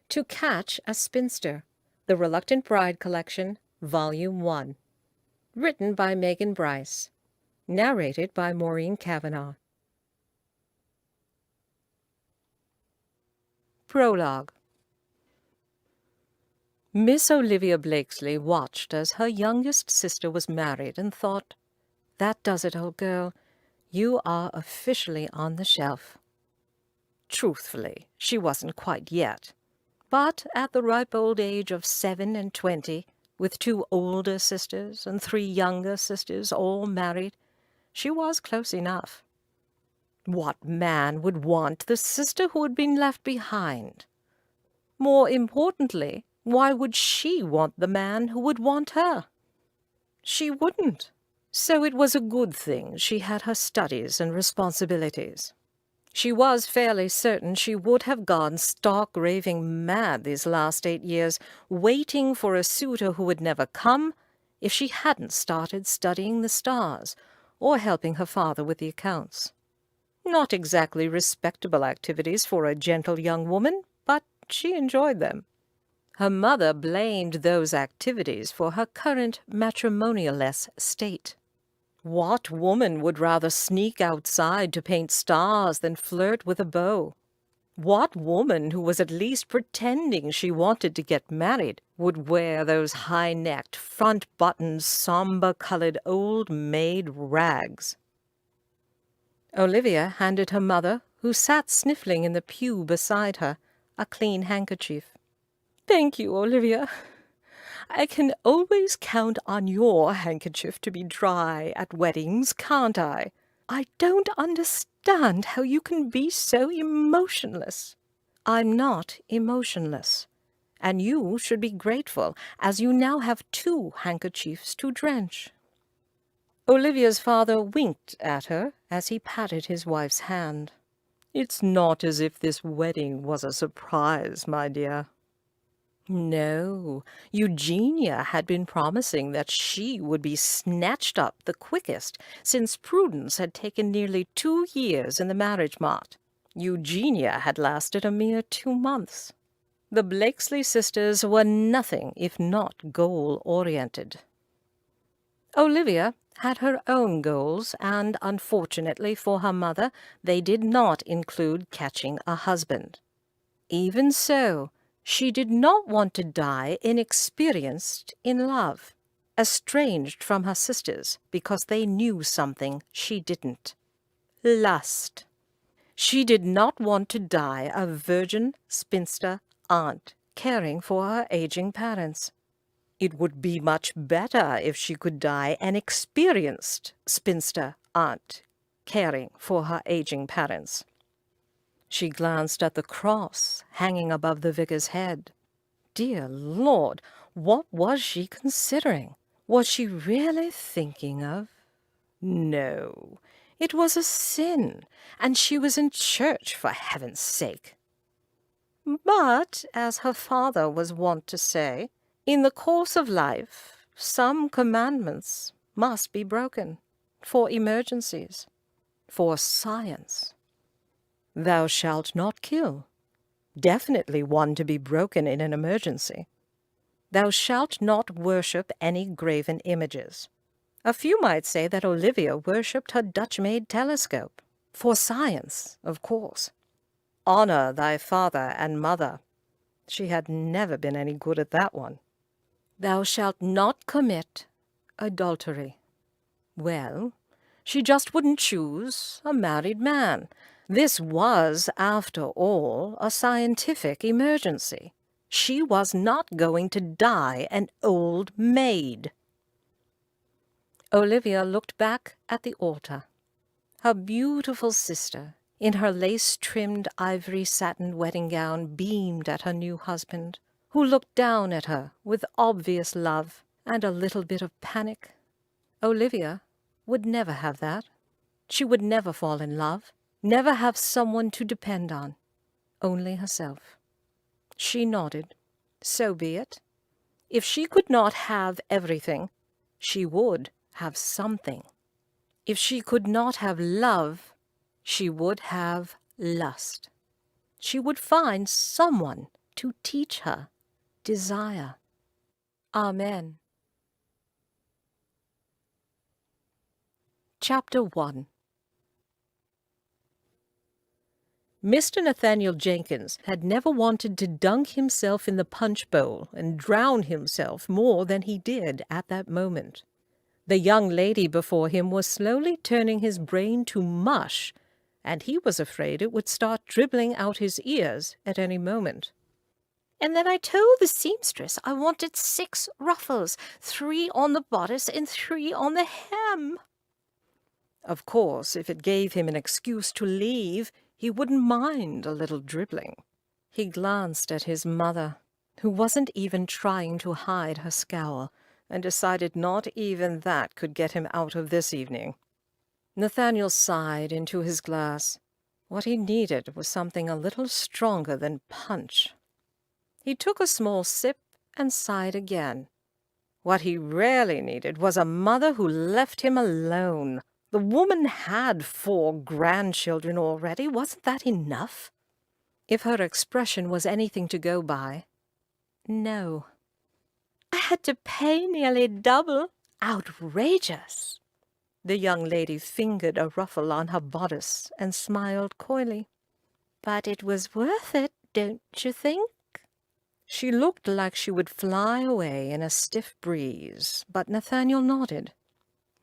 To Catch a Spinster, The Reluctant Bride Collection, Volume 1. Written by Megan Bryce. Narrated by Maureen Cavanaugh. Prologue. Miss Olivia Blakesley watched as her youngest sister was married and thought, "That does it, old girl. You are officially on the shelf." Truthfully, she wasn't quite yet. But at the ripe old age of 7 and 20, with 2 older sisters and 3 younger sisters all married, she was close enough. What man would want the sister who had been left behind? More importantly, why would she want the man who would want her? She wouldn't. So it was a good thing she had her studies and responsibilities. She was fairly certain she would have gone stark raving mad these last 8 years, waiting for a suitor who would never come, if she hadn't started studying the stars or helping her father with the accounts. Not exactly respectable activities for a gentle young woman, but she enjoyed them. Her mother blamed those activities for her current matrimonial-less state. What woman would rather sneak outside to paint stars than flirt with a beau? What woman who was at least pretending she wanted to get married would wear those high-necked, front-buttoned, somber-colored old maid rags? Olivia handed her mother, who sat sniffling in the pew beside her, a clean handkerchief. "Thank you, Olivia. I can always count on your handkerchief to be dry at weddings, can't I? I don't understand how you can be so emotionless." "I'm not emotionless, and you should be grateful, as you now have 2 handkerchiefs to drench." Olivia's father winked at her as he patted his wife's hand. "It's not as if this wedding was a surprise, my dear." No, Eugenia had been promising that she would be snatched up the quickest, since Prudence had taken nearly 2 years in the marriage mart. Eugenia had lasted a mere 2 months. The Blakesley sisters were nothing if not goal-oriented. Olivia had her own goals, and unfortunately for her mother, they did not include catching a husband. Even so, she did not want to die inexperienced in love, estranged from her sisters because they knew something she didn't. Lust. She did not want to die a virgin spinster aunt caring for her aging parents. It would be much better if she could die an experienced spinster aunt caring for her aging parents. She glanced at the cross hanging above the vicar's head. Dear Lord, what was she considering? Was she really thinking of? No, it was a sin, and she was in church, for heaven's sake. But, as her father was wont to say, in the course of life, some commandments must be broken, for emergencies, for science. Thou shalt not kill. Definitely one to be broken in an emergency. Thou shalt not worship any graven images. A few might say that Olivia worshipped her Dutch-made telescope. For science, of course. Honor thy father and mother. She had never been any good at that one. Thou shalt not commit adultery. Well, she just wouldn't choose a married man. This was, after all, a scientific emergency. She was not going to die an old maid. Olivia looked back at the altar. Her beautiful sister, in her lace-trimmed ivory satin wedding gown, beamed at her new husband, who looked down at her with obvious love and a little bit of panic. Olivia would never have that. She would never fall in love. Never have someone to depend on, only herself. She nodded. So be it. If she could not have everything, she would have something. If she could not have love, she would have lust. She would find someone to teach her desire. Amen. Chapter 1. Mr. Nathaniel Jenkins had never wanted to dunk himself in the punch bowl and drown himself more than he did at that moment. The young lady before him was slowly turning his brain to mush, and he was afraid it would start dribbling out his ears at any moment. And then I told the seamstress I wanted 6 ruffles, 3 on the bodice and 3 on the hem. Of course, if it gave him an excuse to leave, he wouldn't mind a little dribbling. He glanced at his mother, who wasn't even trying to hide her scowl, and decided not even that could get him out of this evening. Nathaniel sighed into his glass. What he needed was something a little stronger than punch. He took a small sip and sighed again. What he really needed was a mother who left him alone. The woman had 4 grandchildren already. Wasn't that enough? If her expression was anything to go by, no. I had to pay nearly double. Outrageous. The young lady fingered a ruffle on her bodice and smiled coyly. But it was worth it, don't you think? She looked like she would fly away in a stiff breeze, but Nathaniel nodded.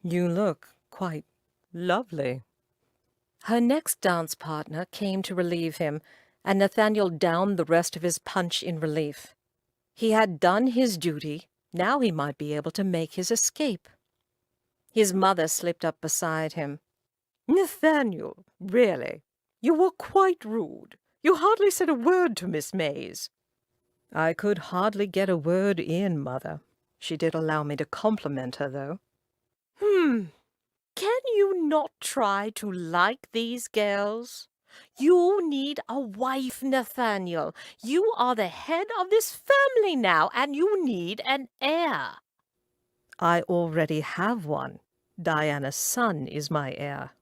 You look quite lovely. Her next dance partner came to relieve him, and Nathaniel downed the rest of his punch in relief. He had done his duty. Now he might be able to make his escape. His mother slipped up beside him. Nathaniel, really, you were quite rude. You hardly said a word to Miss Mays. I could hardly get a word in, Mother. She did allow me to compliment her, though. Can you not try to like these girls? You need a wife, Nathaniel. You are the head of this family now, and you need an heir. I already have one. Diana's son is my heir.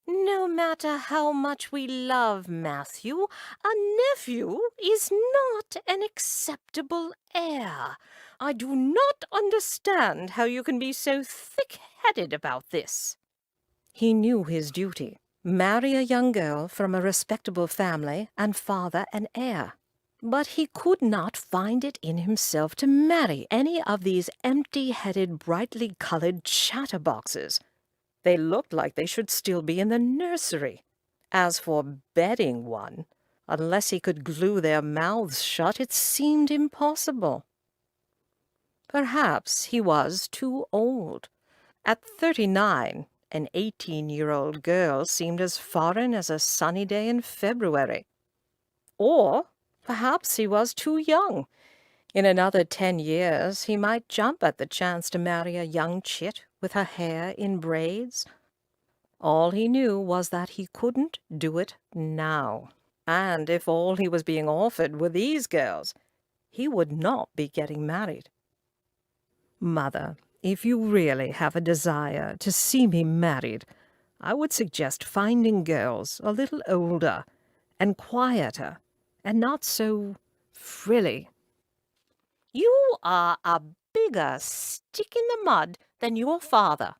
No matter how much we love Matthew, a nephew is not an acceptable heir. I do not understand how you can be so thick-headed about this. He knew his duty. Marry a young girl from a respectable family and father an heir. But he could not find it in himself to marry any of these empty-headed, brightly-colored chatterboxes. They looked like they should still be in the nursery. As for bedding one, unless he could glue their mouths shut, it seemed impossible. Perhaps he was too old. At 39, an 18-year-old girl seemed as foreign as a sunny day in February. Or perhaps he was too young. In another 10 years, he might jump at the chance to marry a young chit with her hair in braids. All he knew was that he couldn't do it now. And if all he was being offered were these girls, he would not be getting married. Mother, if you really have a desire to see me married, I would suggest finding girls a little older and quieter and not so frilly. You are a bigger stick in the mud than your father.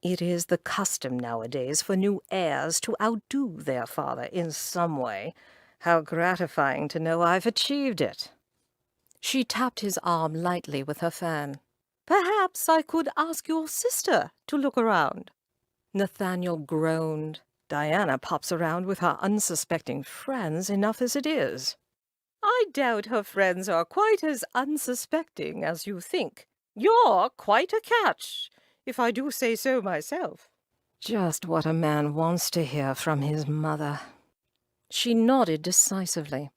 It is the custom nowadays for new heirs to outdo their father in some way. How gratifying to know I've achieved it. She tapped his arm lightly with her fan. Perhaps I could ask your sister to look around. Nathaniel groaned. Diana pops around with her unsuspecting friends enough as it is. I doubt her friends are quite as unsuspecting as you think. You're quite a catch, if I do say so myself. Just what a man wants to hear from his mother. She nodded decisively.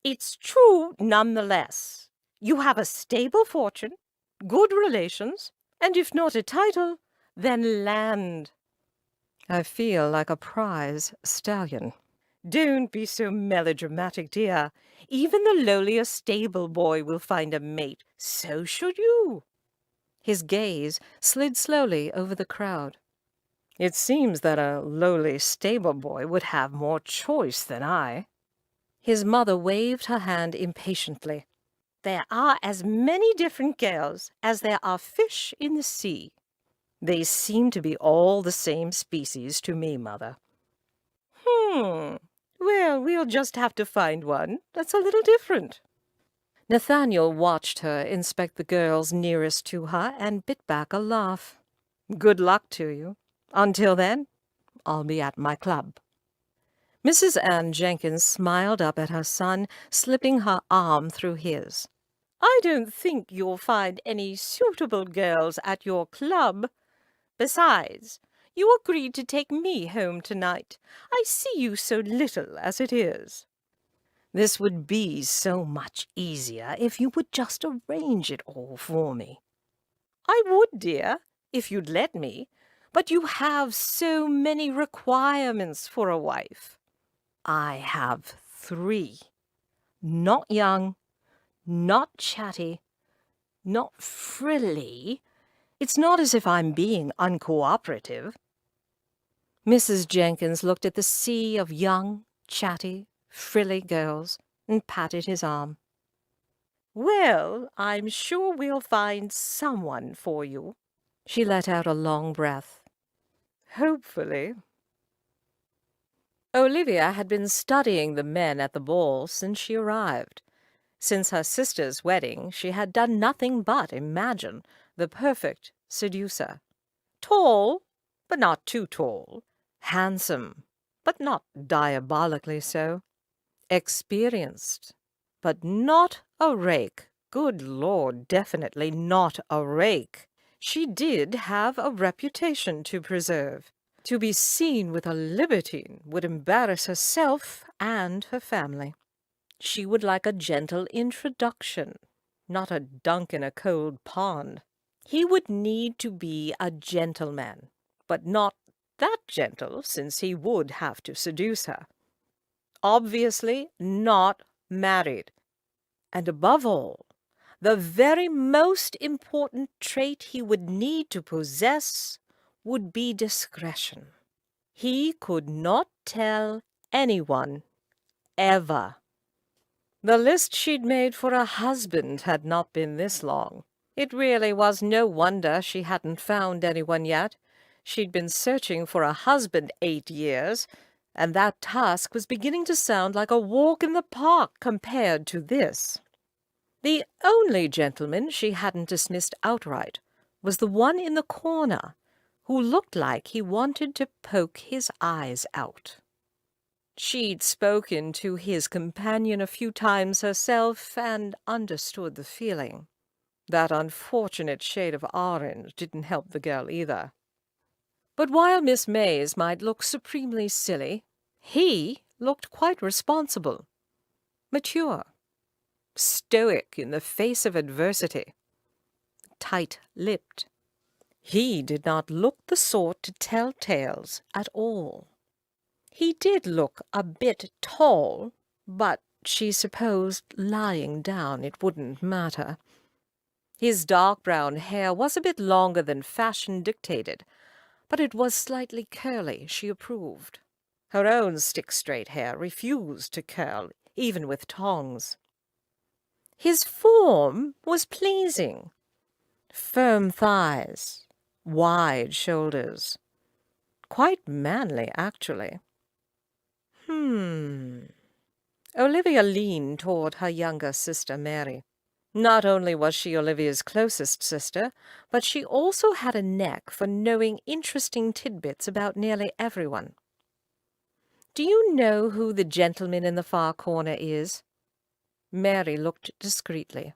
It's true nonetheless. You have a stable fortune, good relations, and if not a title, then land. I feel like a prize stallion. Don't be so melodramatic, dear. Even the lowliest stable boy will find a mate. So should you. His gaze slid slowly over the crowd. It seems that a lowly stable boy would have more choice than I. His mother waved her hand impatiently. "There are as many different girls as there are fish in the sea. They seem to be all the same species to me, Mother." Well, we'll just have to find one that's a little different." Nathaniel watched her inspect the girls nearest to her and bit back a laugh. "Good luck to you. Until then, I'll be at my club." Mrs. Ann Jenkins smiled up at her son, slipping her arm through his. "I don't think you'll find any suitable girls at your club. Besides, you agreed to take me home tonight. I see you so little as it is." "This would be so much easier if you would just arrange it all for me." "I would, dear, if you'd let me, but you have so many requirements for a wife." "I have 3. Not young, not chatty, not frilly. It's not as if I'm being uncooperative." Mrs. Jenkins looked at the sea of young, chatty, frilly girls and patted his arm. "Well, I'm sure we'll find someone for you." She let out a long breath. "Hopefully." Olivia had been studying the men at the ball since she arrived. Since her sister's wedding, she had done nothing but imagine the perfect seducer. Tall, but not too tall. Handsome, but not diabolically so. Experienced, but not a rake. Good Lord, definitely not a rake. She did have a reputation to preserve. To be seen with a libertine would embarrass herself and her family. She would like a gentle introduction, not a dunk in a cold pond. He would need to be a gentleman, but not that gentle, since he would have to seduce her. Obviously not married. And above all, the very most important trait he would need to possess would be discretion. He could not tell anyone, ever. The list she'd made for a husband had not been this long. It really was no wonder she hadn't found anyone yet. She'd been searching for a husband 8 years, and that task was beginning to sound like a walk in the park compared to this. The only gentleman she hadn't dismissed outright was the one in the corner, who looked like he wanted to poke his eyes out. She'd spoken to his companion a few times herself and understood the feeling. That unfortunate shade of orange didn't help the girl either. But while Miss Mays might look supremely silly, he looked quite responsible, mature, stoic in the face of adversity, tight-lipped. He did not look the sort to tell tales at all. He did look a bit tall, but she supposed lying down it wouldn't matter. His dark brown hair was a bit longer than fashion dictated, but it was slightly curly, she approved. Her own stick-straight hair refused to curl, even with tongs. His form was pleasing. Firm thighs, wide shoulders. Quite manly, actually. Olivia leaned toward her younger sister, Mary. Not only was she Olivia's closest sister, but she also had a knack for knowing interesting tidbits about nearly everyone. "Do you know who the gentleman in the far corner is?" Mary looked discreetly.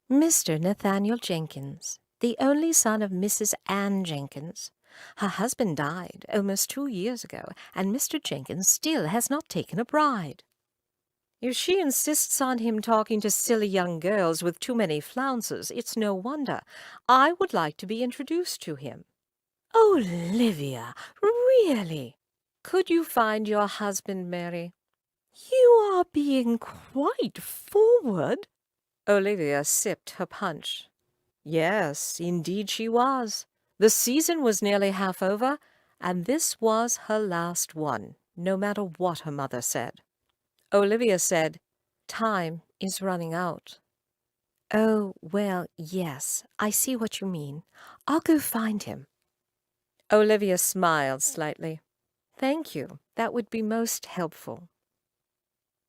"Mr. Nathaniel Jenkins, the only son of Mrs. Ann Jenkins. Her husband died almost 2 years ago, and Mr. Jenkins still has not taken a bride." "If she insists on him talking to silly young girls with too many flounces, it's no wonder. I would like to be introduced to him." "Olivia, really?" "Could you find your husband, Mary?" "You are being quite forward." Olivia sipped her punch. Yes, indeed she was. The season was nearly half over, and this was her last one, no matter what her mother said. Olivia said, "Time is running out." "Oh, well, yes, I see what you mean. I'll go find him." Olivia smiled slightly. "Thank you. That would be most helpful."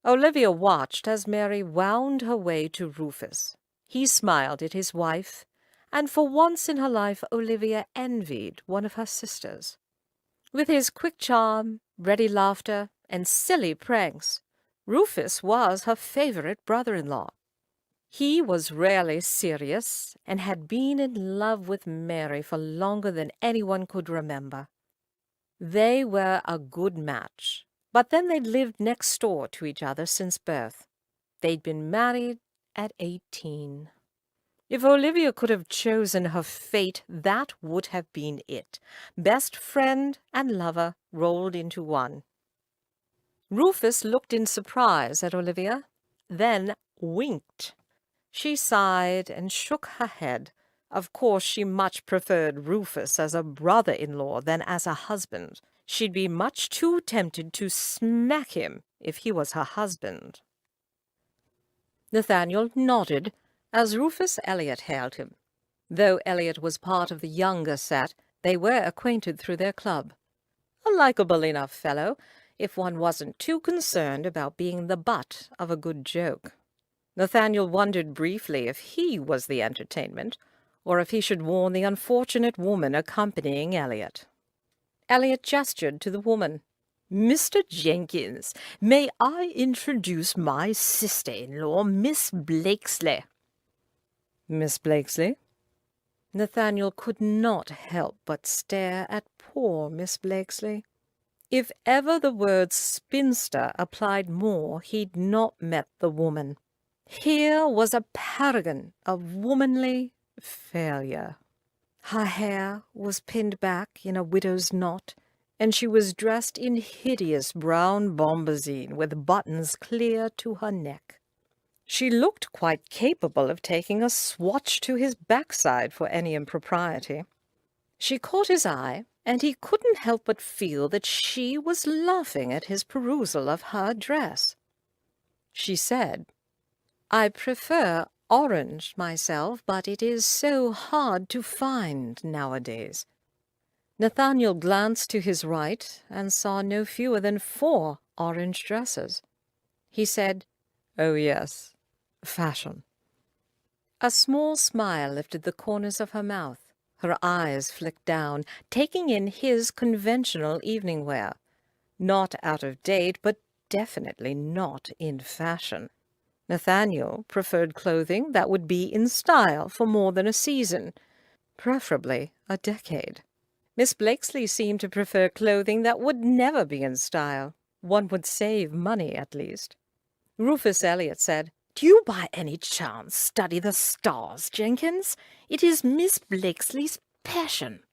Olivia watched as Mary wound her way to Rufus. He smiled at his wife, and for once in her life Olivia envied one of her sisters. With his quick charm, ready laughter, and silly pranks, Rufus was her favorite brother-in-law. He was rarely serious and had been in love with Mary for longer than anyone could remember. They were a good match, but then they'd lived next door to each other since birth. They'd been married at 18. If Olivia could have chosen her fate, that would have been it. Best friend and lover rolled into one. Rufus looked in surprise at Olivia, then winked. She sighed and shook her head. Of course, she much preferred Rufus as a brother-in-law than as a husband. She'd be much too tempted to smack him if he was her husband. Nathaniel nodded as Rufus Elliot hailed him. Though Elliot was part of the younger set, they were acquainted through their club. A likable enough fellow, if one wasn't too concerned about being the butt of a good joke. Nathaniel wondered briefly if he was the entertainment, or if he should warn the unfortunate woman accompanying Elliot. Elliot gestured to the woman. "Mr. Jenkins, may I introduce my sister-in-law, Miss Blakesley?" "Miss Blakesley?" Nathaniel could not help but stare at poor Miss Blakesley. If ever the word spinster applied more, he'd not met the woman. Here was a paragon of womanly failure. Her hair was pinned back in a widow's knot, and she was dressed in hideous brown bombazine with buttons clear to her neck. She looked quite capable of taking a swatch to his backside for any impropriety. She caught his eye, and he couldn't help but feel that she was laughing at his perusal of her dress. She said, "I prefer orange myself, but it is so hard to find nowadays." Nathaniel glanced to his right and saw no fewer than 4 orange dresses. He said, "Oh, yes, fashion." A small smile lifted the corners of her mouth. Her eyes flicked down, taking in his conventional evening wear. Not out of date, but definitely not in fashion. Nathaniel preferred clothing that would be in style for more than a season, preferably a decade. Miss Blakesley seemed to prefer clothing that would never be in style. One would save money, at least. Rufus Elliot said, "Do you by any chance study the stars, Jenkins? It is Miss Blakesley's passion."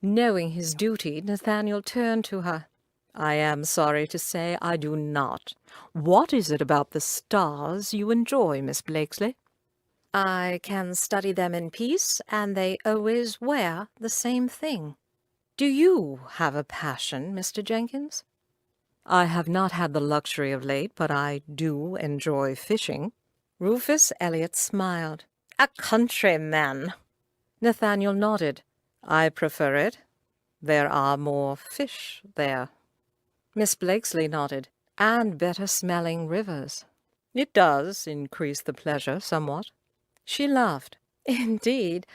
Knowing his duty, Nathaniel turned to her. "I am sorry to say I do not. What is it about the stars you enjoy, Miss Blakesley?" "I can study them in peace, and they always wear the same thing." "Do you have a passion, Mr. Jenkins?" "I have not had the luxury of late, but I do enjoy fishing." Rufus Elliot smiled. "A countryman." Nathaniel nodded. "I prefer it. There are more fish there." Miss Blakesley nodded. "And better-smelling rivers." "It does increase the pleasure somewhat." She laughed. "Indeed,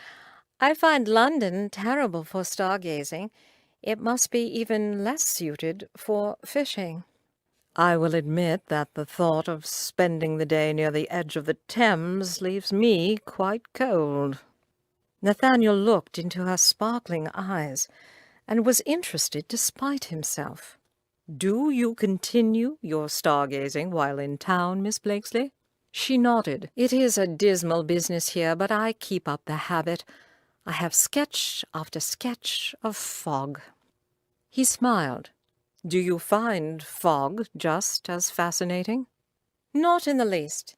I find London terrible for stargazing. It must be even less suited for fishing." "I will admit that the thought of spending the day near the edge of the Thames leaves me quite cold." Nathaniel looked into her sparkling eyes and was interested despite himself. "Do you continue your stargazing while in town, Miss Blakesley?" She nodded. "It is a dismal business here, but I keep up the habit. I have sketch after sketch of fog." He smiled. "Do you find fog just as fascinating?" "Not in the least.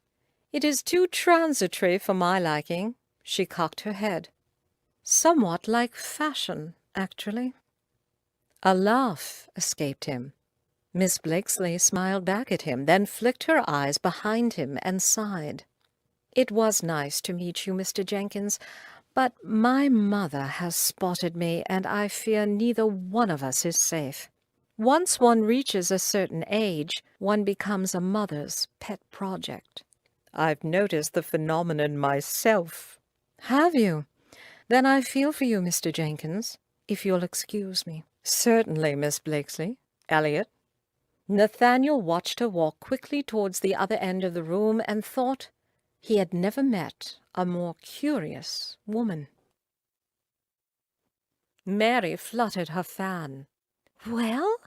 It is too transitory for my liking." She cocked her head. "Somewhat like fashion, actually." A laugh escaped him. Miss Blakesley smiled back at him, then flicked her eyes behind him and sighed. "It was nice to meet you, Mr. Jenkins, but my mother has spotted me, and I fear neither one of us is safe. Once one reaches a certain age, one becomes a mother's pet project." "I've noticed the phenomenon myself." "Have you? Then I feel for you, Mr. Jenkins, if you'll excuse me." "Certainly, Miss Blakesley. Elliot?" Nathaniel watched her walk quickly towards the other end of the room and thought he had never met a more curious woman. Mary fluttered her fan. "Well?"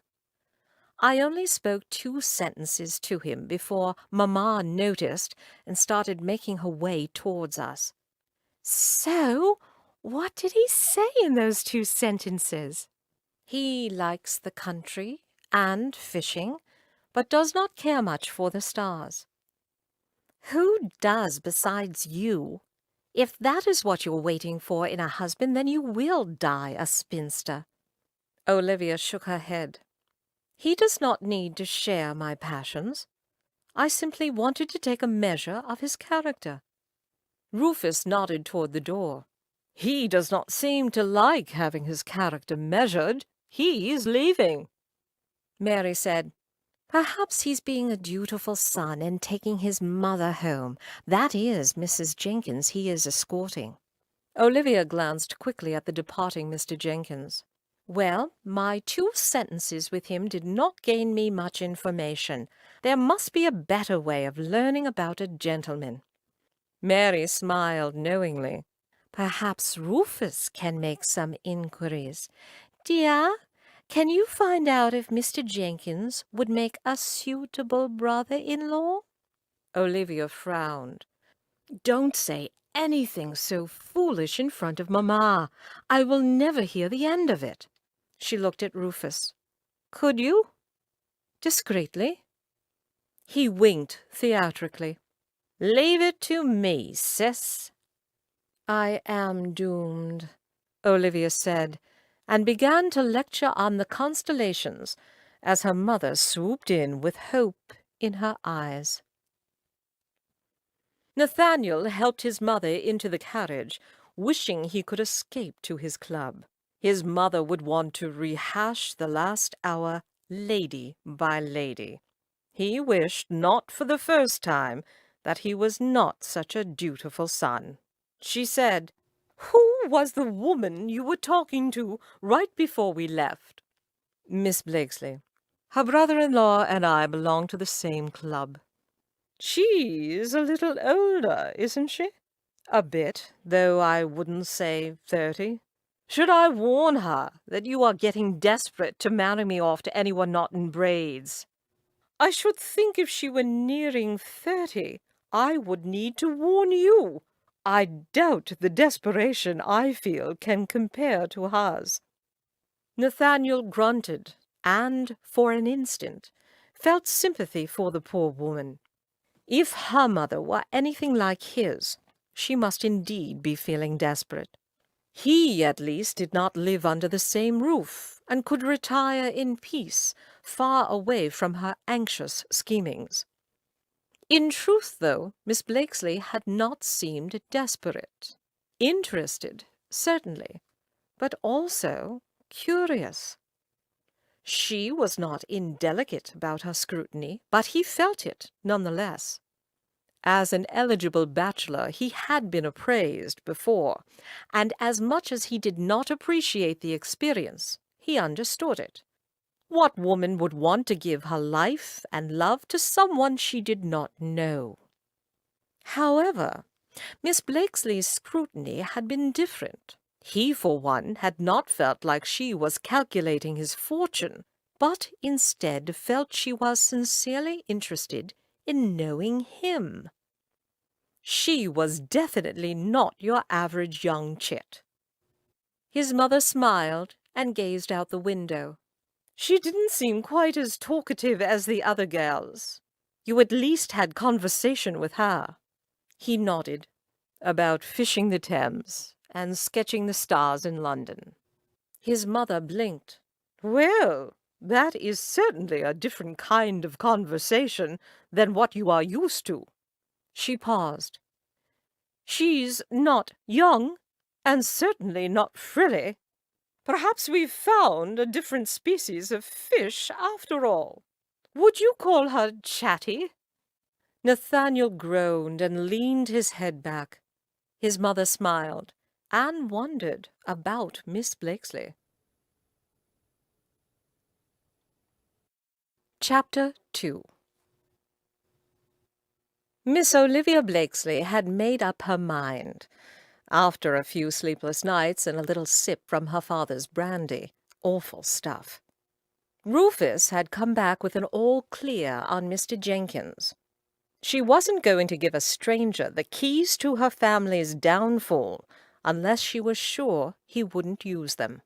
I only spoke 2 sentences to him before Mamma noticed and started making her way towards us. "So, what did he say in those 2 sentences?" "He likes the country and fishing, but does not care much for the stars." "Who does besides you? If that is what you're waiting for in a husband, then you will die a spinster." Olivia shook her head. "He does not need to share my passions. I simply wanted to take a measure of his character." Rufus nodded toward the door. "He does not seem to like having his character measured. He's leaving." Mary said, "Perhaps he's being a dutiful son and taking his mother home. That is Mrs. Jenkins he is escorting." Olivia glanced quickly at the departing Mr. Jenkins. "Well, my 2 sentences with him did not gain me much information. There must be a better way of learning about a gentleman." Mary smiled knowingly. "Perhaps Rufus can make some inquiries. Dear, can you find out if Mr. Jenkins would make a suitable brother-in-law?" Olivia frowned. "Don't say anything so foolish in front of Mamma. I will never hear the end of it." She looked at Rufus. "Could you?" "Discreetly." He winked theatrically. "Leave it to me, sis." "I am doomed," Olivia said, and began to lecture on the constellations as her mother swooped in with hope in her eyes. Nathaniel helped his mother into the carriage, wishing he could escape to his club. His mother would want to rehash the last hour lady by lady. He wished, not for the first time, that he was not such a dutiful son. She said, "Who was the woman you were talking to right before we left?" "Miss Blakesley. Her brother-in-law and I belong to the same club." "She's a little older, isn't she?" "A bit, though I wouldn't say 30. Should I warn her that you are getting desperate to marry me off to anyone not in braids?" "I should think if she were nearing 30, I would need to warn you. I doubt the desperation I feel can compare to hers." Nathaniel grunted and, for an instant, felt sympathy for the poor woman. If her mother were anything like his, she must indeed be feeling desperate. He, at least, did not live under the same roof, and could retire in peace, far away from her anxious schemings. In truth, though, Miss Blakesley had not seemed desperate. Interested, certainly, but also curious. She was not indelicate about her scrutiny, but he felt it none the less. As an eligible bachelor, he had been appraised before, and as much as he did not appreciate the experience, he understood it. What woman would want to give her life and love to someone she did not know? However, Miss Blakesley's scrutiny had been different. He, for one, had not felt like she was calculating his fortune, but instead felt she was sincerely interested in knowing him. She was definitely not your average young chit. His mother smiled and gazed out the window. "She didn't seem quite as talkative as the other girls. You at least had conversation with her." He nodded. "About fishing the Thames and sketching the stars in London." His mother blinked. "Well, That is certainly a different kind of conversation than what you are used to." She paused. "She's not young, and certainly not frilly. Perhaps we've found a different species of fish after all. Would you call her chatty?" Nathaniel groaned and leaned his head back. His mother smiled and wondered about Miss Blakesley. Chapter 2. Miss Olivia Blakesley had made up her mind, after a few sleepless nights and a little sip from her father's brandy. Awful stuff. Rufus had come back with an all clear on Mr. Jenkins. She wasn't going to give a stranger the keys to her family's downfall unless she was sure he wouldn't use them.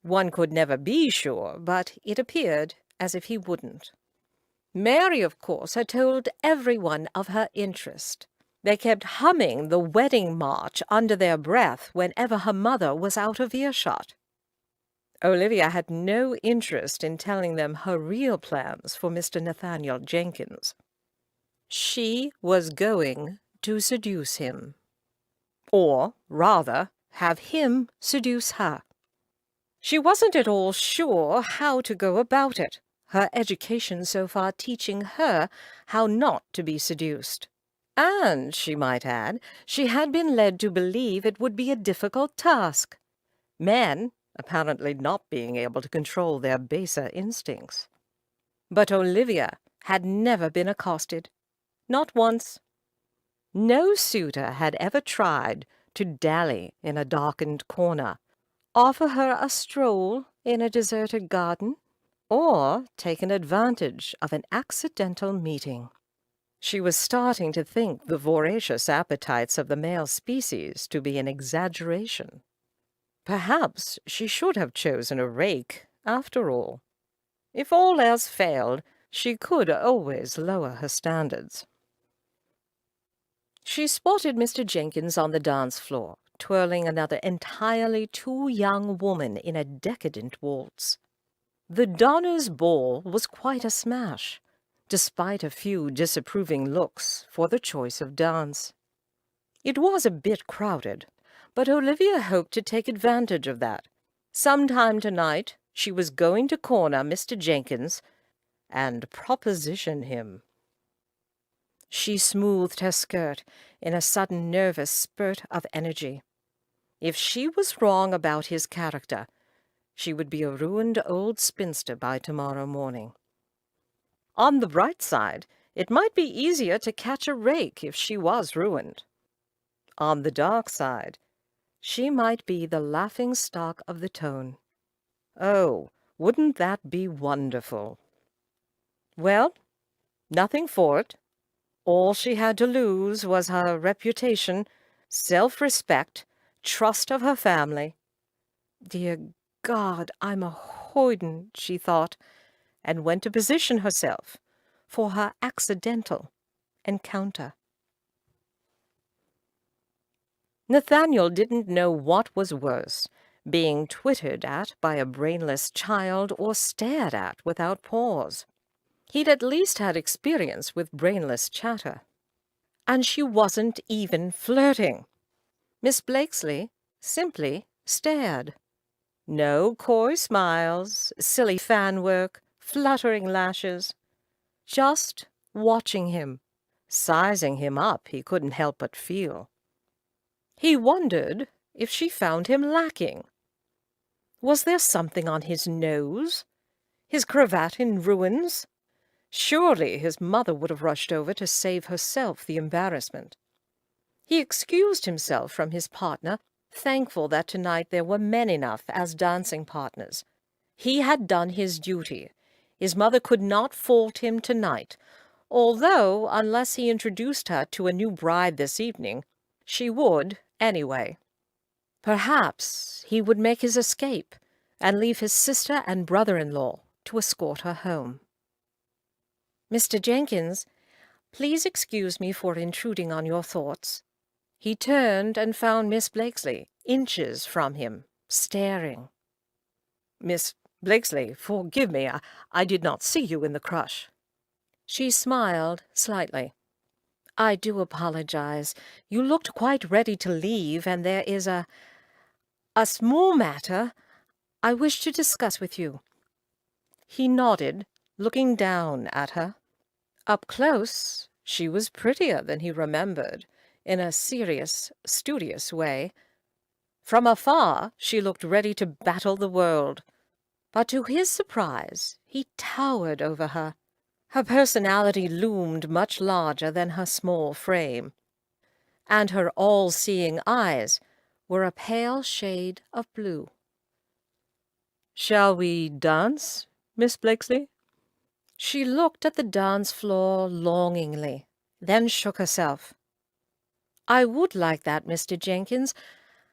One could never be sure, but it appeared as if he wouldn't. Mary, of course, had told everyone of her interest. They kept humming the wedding march under their breath whenever her mother was out of earshot. Olivia had no interest in telling them her real plans for Mr. Nathaniel Jenkins. She was going to seduce him. Or, rather, have him seduce her. She wasn't at all sure how to go about it, her education so far teaching her how not to be seduced. And, she might add, she had been led to believe it would be a difficult task, men apparently not being able to control their baser instincts. But Olivia had never been accosted. Not once. No suitor had ever tried to dally in a darkened corner, offer her a stroll in a deserted garden, or taken advantage of an accidental meeting. She was starting to think the voracious appetites of the male species to be an exaggeration. Perhaps she should have chosen a rake, after all. If all else failed, she could always lower her standards. She spotted Mr. Jenkins on the dance floor, twirling another entirely too young woman in a decadent waltz. The Donners' ball was quite a smash, despite a few disapproving looks for the choice of dance. It was a bit crowded, but Olivia hoped to take advantage of that. Sometime tonight she was going to corner Mr. Jenkins and proposition him. She smoothed her skirt in a sudden nervous spurt of energy. If she was wrong about his character, she would be a ruined old spinster by tomorrow morning. On the bright side, it might be easier to catch a rake if she was ruined. On the dark side, she might be the laughing-stock of the tone. Oh, wouldn't that be wonderful? Well, nothing for it. All she had to lose was her reputation, self-respect, trust of her family. Dear God, I'm a hoyden, she thought, and went to position herself for her accidental encounter. Nathaniel didn't know what was worse, being twittered at by a brainless child or stared at without pause. He'd at least had experience with brainless chatter. And she wasn't even flirting. Miss Blakesley simply stared. No coy smiles, silly fan work, fluttering lashes. Just watching him, sizing him up he couldn't help but feel. He wondered if she found him lacking. Was there something on his nose? His cravat in ruins? Surely his mother would have rushed over to save herself the embarrassment. He excused himself from his partner, thankful that tonight there were men enough as dancing partners. He had done his duty. His mother could not fault him tonight, although, unless he introduced her to a new bride this evening, she would anyway. Perhaps he would make his escape and leave his sister and brother-in-law to escort her home. "Mr. Jenkins, please excuse me for intruding on your thoughts." He turned and found Miss Blakesley inches from him, staring. "Miss Blakesley, forgive me. I did not see you in the crush." She smiled slightly. "I do apologize. You looked quite ready to leave, and there is a small matter I wish to discuss with you." He nodded, looking down at her. Up close, she was prettier than he remembered, in a serious, studious way. From afar, she looked ready to battle the world. But to his surprise, he towered over her. Her personality loomed much larger than her small frame, and her all-seeing eyes were a pale shade of blue. "Shall we dance, Miss Blakesley?" She looked at the dance floor longingly, then shook herself. "I would like that, Mr. Jenkins.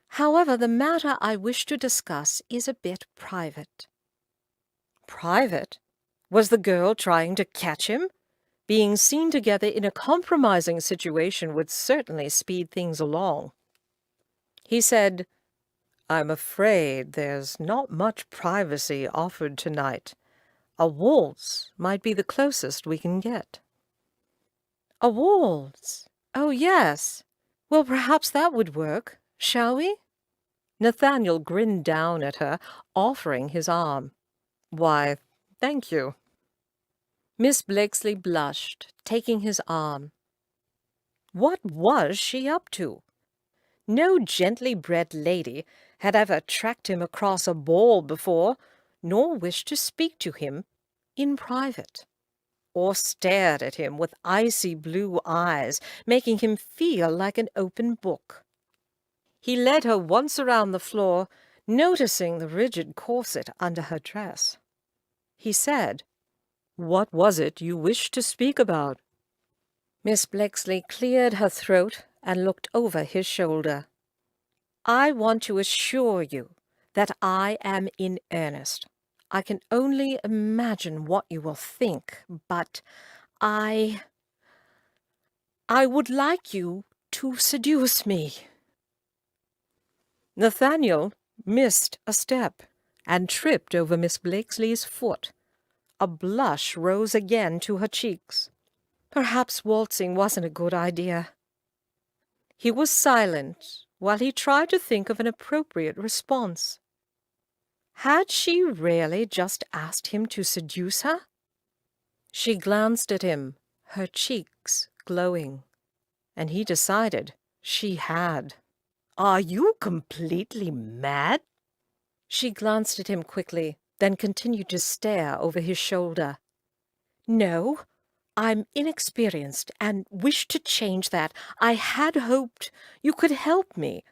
However, the matter I wish to discuss is a bit private." Private? Was the girl trying to catch him? Being seen together in a compromising situation would certainly speed things along. He said, "I'm afraid there's not much privacy offered tonight. A waltz might be the closest we can get." "A waltz? Oh, yes. Well, perhaps that would work. Shall we?" Nathaniel grinned down at her, offering his arm. "Why, thank you." Miss Blakesley blushed, taking his arm. What was she up to? No gently bred lady had ever tracked him across a ball before, nor wished to speak to him in private, or stared at him with icy blue eyes, making him feel like an open book. He led her once around the floor, noticing the rigid corset under her dress. He said, "What was it you wished to speak about?" Miss Blakesley cleared her throat and looked over his shoulder. "I want to assure you that I am in earnest. I can only imagine what you will think, but I would like you to seduce me." Nathaniel missed a step and tripped over Miss Blakesley's foot. A blush rose again to her cheeks. Perhaps waltzing wasn't a good idea. He was silent while he tried to think of an appropriate response. Had she really just asked him to seduce her? She glanced at him, her cheeks glowing, and he decided she had. "Are you completely mad?" She glanced at him quickly, then continued to stare over his shoulder. "No, I'm inexperienced and wish to change that. I had hoped you could help me."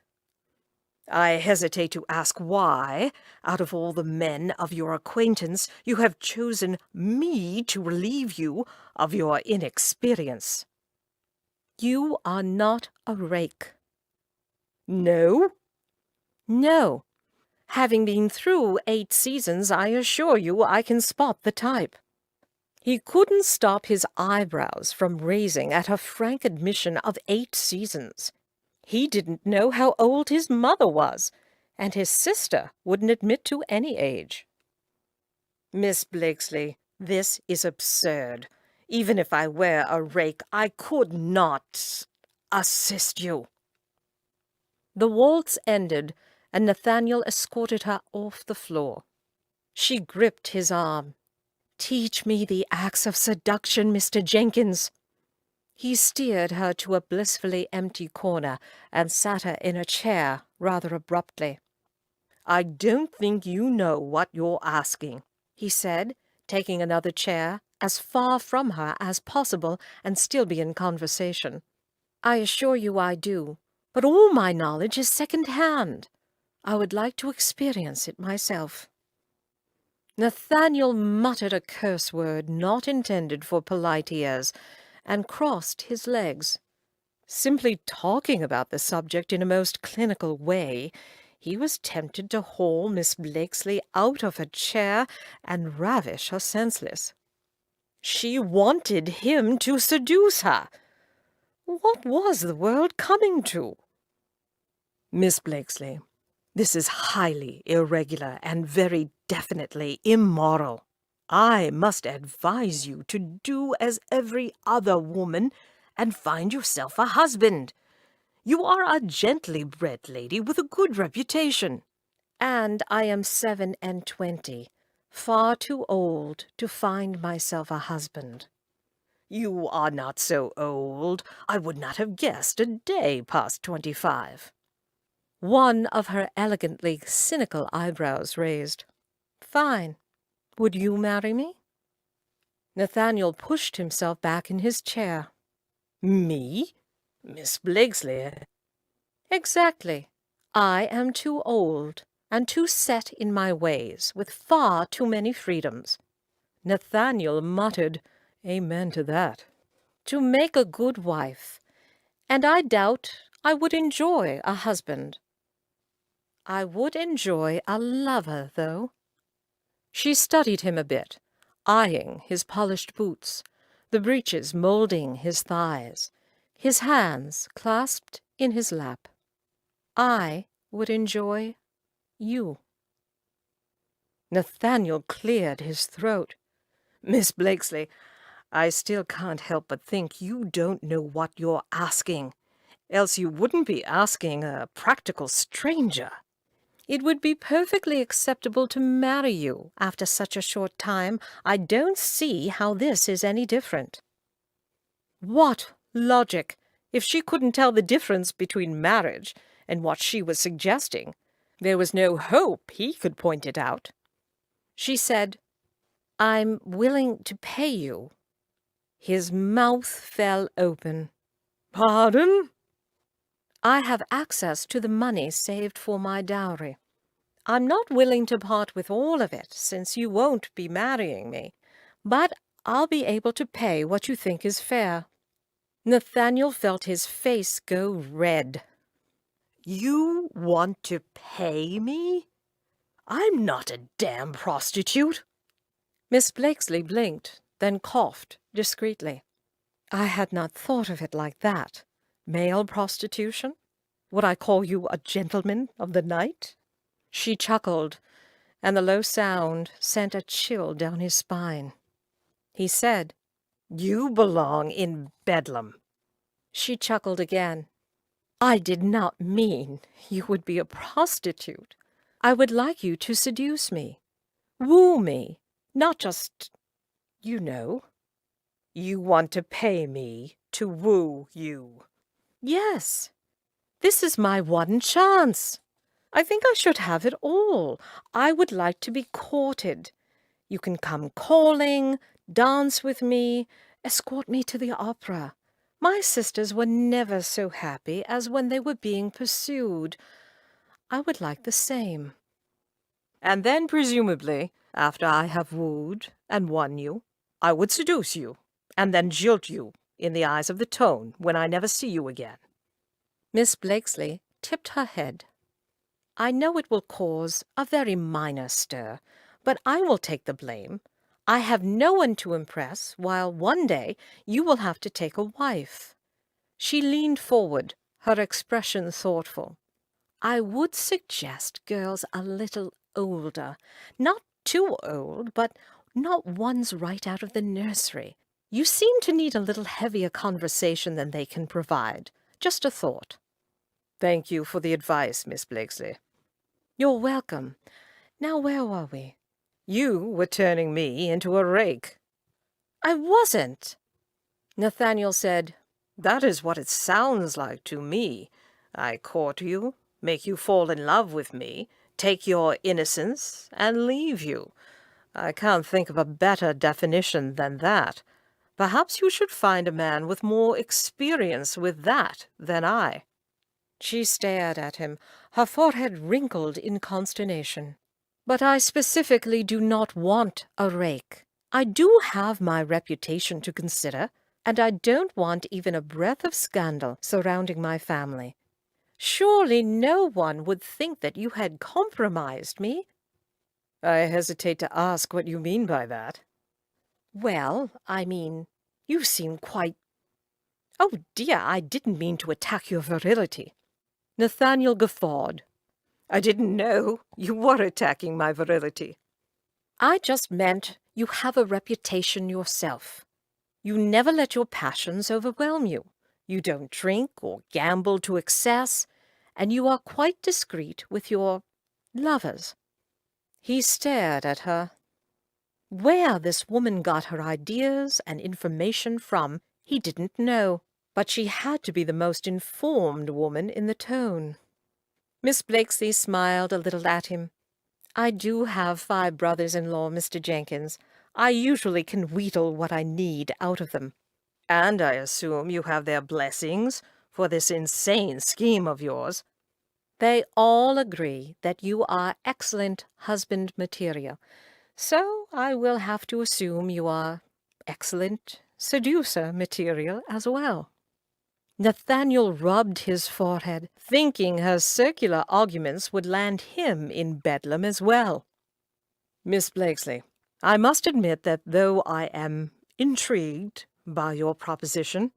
"I hesitate to ask why, out of all the men of your acquaintance, you have chosen me to relieve you of your inexperience." "You are not a rake." "No?" "No. Having been through 8 seasons, I assure you I can spot the type." He couldn't stop his eyebrows from raising at her frank admission of 8 seasons. He didn't know how old his mother was, and his sister wouldn't admit to any age. "Miss Blakesley, this is absurd. Even if I were a rake, I could not assist you." The waltz ended, and Nathaniel escorted her off the floor. She gripped his arm. "Teach me the acts of seduction, Mr. Jenkins." He steered her to a blissfully empty corner and sat her in a chair rather abruptly. "I don't think you know what you're asking," he said, taking another chair as far from her as possible and still be in conversation. "I assure you I do, but all my knowledge is second-hand. I would like to experience it myself." Nathaniel muttered a curse word not intended for polite ears, and crossed his legs. Simply talking about the subject in a most clinical way, he was tempted to haul Miss Blakesley out of her chair and ravish her senseless. She wanted him to seduce her. What was the world coming to? "Miss Blakesley, this is highly irregular and very definitely immoral. I must advise you to do as every other woman and find yourself a husband. You are a gently bred lady with a good reputation. And I am 27, far too old to find myself a husband. You are not so old. I would not have guessed a day past 25. One of her elegantly cynical eyebrows raised. Fine. Would you marry me? Nathaniel pushed himself back in his chair. Me? Miss Blakesley? Exactly. I am too old and too set in my ways, with far too many freedoms. Nathaniel muttered, Amen to that. To make a good wife, and I doubt I would enjoy a husband. I would enjoy a lover, though. She studied him a bit, eyeing his polished boots, the breeches molding his thighs, his hands clasped in his lap. I would enjoy you. Nathaniel cleared his throat. Miss Blakesley, I still can't help but think you don't know what you're asking. Else you wouldn't be asking a practical stranger. It would be perfectly acceptable to marry you after such a short time. I don't see how this is any different. What logic, if she couldn't tell the difference between marriage and what she was suggesting? There was no hope he could point it out. She said, I'm willing to pay you. His mouth fell open. Pardon? I have access to the money saved for my dowry. I'm not willing to part with all of it, since you won't be marrying me, but I'll be able to pay what you think is fair. Nathaniel felt his face go red. You want to pay me? I'm not a damn prostitute. Miss Blakesley blinked, then coughed discreetly. I had not thought of it like that. Male prostitution? Would I call you a gentleman of the night? She chuckled, and the low sound sent a chill down his spine. He said, You belong in Bedlam. She chuckled again. I did not mean you would be a prostitute. I would like you to seduce me, woo me, not just, you know. You want to pay me to woo you. Yes, this is my one chance. I think I should have it all. I would like to be courted. You can come calling, dance with me, escort me to the opera. My sisters were never so happy as when they were being pursued. I would like the same. And then, presumably, after I have wooed and won you, I would seduce you, and then jilt you in the eyes of the tone when I never see you again. Miss Blakesley tipped her head. I know it will cause a very minor stir, but I will take the blame. I have no one to impress, while one day you will have to take a wife. She leaned forward, her expression thoughtful. I would suggest girls a little older, not too old, but not ones right out of the nursery. You seem to need a little heavier conversation than they can provide. Just a thought. Thank you for the advice, Miss Blakesley. You're welcome. Now where were we? You were turning me into a rake. I wasn't. Nathaniel said, That is what it sounds like to me. I court you, make you fall in love with me, take your innocence, and leave you. I can't think of a better definition than that. Perhaps you should find a man with more experience with that than I. She stared at him, her forehead wrinkled in consternation. But I specifically do not want a rake. I do have my reputation to consider, and I don't want even a breath of scandal surrounding my family. Surely no one would think that you had compromised me. I hesitate to ask what you mean by that. Well, I mean, you seem quite... Oh dear, I didn't mean to attack your virility. Nathaniel guffawed. I didn't know you were attacking my virility. I just meant you have a reputation yourself. You never let your passions overwhelm you. You don't drink or gamble to excess, and you are quite discreet with your lovers." He stared at her. Where this woman got her ideas and information from, he didn't know, but she had to be the most informed woman in the tone. Miss Blakesley smiled a little at him. "I do have 5 brothers-in-law, Mr. Jenkins. I usually can wheedle what I need out of them." "And I assume you have their blessings for this insane scheme of yours." "They all agree that you are excellent husband material, so I will have to assume you are excellent seducer material as well." Nathaniel rubbed his forehead, thinking her circular arguments would land him in Bedlam as well. "Miss Blakesley, I must admit that though I am intrigued by your proposition,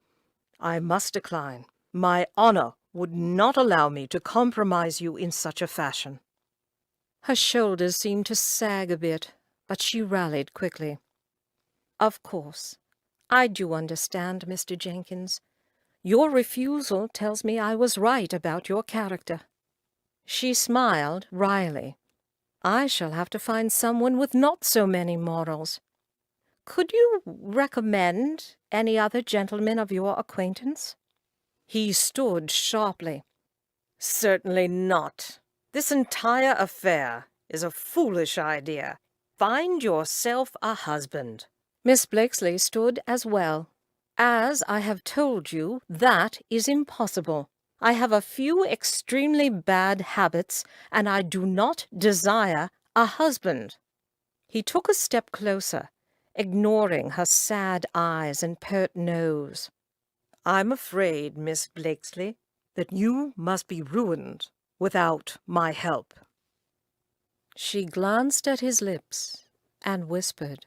I must decline. My honor would not allow me to compromise you in such a fashion." Her shoulders seemed to sag a bit, but she rallied quickly. "Of course, I do understand, Mr. Jenkins. Your refusal tells me I was right about your character." She smiled wryly. "I shall have to find someone with not so many morals. Could you recommend any other gentlemen of your acquaintance?" He stood sharply. "Certainly not. This entire affair is a foolish idea. Find yourself a husband." Miss Blakesley stood as well. "As I have told you, that is impossible. I have a few extremely bad habits, and I do not desire a husband." He took a step closer, ignoring her sad eyes and pert nose. "I'm afraid, Miss Blakesley, that you must be ruined without my help." She glanced at his lips and whispered,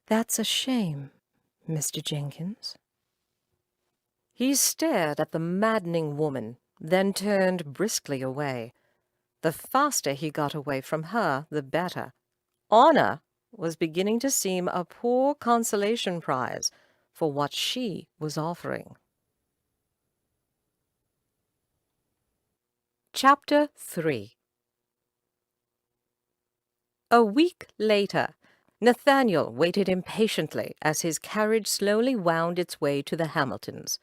"That's a shame, Mr. Jenkins." He stared at the maddening woman, then turned briskly away. The faster he got away from her, the better. Honor was beginning to seem a poor consolation prize for what she was offering. Chapter 3. A week later, Nathaniel waited impatiently as his carriage slowly wound its way to the Hamiltons.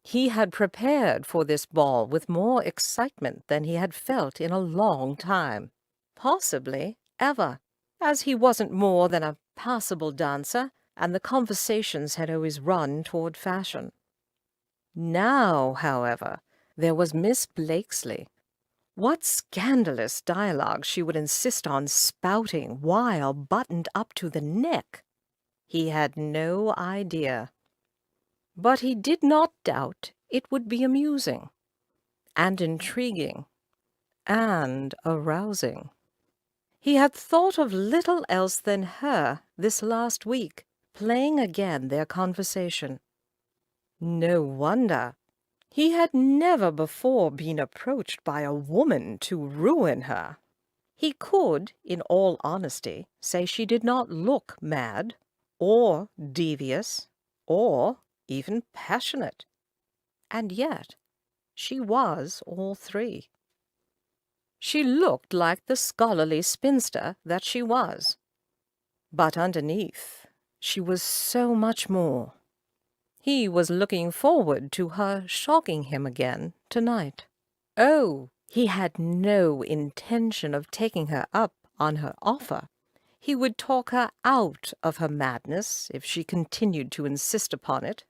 He had prepared for this ball with more excitement than he had felt in a long time, possibly ever, as he wasn't more than a passable dancer, and the conversations had always run toward fashion. Now, however, there was Miss Blakesley. What scandalous dialogue she would insist on spouting while buttoned up to the neck! He had no idea. But he did not doubt it would be amusing, and intriguing, and arousing. He had thought of little else than her this last week, playing again their conversation. No wonder. He had never before been approached by a woman to ruin her. He could, in all honesty, say she did not look mad, or devious, or even passionate. And yet she was all three. She looked like the scholarly spinster that she was. But underneath, she was so much more. He was looking forward to her shocking him again tonight. Oh, he had no intention of taking her up on her offer. He would talk her out of her madness if she continued to insist upon it.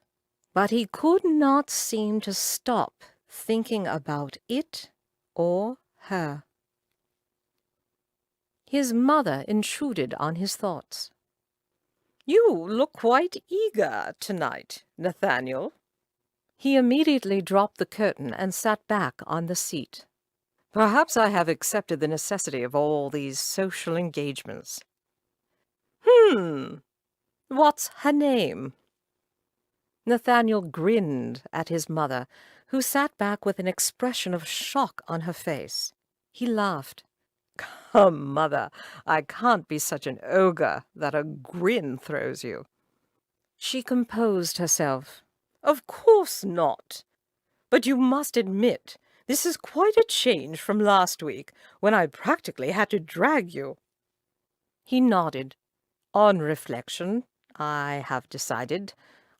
But he could not seem to stop thinking about it or her. His mother intruded on his thoughts. "You look quite eager tonight, Nathaniel." He immediately dropped the curtain and sat back on the seat. "Perhaps I have accepted the necessity of all these social engagements." What's her name?" Nathaniel grinned at his mother, who sat back with an expression of shock on her face. He laughed. Come, Mother, I can't be such an ogre that a grin throws you. She composed herself. Of course not. But you must admit, this is quite a change from last week, when I practically had to drag you. He nodded. On reflection, I have decided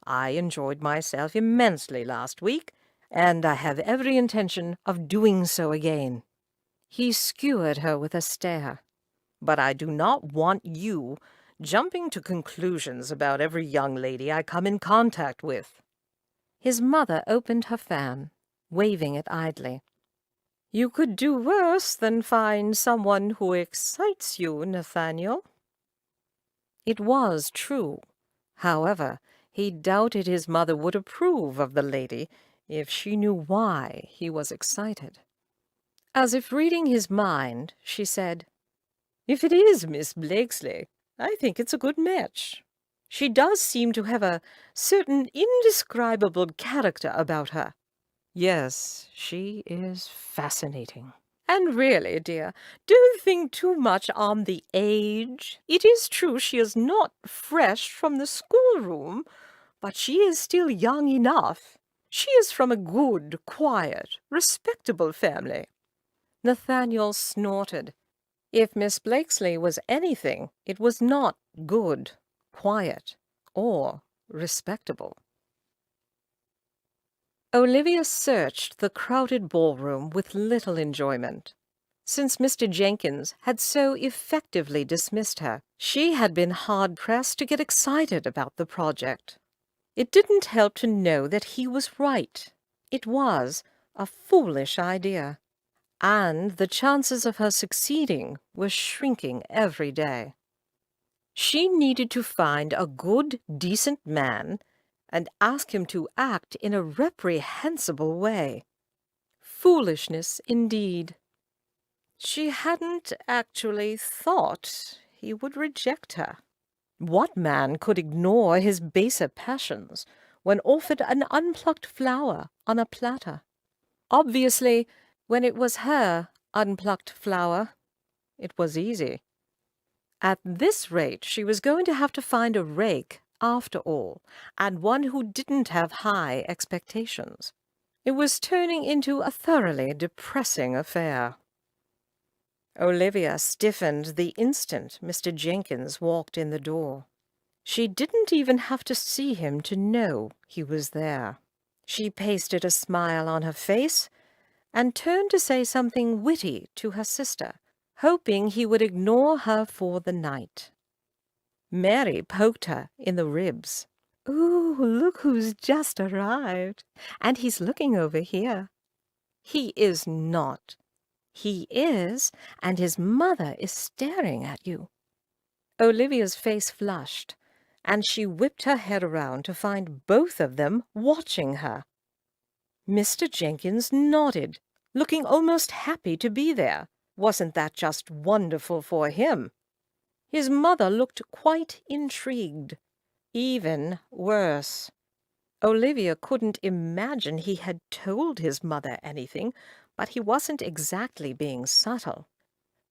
I enjoyed myself immensely last week, and I have every intention of doing so again. He skewered her with a stare. But I do not want you jumping to conclusions about every young lady I come in contact with. His mother opened her fan, waving it idly. You could do worse than find someone who excites you, Nathaniel. It was true. However, he doubted his mother would approve of the lady if she knew why he was excited. As if reading his mind, she said, If it is Miss Blakesley, I think it's a good match. She does seem to have a certain indescribable character about her. Yes, she is fascinating. And really, dear, don't think too much on the age. It is true she is not fresh from the schoolroom, but she is still young enough. She is from a good, quiet, respectable family. Nathaniel snorted. If Miss Blakesley was anything, it was not good, quiet, or respectable. Olivia searched the crowded ballroom with little enjoyment. Since Mr. Jenkins had so effectively dismissed her, she had been hard-pressed to get excited about the project. It didn't help to know that he was right. It was a foolish idea, and the chances of her succeeding were shrinking every day. She needed to find a good, decent man and ask him to act in a reprehensible way. Foolishness indeed. She hadn't actually thought he would reject her. What man could ignore his baser passions when offered an unplucked flower on a platter? Obviously, when it was her unplucked flower, it was easy. At this rate, she was going to have to find a rake after all, and one who didn't have high expectations. It was turning into a thoroughly depressing affair. Olivia stiffened the instant Mr. Jenkins walked in the door. She didn't even have to see him to know he was there. She pasted a smile on her face and turned to say something witty to her sister, hoping he would ignore her for the night. Mary poked her in the ribs. "Ooh, look who's just arrived, and he's looking over here." "He is not." "He is, and his mother is staring at you." Olivia's face flushed, and she whipped her head around to find both of them watching her. Mr. Jenkins nodded, looking almost happy to be there. Wasn't that just wonderful for him? His mother looked quite intrigued. Even worse. Olivia couldn't imagine he had told his mother anything, but he wasn't exactly being subtle.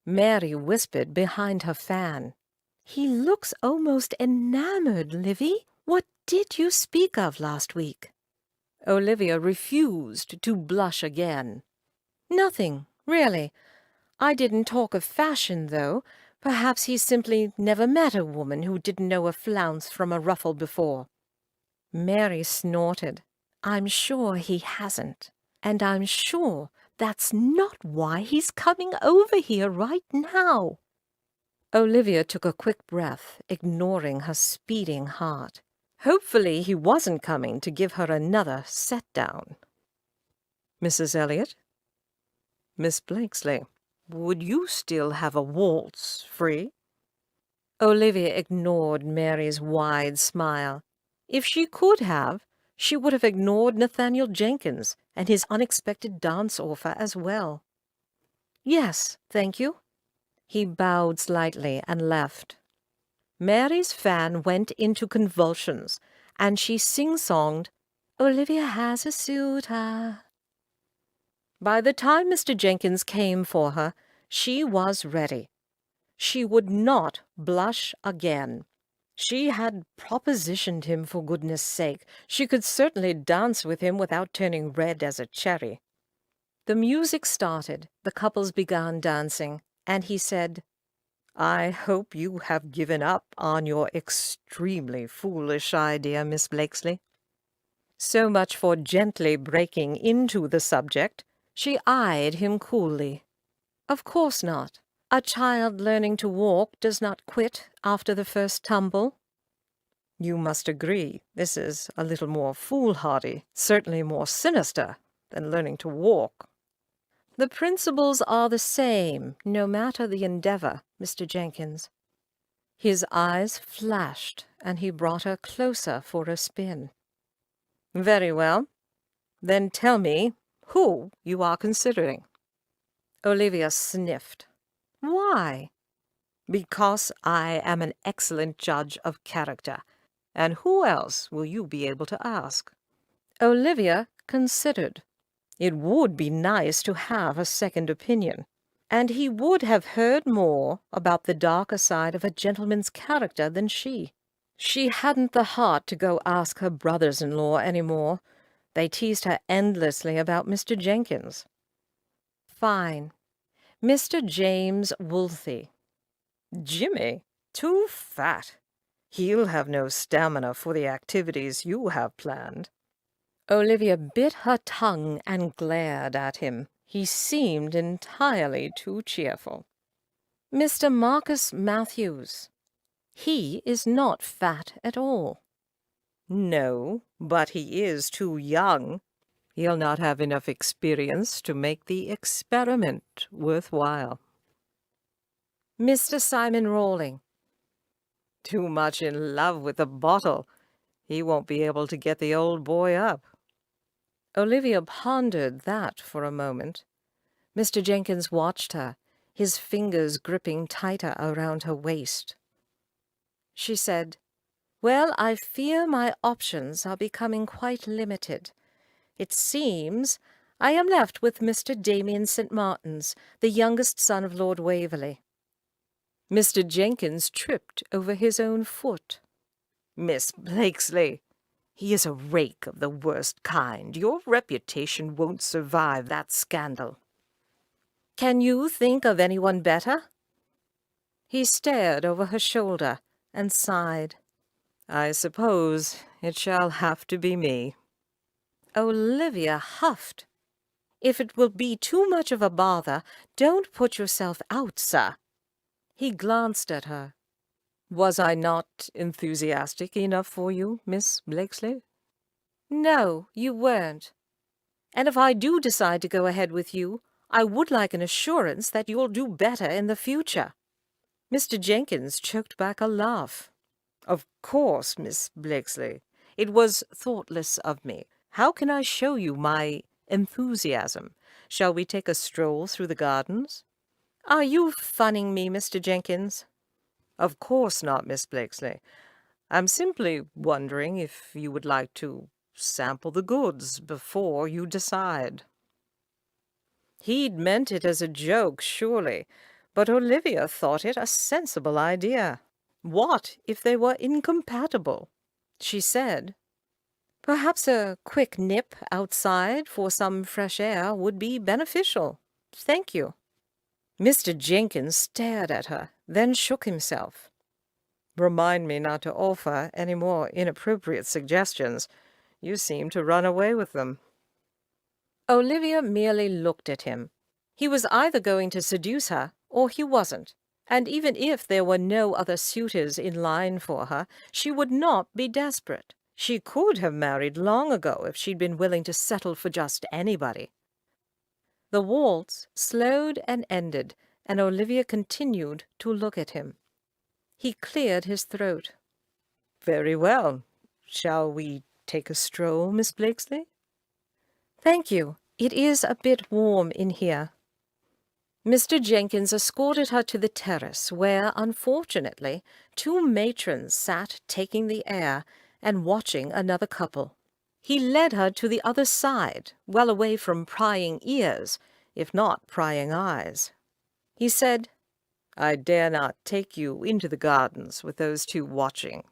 Mary whispered behind her fan, "He looks almost enamored, Livy. What did you speak of last week?" Olivia refused to blush again. "Nothing, really. I didn't talk of fashion, though. Perhaps he's simply never met a woman who didn't know a flounce from a ruffle before." Mary snorted. "I'm sure he hasn't. And I'm sure that's not why he's coming over here right now." Olivia took a quick breath, ignoring her speeding heart. Hopefully he wasn't coming to give her another set-down. "Mrs. Elliot? Miss Blakesley, would you still have a waltz free?" Olivia ignored Mary's wide smile. If she could have, she would have ignored Nathaniel Jenkins and his unexpected dance offer as well. "Yes, thank you." He bowed slightly and left. Mary's fan went into convulsions, and she sing-songed, "Olivia has a suitor." By the time Mr. Jenkins came for her, She was ready. She would not blush again. She had propositioned him, for goodness sake. She could certainly dance with him without turning red as a cherry. The music started, the couples began dancing, and he said, "I hope you have given up on your extremely foolish idea, Miss Blakesley." So much for gently breaking into the subject. She eyed him coolly. Of course not. A child learning to walk does not quit after the first tumble. You must agree, this is a little more foolhardy, certainly more sinister than learning to walk. The principles are the same, no matter the endeavor, Mr. Jenkins. His eyes flashed, and he brought her closer for a spin. Very well. Then tell me who you are considering. Olivia sniffed. Why? Because I am an excellent judge of character. And who else will you be able to ask? Olivia considered. It would be nice to have a second opinion, and he would have heard more about the darker side of a gentleman's character than she. She hadn't the heart to go ask her brothers-in-law any more. They teased her endlessly about Mr. Jenkins. Fine. Mr. James Wolsey. Jimmy, too fat. He'll have no stamina for the activities you have planned. Olivia bit her tongue and glared at him. He seemed entirely too cheerful. Mr. Marcus Matthews. He is not fat at all. No, but he is too young. He'll not have enough experience to make the experiment worthwhile. Mr. Simon Rawling. Too much in love with the bottle. He won't be able to get the old boy up. Olivia pondered that for a moment. Mr. Jenkins watched her, his fingers gripping tighter around her waist. She said, "Well, I fear my options are becoming quite limited. It seems I am left with Mr. Damien St. Martin's, the youngest son of Lord Waverley." Mr. Jenkins tripped over his own foot. "Miss Blakesley, he is a rake of the worst kind. Your reputation won't survive that scandal." "Can you think of anyone better?" He stared over her shoulder and sighed. "I suppose it shall have to be me." Olivia huffed. "If it will be too much of a bother, don't put yourself out, sir." He glanced at her. "Was I not enthusiastic enough for you, Miss Blakesley?" "No, you weren't. And if I do decide to go ahead with you, I would like an assurance that you'll do better in the future." Mr. Jenkins choked back a laugh. "Of course, Miss Blakesley. It was thoughtless of me. How can I show you my enthusiasm? Shall we take a stroll through the gardens?" "Are you funning me, Mr. Jenkins?" "Of course not, Miss Blakesley. I'm simply wondering if you would like to sample the goods before you decide." He'd meant it as a joke, surely, but Olivia thought it a sensible idea. What if they were incompatible? She said, "Perhaps a quick nip outside for some fresh air would be beneficial. Thank you." Mr. Jenkins stared at her, then shook himself. "Remind me not to offer any more inappropriate suggestions. You seem to run away with them." Olivia merely looked at him. He was either going to seduce her, or he wasn't. And even if there were no other suitors in line for her, she would not be desperate. She could have married long ago if she'd been willing to settle for just anybody. The waltz slowed and ended, and Olivia continued to look at him. He cleared his throat. "Very well. Shall we take a stroll, Miss Blakesley?" "Thank you. It is a bit warm in here." Mr. Jenkins escorted her to the terrace, where, unfortunately, two matrons sat taking the air and watching another couple. He led her to the other side, well away from prying ears, if not prying eyes. He said, "I dare not take you into the gardens with those two watching."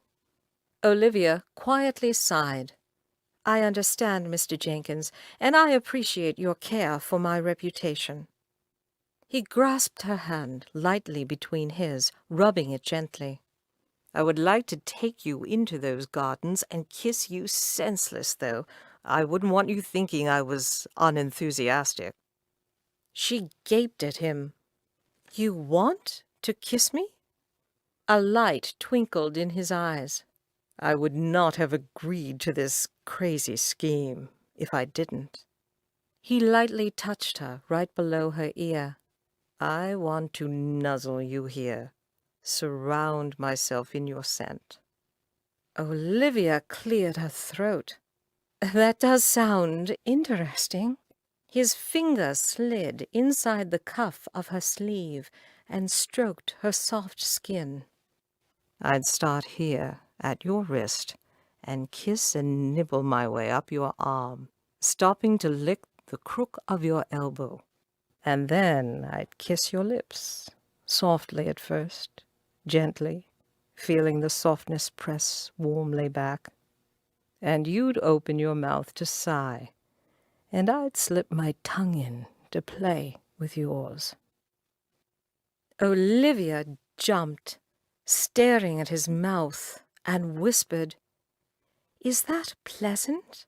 Olivia quietly sighed. "I understand, Mr. Jenkins, and I appreciate your care for my reputation." He grasped her hand lightly between his, rubbing it gently. "I would like to take you into those gardens and kiss you senseless, though. I wouldn't want you thinking I was unenthusiastic." She gaped at him. "You want to kiss me?" A light twinkled in his eyes. "I would not have agreed to this crazy scheme if I didn't." He lightly touched her right below her ear. "I want to nuzzle you here, surround myself in your scent." Olivia cleared her throat. "That does sound interesting." His finger slid inside the cuff of her sleeve and stroked her soft skin. "I'd start here, at your wrist, and kiss and nibble my way up your arm, stopping to lick the crook of your elbow. And then I'd kiss your lips, softly at first, gently, feeling the softness press warmly back. And you'd open your mouth to sigh, and I'd slip my tongue in to play with yours." Olivia jumped, staring at his mouth, and whispered, "Is that pleasant?"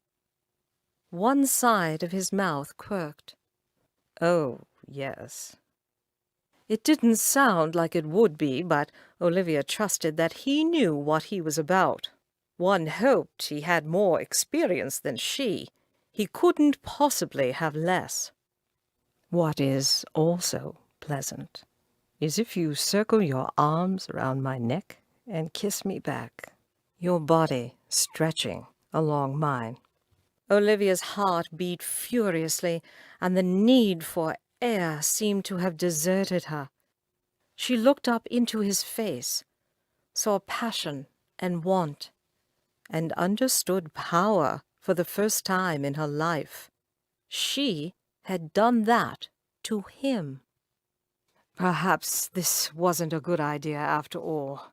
One side of his mouth quirked. "Oh, yes." It didn't sound like it would be, but Olivia trusted that he knew what he was about. One hoped he had more experience than she. He couldn't possibly have less. "What is also pleasant is if you circle your arms around my neck and kiss me back, your body stretching along mine." Olivia's heart beat furiously, and the need for air seemed to have deserted her. She looked up into his face, saw passion and want, and understood power for the first time in her life. She had done that to him. "Perhaps this wasn't a good idea after all.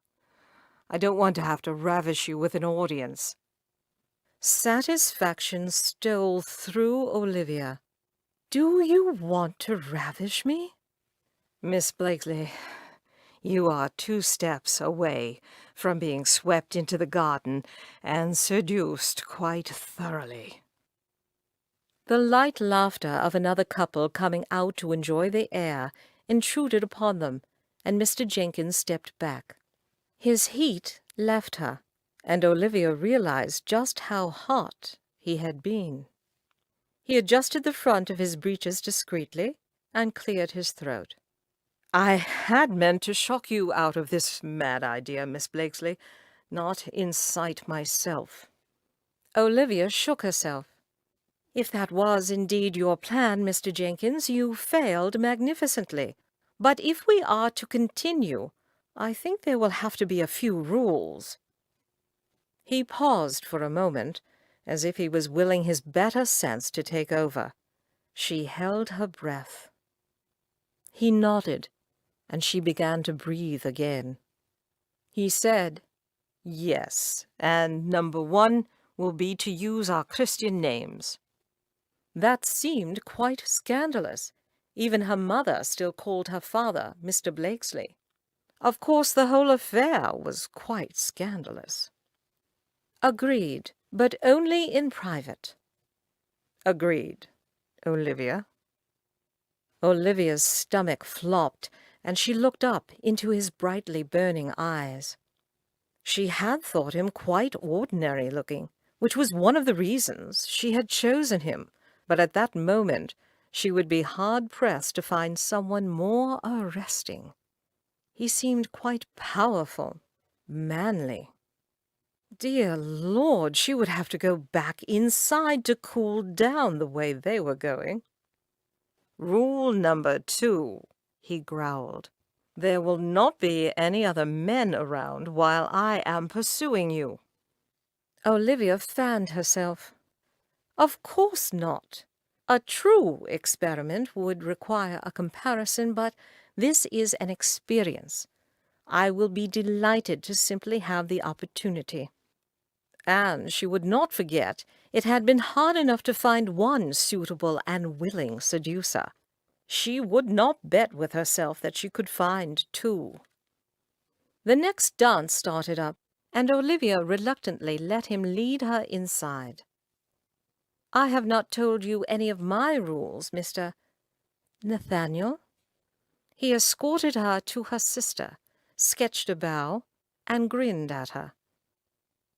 I don't want to have to ravish you with an audience." Satisfaction stole through Olivia. "Do you want to ravish me?" "Miss Blakeley, you are 2 steps away from being swept into the garden and seduced quite thoroughly." The light laughter of another couple coming out to enjoy the air intruded upon them, and Mr. Jenkins stepped back. His heat left her, and Olivia realized just how hot he had been. He adjusted the front of his breeches discreetly and cleared his throat. "I had meant to shock you out of this mad idea, Miss Blakesley, not incite myself." Olivia shook herself. "If that was indeed your plan, Mr. Jenkins, you failed magnificently. But if we are to continue, I think there will have to be a few rules." He paused for a moment, as if he was willing his better sense to take over. She held her breath. He nodded, and she began to breathe again. He said, "Yes, and number 1 will be to use our Christian names." That seemed quite scandalous. Even her mother still called her father Mr. Blakesley. Of course, the whole affair was quite scandalous. "Agreed, but only in private." "Agreed, Olivia." Olivia's stomach flopped, and she looked up into his brightly burning eyes. She had thought him quite ordinary looking, which was one of the reasons she had chosen him, but at that moment she would be hard-pressed to find someone more arresting. He seemed quite powerful, manly. Dear Lord, she would have to go back inside to cool down the way they were going. "Rule number 2, he growled. "There will not be any other men around while I am pursuing you." Olivia fanned herself. "Of course not. A true experiment would require a comparison, but This is an experience. I will be delighted to simply have the opportunity. And she would not forget it had been hard enough to find one suitable and willing seducer. She would not bet with herself that she could find two. The next dance started up, and Olivia reluctantly let him lead her inside. "I have not told you any of my rules, Mr. Nathaniel." He escorted her to her sister, sketched a bow, and grinned at her.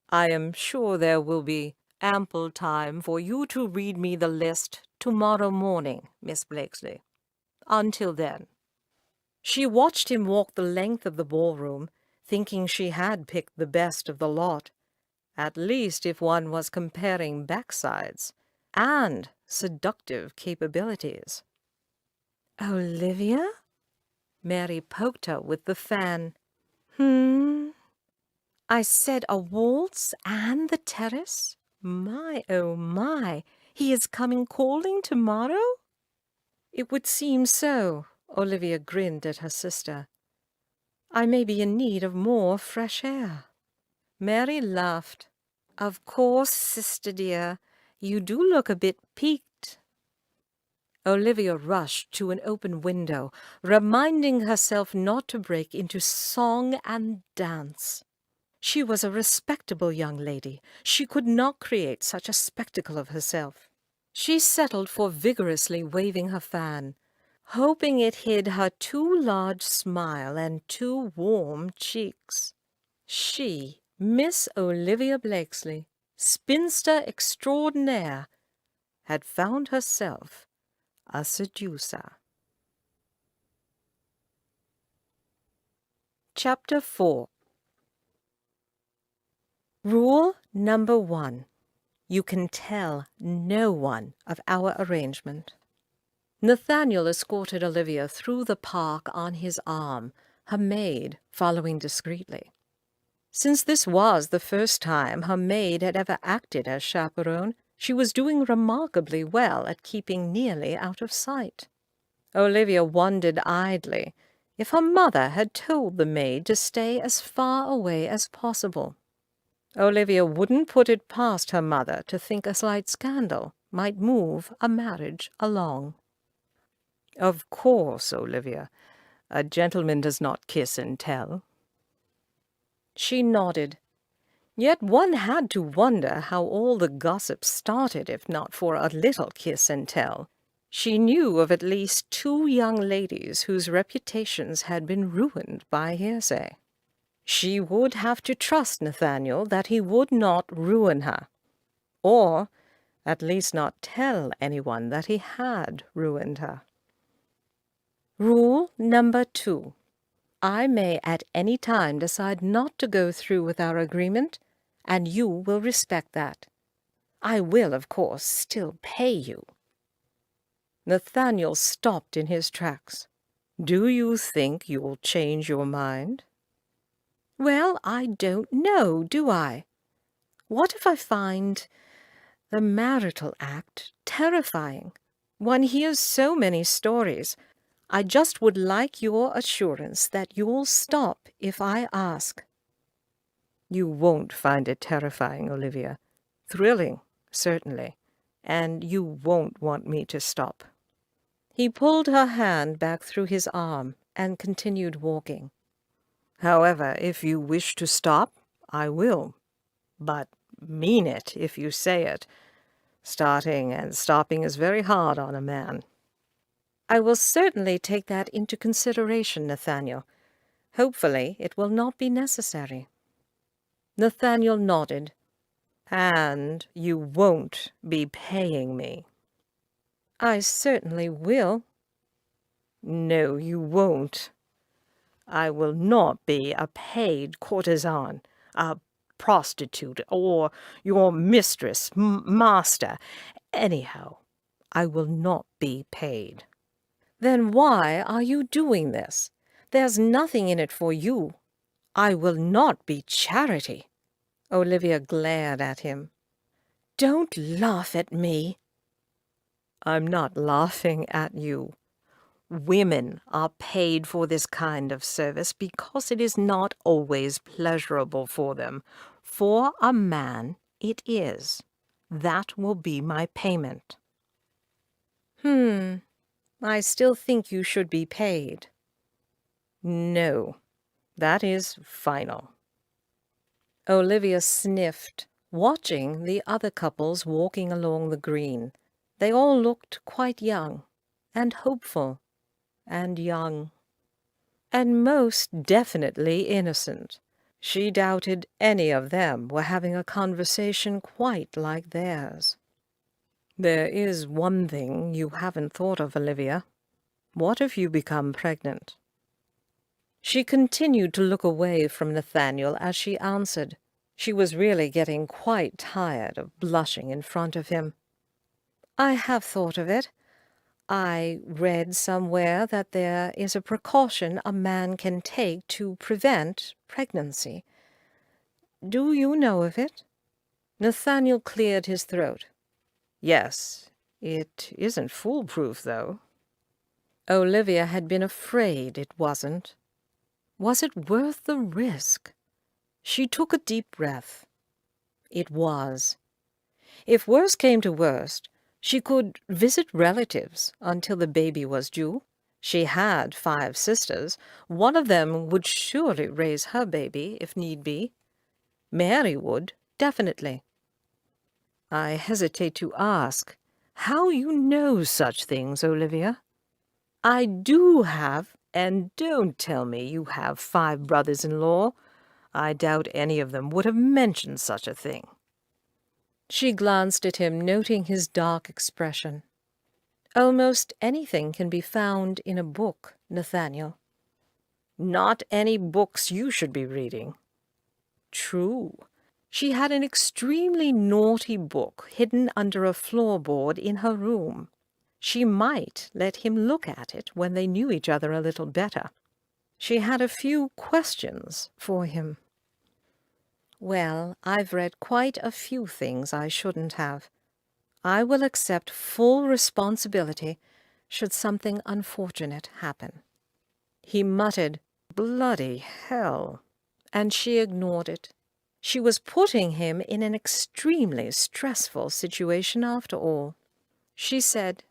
"I am sure there will be ample time for you to read me the list tomorrow morning, Miss Blakesley. Until then." She watched him walk the length of the ballroom, thinking she had picked the best of the lot, at least if one was comparing backsides and seductive capabilities. "Olivia?" Mary poked her with the fan. I said a waltz and the terrace? My, oh my, he is coming calling tomorrow?" "It would seem so." Olivia grinned at her sister. "I may be in need of more fresh air." Mary laughed. "Of course, sister dear, you do look a bit piqued." Olivia rushed to an open window, reminding herself not to break into song and dance. She was a respectable young lady. She could not create such a spectacle of herself. She settled for vigorously waving her fan, hoping it hid her too large smile and too warm cheeks. She, Miss Olivia Blakesley, spinster extraordinaire, had found herself a seducer. Chapter 4. Rule number 1. You can tell no one of our arrangement. Nathaniel escorted Olivia through the park on his arm, her maid following discreetly. Since this was the first time her maid had ever acted as chaperone, she was doing remarkably well at keeping nearly out of sight. Olivia wondered idly if her mother had told the maid to stay as far away as possible. Olivia wouldn't put it past her mother to think a slight scandal might move a marriage along. "Of course, Olivia, a gentleman does not kiss and tell." She nodded. Yet one had to wonder how all the gossip started if not for a little kiss and tell. She knew of at least 2 young ladies whose reputations had been ruined by hearsay. She would have to trust Nathaniel that he would not ruin her, or at least not tell anyone that he had ruined her. Rule number 2. I may at any time decide not to go through with our agreement, and you will respect that. I will, of course, still pay you." Nathaniel stopped in his tracks. "Do you think you'll change your mind?" "Well, I don't know, do I? What if I find the marital act terrifying? One hears so many stories. I just would like your assurance that you'll stop if I ask." "You won't find it terrifying, Olivia. Thrilling, certainly. And you won't want me to stop." He pulled her hand back through his arm and continued walking. "However, if you wish to stop, I will. But mean it if you say it. Starting and stopping is very hard on a man." "I will certainly take that into consideration, Nathaniel. Hopefully it will not be necessary." Nathaniel nodded. "And you won't be paying me." "I certainly will." "No, you won't. I will not be a paid courtesan, a prostitute, or your mistress, master. Anyhow, I will not be paid." "Then why are you doing this? There's nothing in it for you. I will not be charity." Olivia glared at him. "Don't laugh at me." "I'm not laughing at you. Women are paid for this kind of service because it is not always pleasurable for them. For a man, it is. That will be my payment." I still think you should be paid." "No, that is final." Olivia sniffed, watching the other couples walking along the green. They all looked quite young, and hopeful, and young, and most definitely innocent. She doubted any of them were having a conversation quite like theirs. "There is one thing you haven't thought of, Olivia. What if you become pregnant?" She continued to look away from Nathaniel as she answered. She was really getting quite tired of blushing in front of him. "I have thought of it. I read somewhere that there is a precaution a man can take to prevent pregnancy. Do you know of it?" Nathaniel cleared his throat. "Yes, it isn't foolproof, though." Olivia had been afraid it wasn't. Was it worth the risk? She took a deep breath. It was. If worst came to worst, she could visit relatives until the baby was due. She had 5 sisters. One of them would surely raise her baby, if need be. Mary would, definitely. "I hesitate to ask how you know such things, Olivia." "I do have, and don't tell me you have 5 brothers-in-law. I doubt any of them would have mentioned such a thing." She glanced at him, noting his dark expression. "Almost anything can be found in a book, Nathaniel." "Not any books you should be reading." True. She had an extremely naughty book hidden under a floorboard in her room. She might let him look at it when they knew each other a little better. She had a few questions for him. "Well, I've read quite a few things I shouldn't have. I will accept full responsibility should something unfortunate happen." He muttered, "Bloody hell," and she ignored it. She was putting him in an extremely stressful situation after all. She said,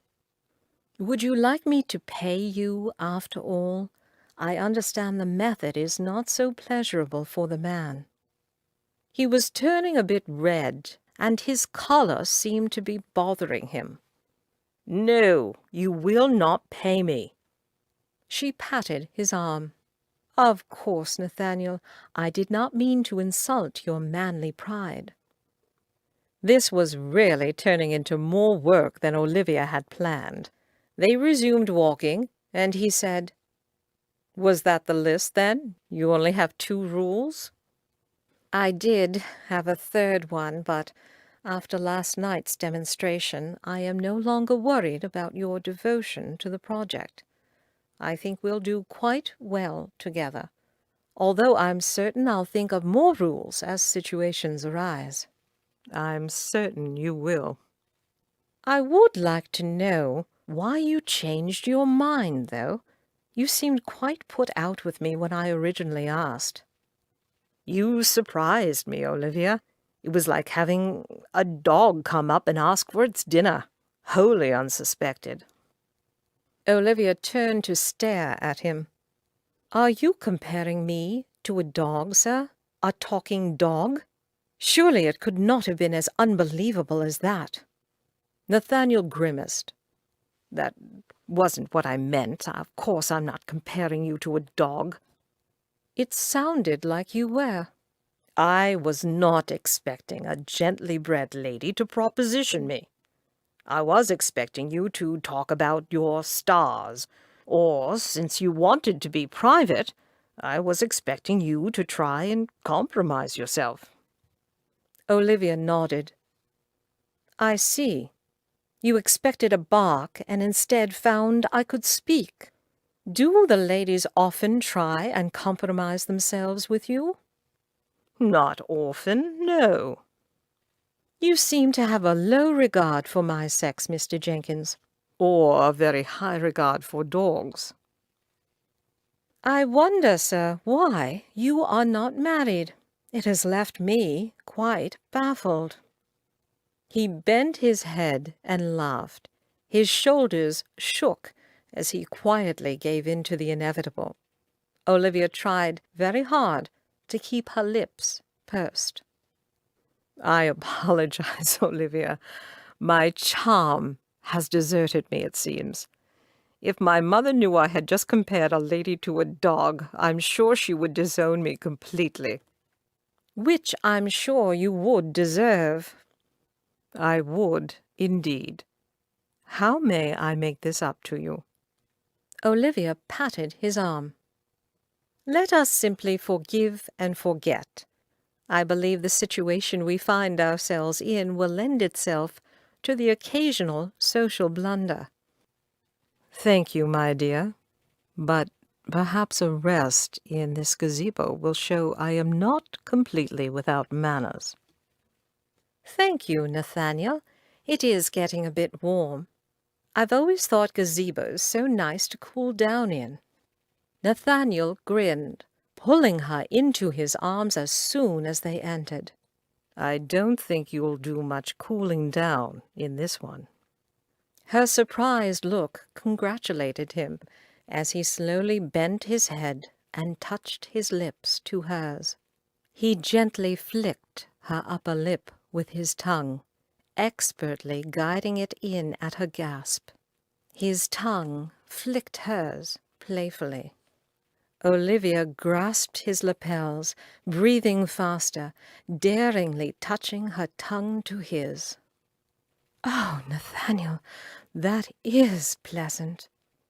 "Would you like me to pay you after all? I understand the method is not so pleasurable for the man." He was turning a bit red, and his color seemed to be bothering him. "No, you will not pay me." She patted his arm. "Of course, Nathaniel, I did not mean to insult your manly pride." This was really turning into more work than Olivia had planned. They resumed walking, and he said, "Was that the list, then? You only have 2 rules?" "I did have a third one, but after last night's demonstration, I am no longer worried about your devotion to the project. I think we'll do quite well together, although I'm certain I'll think of more rules as situations arise." "I'm certain you will." "I would like to know why you changed your mind, though. You seemed quite put out with me when I originally asked." "You surprised me, Olivia. It was like having a dog come up and ask for its dinner. Wholly unsuspected." Olivia turned to stare at him. "Are you comparing me to a dog, sir? A talking dog? Surely it could not have been as unbelievable as that." Nathaniel grimaced. "That wasn't what I meant. Of course I'm not comparing you to a dog." "It sounded like you were." "I was not expecting a gently bred lady to proposition me. I was expecting you to talk about your stars, or, since you wanted to be private, I was expecting you to try and compromise yourself." Olivia nodded. "I see. You expected a bark and instead found I could speak. Do the ladies often try and compromise themselves with you?" "Not often, no." "You seem to have a low regard for my sex, Mr. Jenkins. or a very high regard for dogs. I wonder, sir, why you are not married. It has left me quite baffled." He bent his head and laughed. His shoulders shook as he quietly gave in to the inevitable. Olivia tried very hard to keep her lips pursed. "I apologize, Olivia. My charm has deserted me, it seems. If my mother knew I had just compared a lady to a dog, I'm sure she would disown me completely." "Which I'm sure you would deserve." "I would, indeed. How may I make this up to you?" Olivia patted his arm. "Let us simply forgive and forget. I believe the situation we find ourselves in will lend itself to the occasional social blunder." "Thank you, my dear. But perhaps a rest in this gazebo will show I am not completely without manners." "Thank you, Nathaniel. It is getting a bit warm. I've always thought gazebos so nice to cool down in." Nathaniel grinned, pulling her into his arms as soon as they entered. "I don't think you'll do much cooling down in this one." Her surprised look congratulated him as he slowly bent his head and touched his lips to hers. He gently flicked her upper lip with his tongue, expertly guiding it in at her gasp. His tongue flicked hers playfully. Olivia grasped his lapels, breathing faster, daringly touching her tongue to his. "Oh, Nathaniel, that is pleasant."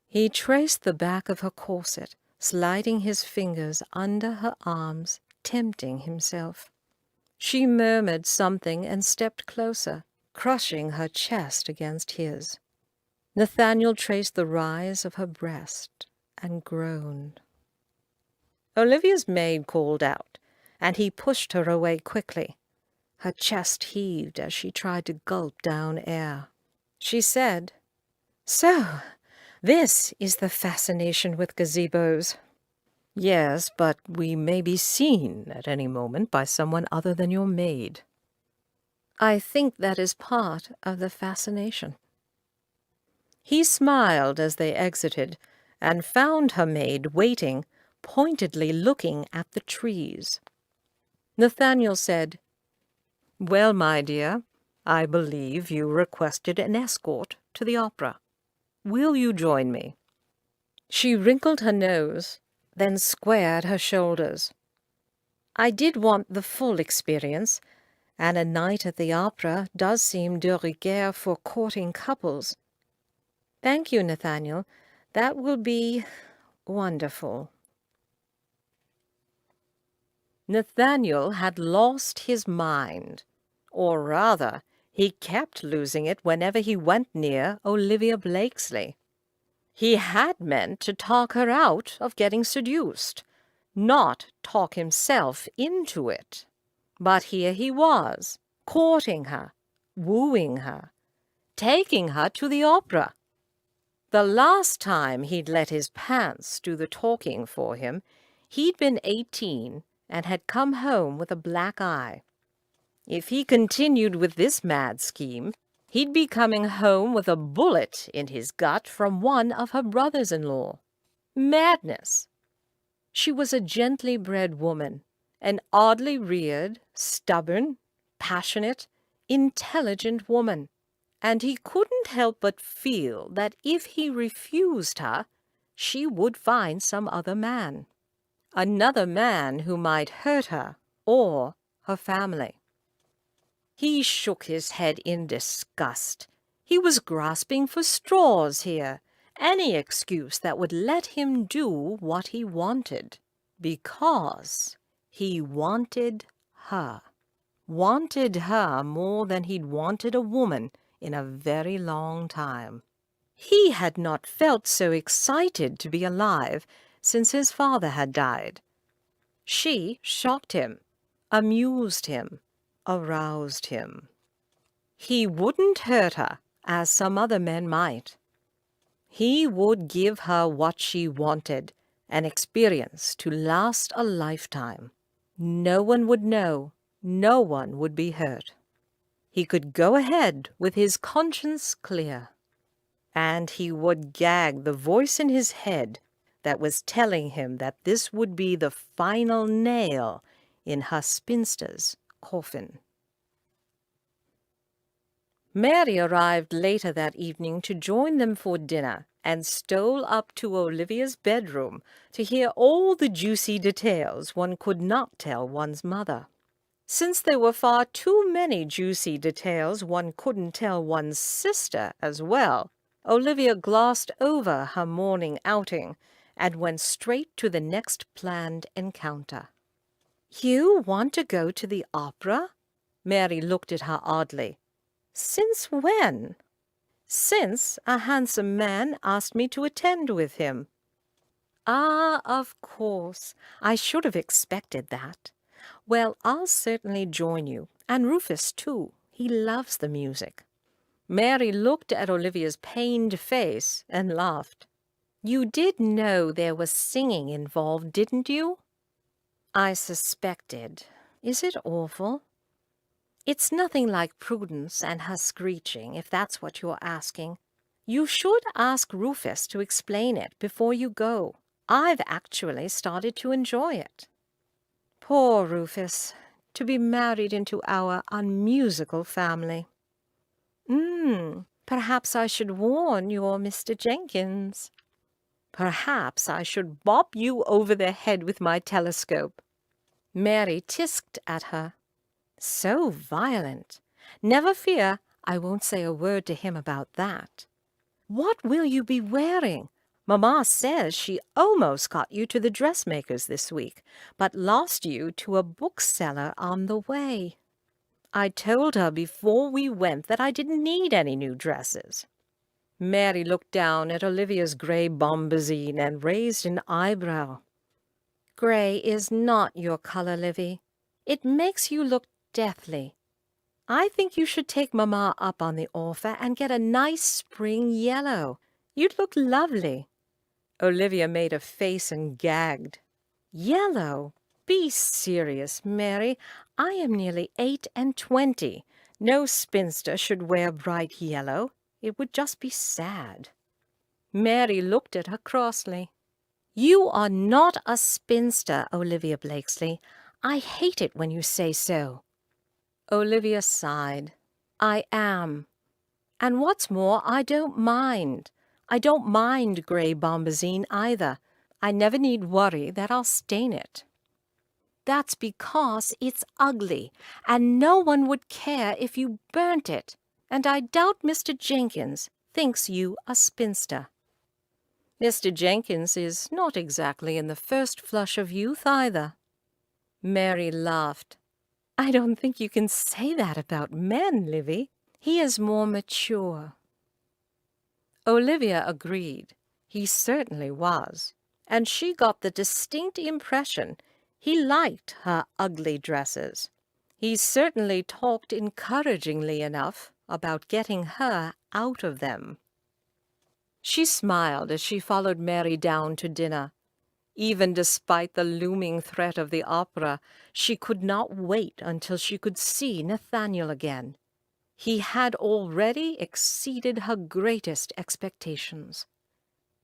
He traced the back of her corset, sliding his fingers under her arms, tempting himself. She murmured something and stepped closer, crushing her chest against his. Nathaniel traced the rise of her breast and groaned. Olivia's maid called out, and he pushed her away quickly. Her chest heaved as she tried to gulp down air. She said, "So, this is the fascination with gazebos." "Yes, but we may be seen at any moment by someone other than your maid." "I think that is part of the fascination." He smiled as they exited and found her maid waiting, pointedly looking at the trees. Nathaniel said, "Well, my dear, I believe you requested an escort to the opera. Will you join me?" She wrinkled her nose, then squared her shoulders. "I did want the full experience, and a night at the opera does seem de rigueur for courting couples. Thank you, Nathaniel. That will be wonderful." Nathaniel had lost his mind, or rather, he kept losing it whenever he went near Olivia Blakesley. He had meant to talk her out of getting seduced, not talk himself into it. But here he was, courting her, wooing her, taking her to the opera. The last time he'd let his pants do the talking for him, he'd been 18 and had come home with a black eye. If he continued with this mad scheme, he'd be coming home with a bullet in his gut from one of her brothers-in-law. Madness! She was a gently bred woman, an oddly reared, stubborn, passionate, intelligent woman, and he couldn't help but feel that if he refused her, she would find some other man. Another man who might hurt her or her family. He shook his head in disgust. He was grasping for straws here, any excuse that would let him do what he wanted, because he wanted her. Wanted her more than he'd wanted a woman in a very long time. He had not felt so excited to be alive since his father had died. She shocked him, amused him, aroused him. He wouldn't hurt her, as some other men might. He would give her what she wanted, an experience to last a lifetime. No one would know, no one would be hurt. He could go ahead with his conscience clear. And he would gag the voice in his head that was telling him that this would be the final nail in her spinster's coffin. Mary arrived later that evening to join them for dinner and stole up to Olivia's bedroom to hear all the juicy details one could not tell one's mother. Since there were far too many juicy details one couldn't tell one's sister as well, Olivia glossed over her morning outing and went straight to the next planned encounter. "You want to go to the opera?" Mary looked at her oddly. "Since when?" "Since a handsome man asked me to attend with him." "Ah, of course. I should have expected that. Well, I'll certainly join you, and Rufus too. He loves the music." Mary looked at Olivia's pained face and laughed. "You did know there was singing involved, didn't you?" "I suspected. Is it awful?" "It's nothing like Prudence and her screeching, if that's what you're asking. You should ask Rufus to explain it before you go. I've actually started to enjoy it." "Poor Rufus, to be married into our unmusical family." Perhaps I should warn your Mr. Jenkins." "Perhaps I should bop you over the head with my telescope." Mary tisked at her. "So violent. Never fear, I won't say a word to him about that. What will you be wearing? Mamma says she almost got you to the dressmaker's this week, but lost you to a bookseller on the way." "I told her before we went that I didn't need any new dresses." Mary looked down at Olivia's grey bombazine and raised an eyebrow. "Grey is not your color, Livy. It makes you look deathly. I think you should take Mamma up on the offer and get a nice spring yellow. You'd look lovely." Olivia made a face and gagged. "Yellow? Be serious, Mary. I am nearly 28. No spinster should wear bright yellow. It would just be sad." Mary looked at her crossly. "You are not a spinster, Olivia Blakesley. I hate it when you say so." Olivia sighed. "I am. And what's more, I don't mind. I don't mind grey bombazine either. I never need worry that I'll stain it." "That's because it's ugly, and no one would care if you burnt it. And I doubt Mr. Jenkins thinks you a spinster." "Mr. Jenkins is not exactly in the first flush of youth either." Mary laughed. "I don't think you can say that about men, Livy. He is more mature." Olivia agreed. He certainly was, and she got the distinct impression he liked her ugly dresses. He certainly talked encouragingly enough about getting her out of them. She smiled as she followed Mary down to dinner. Even despite the looming threat of the opera, she could not wait until she could see Nathaniel again. He had already exceeded her greatest expectations.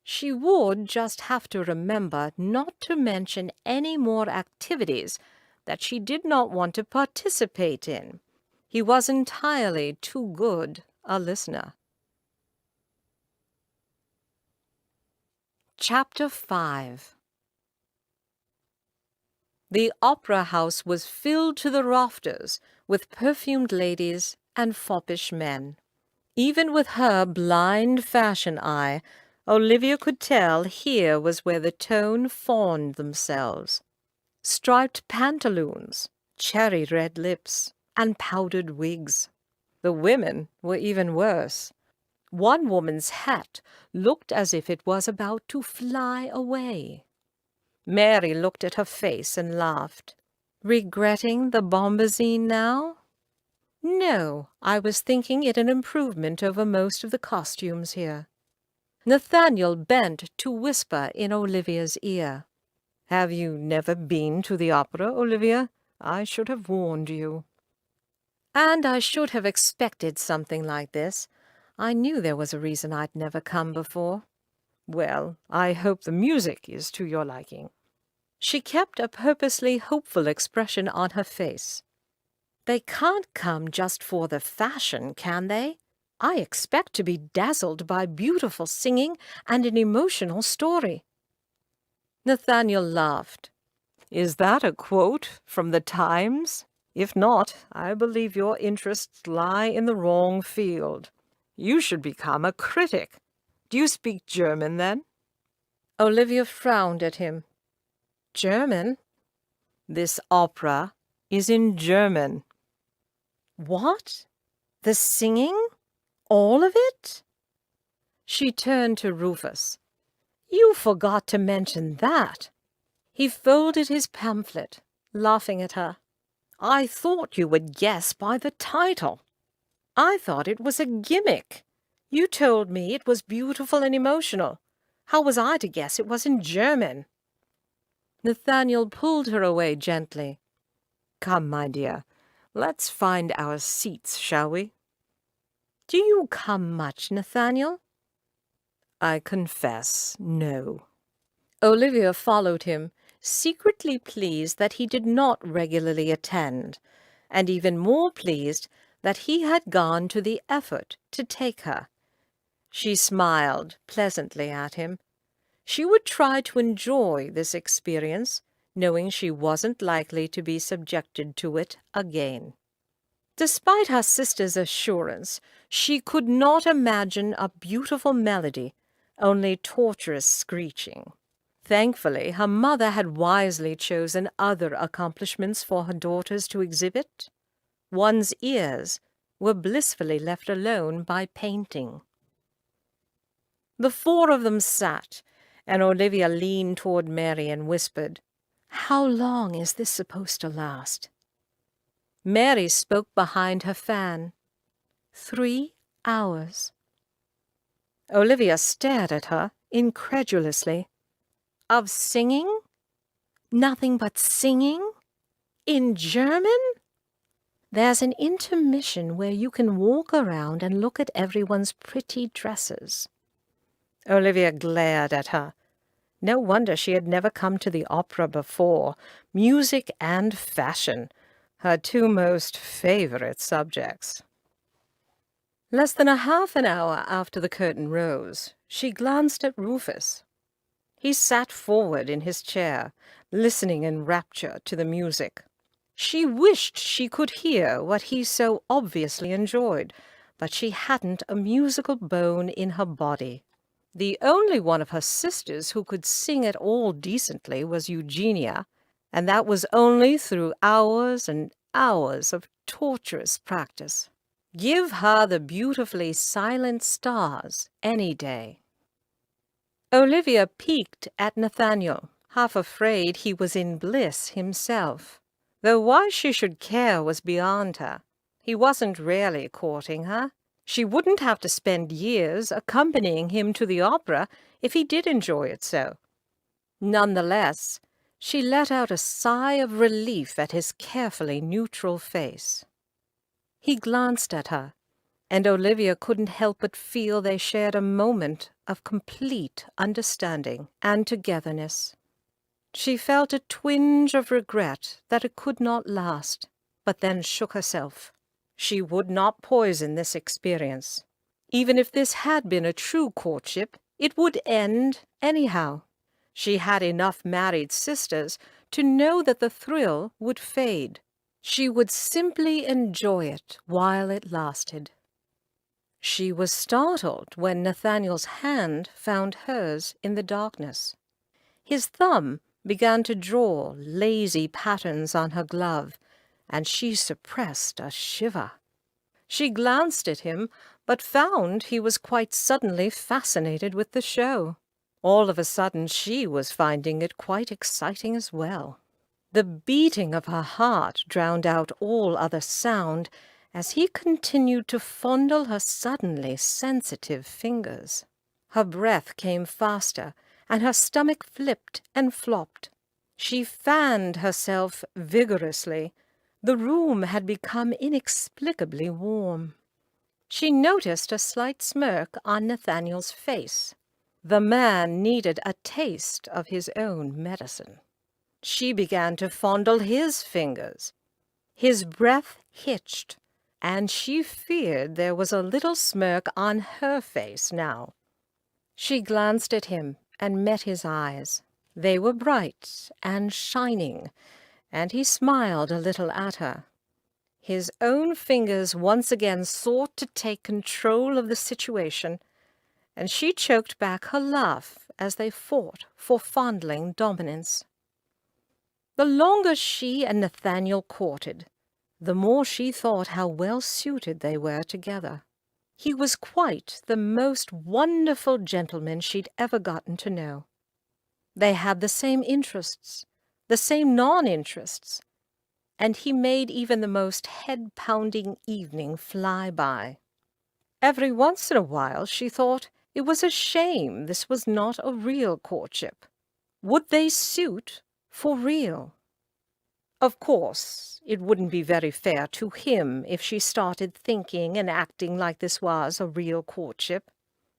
She would just have to remember not to mention any more activities that she did not want to participate in. He was entirely too good a listener. Chapter 5. The opera house was filled to the rafters with perfumed ladies and foppish men. Even with her blind fashion eye, Olivia could tell here was where the tone fawned themselves. Striped pantaloons, cherry-red lips, and powdered wigs. The women were even worse. One woman's hat looked as if it was about to fly away. Mary looked at her face and laughed. "Regretting the bombazine now?" "No, I was thinking it an improvement over most of the costumes here." Nathaniel bent to whisper in Olivia's ear. "Have you never been to the opera, Olivia? I should have warned you." And I should have expected something like this. I knew there was a reason I'd never come before. "Well, I hope the music is to your liking." She kept a purposely hopeful expression on her face. "They can't come just for the fashion, can they? I expect to be dazzled by beautiful singing and an emotional story." Nathaniel laughed. "Is that a quote from the Times? If not, I believe your interests lie in the wrong field. You should become a critic. Do you speak German, then?" Olivia frowned at him. "German? This opera is in German." "What? The singing? All of it?" She turned to Rufus. "You forgot to mention that." He folded his pamphlet, laughing at her. "I thought you would guess by the title. I thought it was a gimmick. You told me it was beautiful and emotional. How was I to guess it was in German?" Nathaniel pulled her away gently. "Come, my dear, let's find our seats, shall we?" "Do you come much, Nathaniel?" "I confess, no." Olivia followed him, secretly pleased that he did not regularly attend, and even more pleased that he had gone to the effort to take her. She smiled pleasantly at him. She would try to enjoy this experience, knowing she wasn't likely to be subjected to it again. Despite her sister's assurance, she could not imagine a beautiful melody, only torturous screeching. Thankfully, her mother had wisely chosen other accomplishments for her daughters to exhibit. One's ears were blissfully left alone by painting. The four of them sat, and Olivia leaned toward Mary and whispered, "How long is this supposed to last?" Mary spoke behind her fan. 3 hours. Olivia stared at her incredulously. Of singing? Nothing but singing? In German? There's an intermission where you can walk around and look at everyone's pretty dresses. Olivia glared at her. No wonder she had never come to the opera before. Music and fashion, her two most favorite subjects. Less than a half an hour after the curtain rose, she glanced at Rufus. He sat forward in his chair, listening in rapture to the music. She wished she could hear what he so obviously enjoyed, but she hadn't a musical bone in her body. The only one of her sisters who could sing at all decently was Eugenia, and that was only through hours and hours of torturous practice. Give her the beautifully silent stars any day. Olivia peeked at Nathaniel, half afraid he was in bliss himself. Though why she should care was beyond her. He wasn't really courting her. She wouldn't have to spend years accompanying him to the opera if he did enjoy it so. Nonetheless, she let out a sigh of relief at his carefully neutral face. He glanced at her, and Olivia couldn't help but feel they shared a moment of complete understanding and togetherness. She felt a twinge of regret that it could not last, but then shook herself. She would not poison this experience. Even if this had been a true courtship, it would end anyhow. She had enough married sisters to know that the thrill would fade. She would simply enjoy it while it lasted. She was startled when Nathaniel's hand found hers in the darkness. His thumb began to draw lazy patterns on her glove, and she suppressed a shiver. She glanced at him, but found he was quite suddenly fascinated with the show. All of a sudden she was finding it quite exciting as well. The beating of her heart drowned out all other sound as he continued to fondle her suddenly sensitive fingers. Her breath came faster, and her stomach flipped and flopped. She fanned herself vigorously. The room had become inexplicably warm. She noticed a slight smirk on Nathaniel's face. The man needed a taste of his own medicine. She began to fondle his fingers. His breath hitched, and she feared there was a little smirk on her face now. She glanced at him and met his eyes. They were bright and shining, and he smiled a little at her. His own fingers once again sought to take control of the situation, and she choked back her laugh as they fought for fondling dominance. The longer she and Nathaniel courted, the more she thought how well suited they were together. He was quite the most wonderful gentleman she'd ever gotten to know. They had the same interests, the same non-interests, and he made even the most head-pounding evening fly by. Every once in a while she thought it was a shame this was not a real courtship. Would they suit for real? Of course, it wouldn't be very fair to him if she started thinking and acting like this was a real courtship.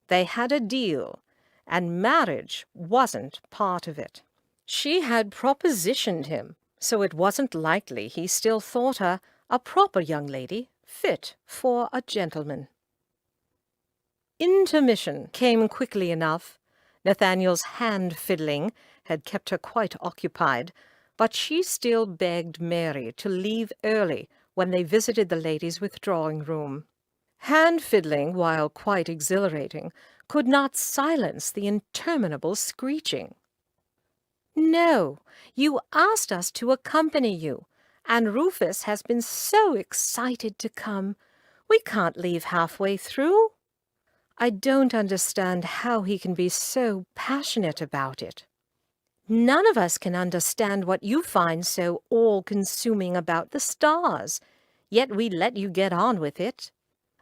They had a deal, and marriage wasn't part of it. She had propositioned him, so it wasn't likely he still thought her a proper young lady, fit for a gentleman. Intermission came quickly enough. Nathaniel's hand-fiddling had kept her quite occupied, but she still begged Mary to leave early when they visited the ladies' withdrawing-room. Hand-fiddling, while quite exhilarating, could not silence the interminable screeching. "No, you asked us to accompany you, and Rufus has been so excited to come. We can't leave halfway through. I don't understand how he can be so passionate about it. None of us can understand what you find so all-consuming about the stars, yet we let you get on with it."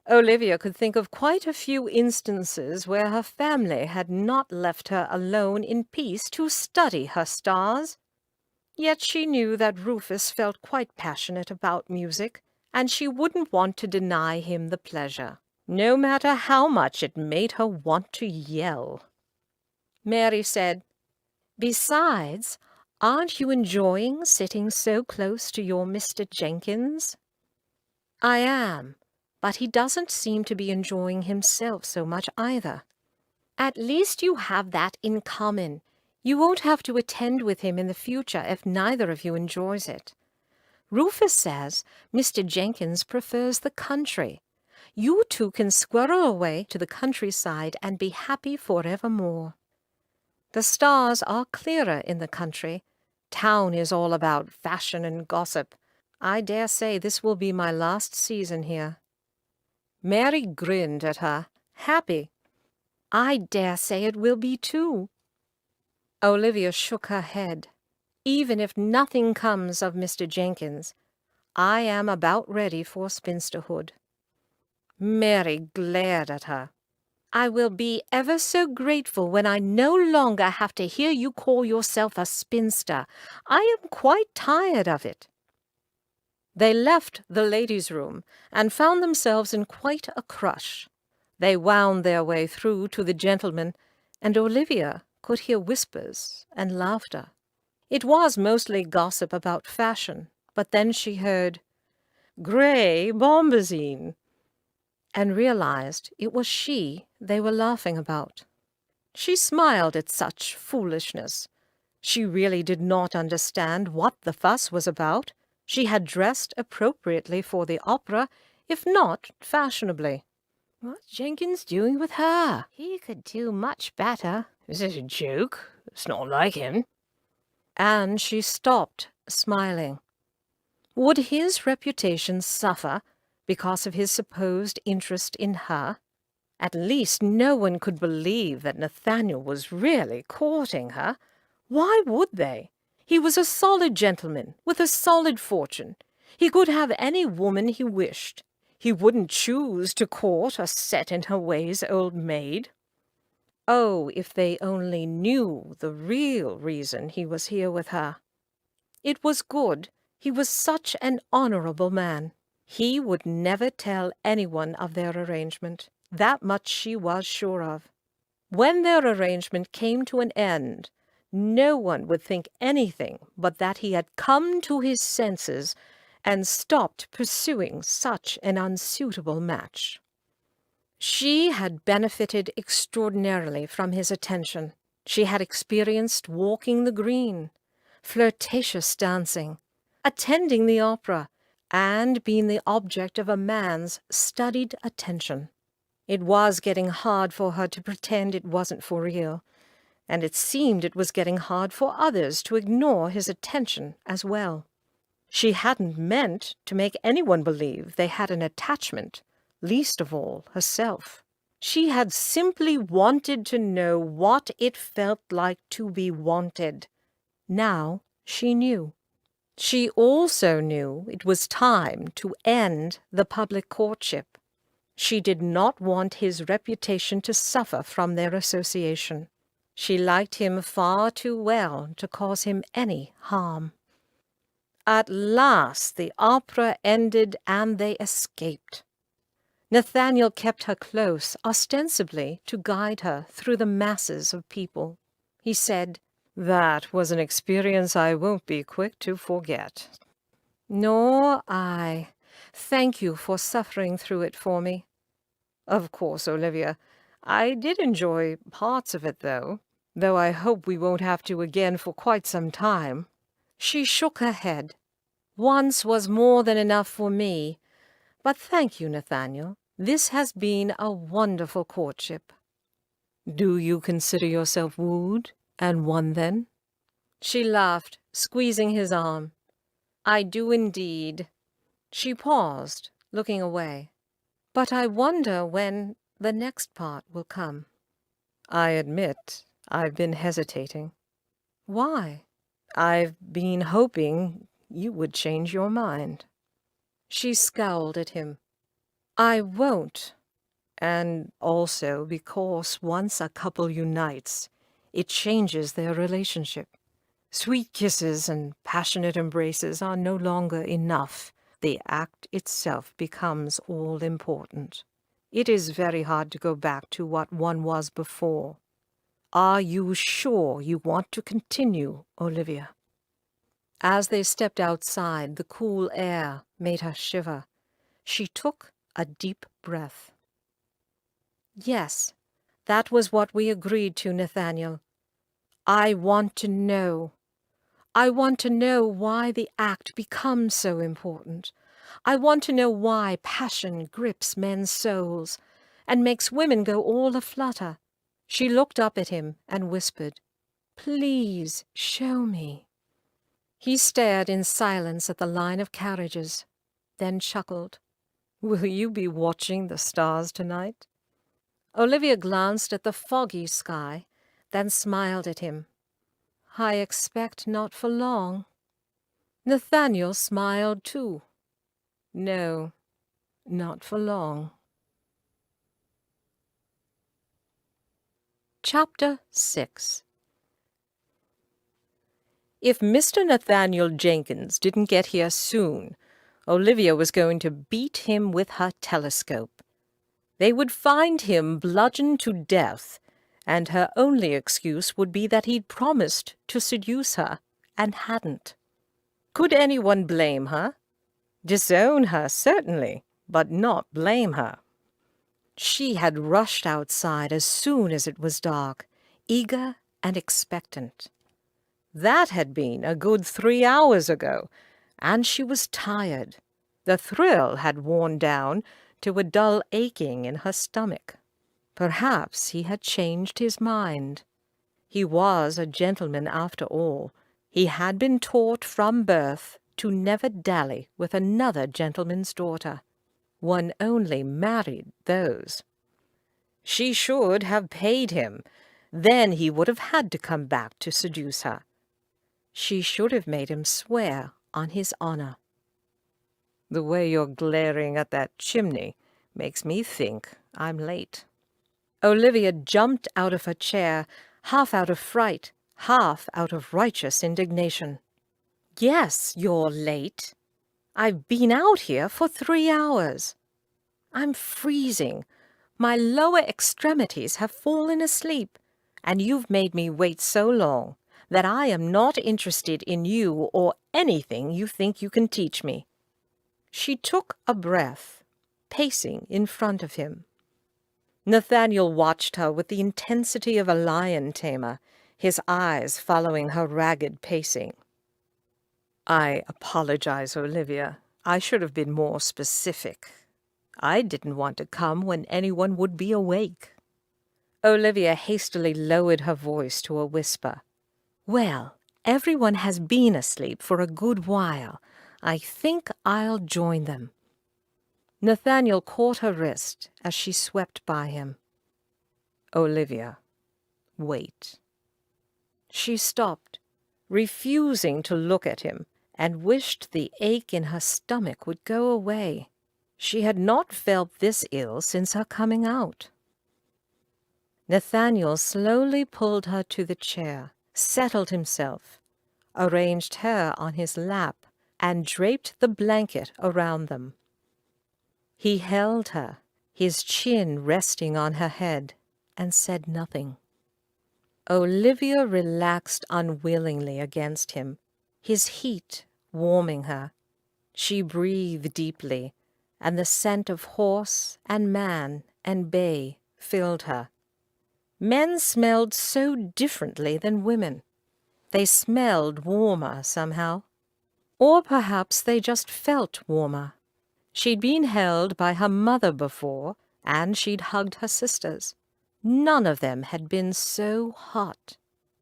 Olivia could think of quite a few instances where her family had not left her alone in peace to study her stars. Yet she knew that Rufus felt quite passionate about music, and she wouldn't want to deny him the pleasure, no matter how much it made her want to yell. Mary said, "Besides, aren't you enjoying sitting so close to your Mr. Jenkins?" "I am, but he doesn't seem to be enjoying himself so much either." "At least you have that in common. You won't have to attend with him in the future if neither of you enjoys it. Rufus says Mr. Jenkins prefers the country. You two can squirrel away to the countryside and be happy forevermore. The stars are clearer in the country. Town is all about fashion and gossip. I dare say this will be my last season here." Mary grinned at her, happy. "I dare say it will be too." Olivia shook her head. "Even if nothing comes of Mr. Jenkins, I am about ready for spinsterhood." Mary glared at her. "I will be ever so grateful when I no longer have to hear you call yourself a spinster. I am quite tired of it." They left the ladies' room and found themselves in quite a crush. They wound their way through to the gentlemen, and Olivia could hear whispers and laughter. It was mostly gossip about fashion, but then she heard, "Grey bombazine," and realized it was she they were laughing about. She smiled at such foolishness. She really did not understand what the fuss was about. She had dressed appropriately for the opera, if not fashionably. What's Jenkins doing with her? He could do much better. Is this a joke? It's not like him. And she stopped, smiling. Would his reputation suffer because of his supposed interest in her? At least no one could believe that Nathaniel was really courting her. Why would they? He was a solid gentleman with a solid fortune. He could have any woman he wished. He wouldn't choose to court a set-in-her-ways old maid. Oh, if they only knew the real reason he was here with her. It was good. He was such an honorable man. He would never tell anyone of their arrangement. That much she was sure of. When their arrangement came to an end, no one would think anything but that he had come to his senses and stopped pursuing such an unsuitable match. She had benefited extraordinarily from his attention. She had experienced walking the green, flirtatious dancing, attending the opera, and been the object of a man's studied attention. It was getting hard for her to pretend it wasn't for real, and it seemed it was getting hard for others to ignore his attention as well. She hadn't meant to make anyone believe they had an attachment, least of all herself. She had simply wanted to know what it felt like to be wanted. Now she knew. She also knew it was time to end the public courtship. She did not want his reputation to suffer from their association. She liked him far too well to cause him any harm. At last the opera ended and they escaped. Nathaniel kept her close, ostensibly to guide her through the masses of people. He said, "That was an experience I won't be quick to forget." "Nor I. Thank you for suffering through it for me." "Of course, Olivia. I did enjoy parts of it, though I hope we won't have to again for quite some time." She shook her head. "Once was more than enough for me. But thank you, Nathaniel. This has been a wonderful courtship." "Do you consider yourself wooed and won, then?" She laughed, squeezing his arm. "I do indeed." She paused, looking away. "But I wonder when the next part will come." "I admit I've been hesitating." "Why?" "I've been hoping you would change your mind." She scowled at him. "I won't." "And also because once a couple unites, it changes their relationship. Sweet kisses and passionate embraces are no longer enough. The act itself becomes all important. It is very hard to go back to what one was before. Are you sure you want to continue, Olivia?" As they stepped outside, the cool air made her shiver. She took a deep breath. "Yes, that was what we agreed to, Nathaniel. I want to know. I want to know why the act becomes so important. I want to know why passion grips men's souls and makes women go all aflutter." She looked up at him and whispered, "Please show me." He stared in silence at the line of carriages, then chuckled. "Will you be watching the stars tonight?" Olivia glanced at the foggy sky, then smiled at him. "I expect not for long." Nathaniel smiled too. "No, not for long." Chapter 6. If Mr. Nathaniel Jenkins didn't get here soon, Olivia was going to beat him with her telescope. They would find him bludgeoned to death, and her only excuse would be that he'd promised to seduce her, and hadn't. Could anyone blame her? Disown her, certainly, but not blame her. She had rushed outside as soon as it was dark, eager and expectant. That had been a good 3 hours ago, and she was tired. The thrill had worn down to a dull aching in her stomach. Perhaps he had changed his mind. He was a gentleman after all. He had been taught from birth to never dally with another gentleman's daughter. One only married those. She should have paid him. Then he would have had to come back to seduce her. She should have made him swear on his honor. "The way you're glaring at that chimney makes me think I'm late." Olivia jumped out of her chair, half out of fright, half out of righteous indignation. "Yes, you're late. I've been out here for 3 hours. I'm freezing. My lower extremities have fallen asleep, and you've made me wait so long that I am not interested in you or anything you think you can teach me." She took a breath, pacing in front of him. Nathaniel watched her with the intensity of a lion tamer, his eyes following her ragged pacing. "I apologize, Olivia. I should have been more specific. I didn't want to come when anyone would be awake." Olivia hastily lowered her voice to a whisper. "Well, everyone has been asleep for a good while. I think I'll join them." Nathaniel caught her wrist as she swept by him. "Olivia, wait." She stopped, refusing to look at him, and wished the ache in her stomach would go away. She had not felt this ill since her coming out. Nathaniel slowly pulled her to the chair, settled himself, arranged her on his lap, and draped the blanket around them. He held her, his chin resting on her head, and said nothing. Olivia relaxed unwillingly against him, his heat warming her. She breathed deeply, and the scent of horse and man and bay filled her. Men smelled so differently than women. They smelled warmer somehow. Or perhaps they just felt warmer. She'd been held by her mother before, and she'd hugged her sisters. None of them had been so hot.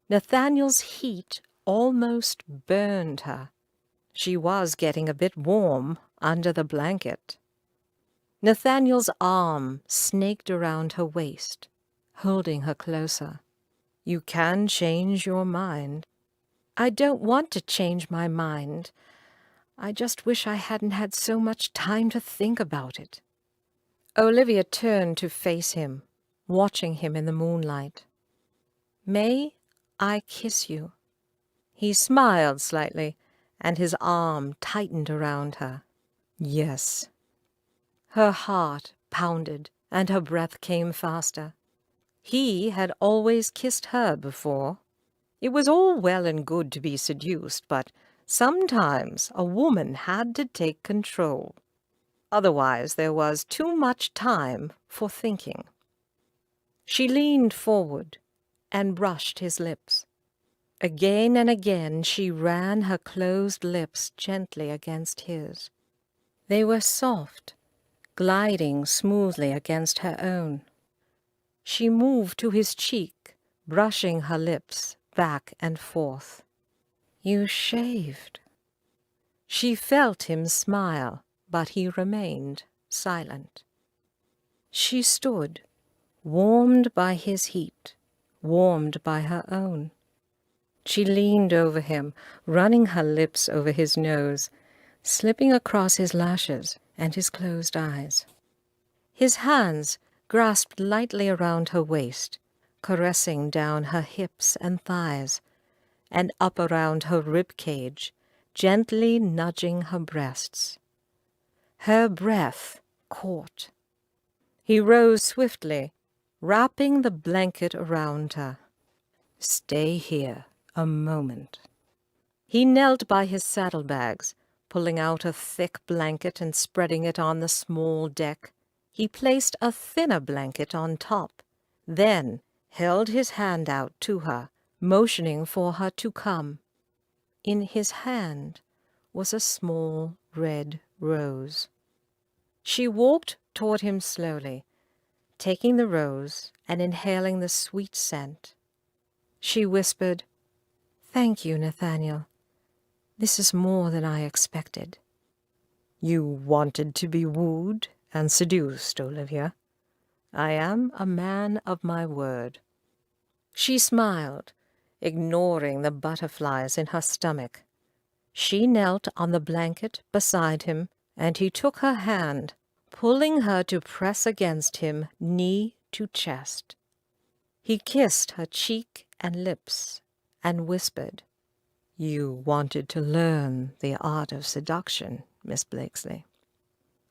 Nathaniel's heat almost burned her. She was getting a bit warm under the blanket. Nathaniel's arm snaked around her waist, holding her closer. "You can change your mind." "I don't want to change my mind. I just wish I hadn't had so much time to think about it." Olivia turned to face him, watching him in the moonlight. "May I kiss you?" He smiled slightly, and his arm tightened around her. "Yes." Her heart pounded, and her breath came faster. He had always kissed her before. It was all well and good to be seduced, but sometimes a woman had to take control. Otherwise there was too much time for thinking. She leaned forward and brushed his lips. Again and again she ran her closed lips gently against his. They were soft, gliding smoothly against her own. She moved to his cheek, brushing her lips back and forth. "You shaved." She felt him smile, but he remained silent. She stood, warmed by his heat, warmed by her own. She leaned over him, running her lips over his nose, slipping across his lashes and his closed eyes. His hands grasped lightly around her waist, caressing down her hips and thighs, and up around her rib cage, gently nudging her breasts. Her breath caught. He rose swiftly, wrapping the blanket around her. "Stay here a moment." He knelt by his saddlebags, pulling out a thick blanket and spreading it on the small deck. He placed a thinner blanket on top, then held his hand out to her, motioning for her to come. In his hand was a small red rose. She walked toward him slowly, taking the rose and inhaling the sweet scent. She whispered, "Thank you, Nathaniel. This is more than I expected." "You wanted to be wooed and seduced, Olivia. I am a man of my word." She smiled, ignoring the butterflies in her stomach. She knelt on the blanket beside him, and he took her hand, pulling her to press against him knee to chest. He kissed her cheek and lips and whispered, "You wanted to learn the art of seduction, Miss Blakesley."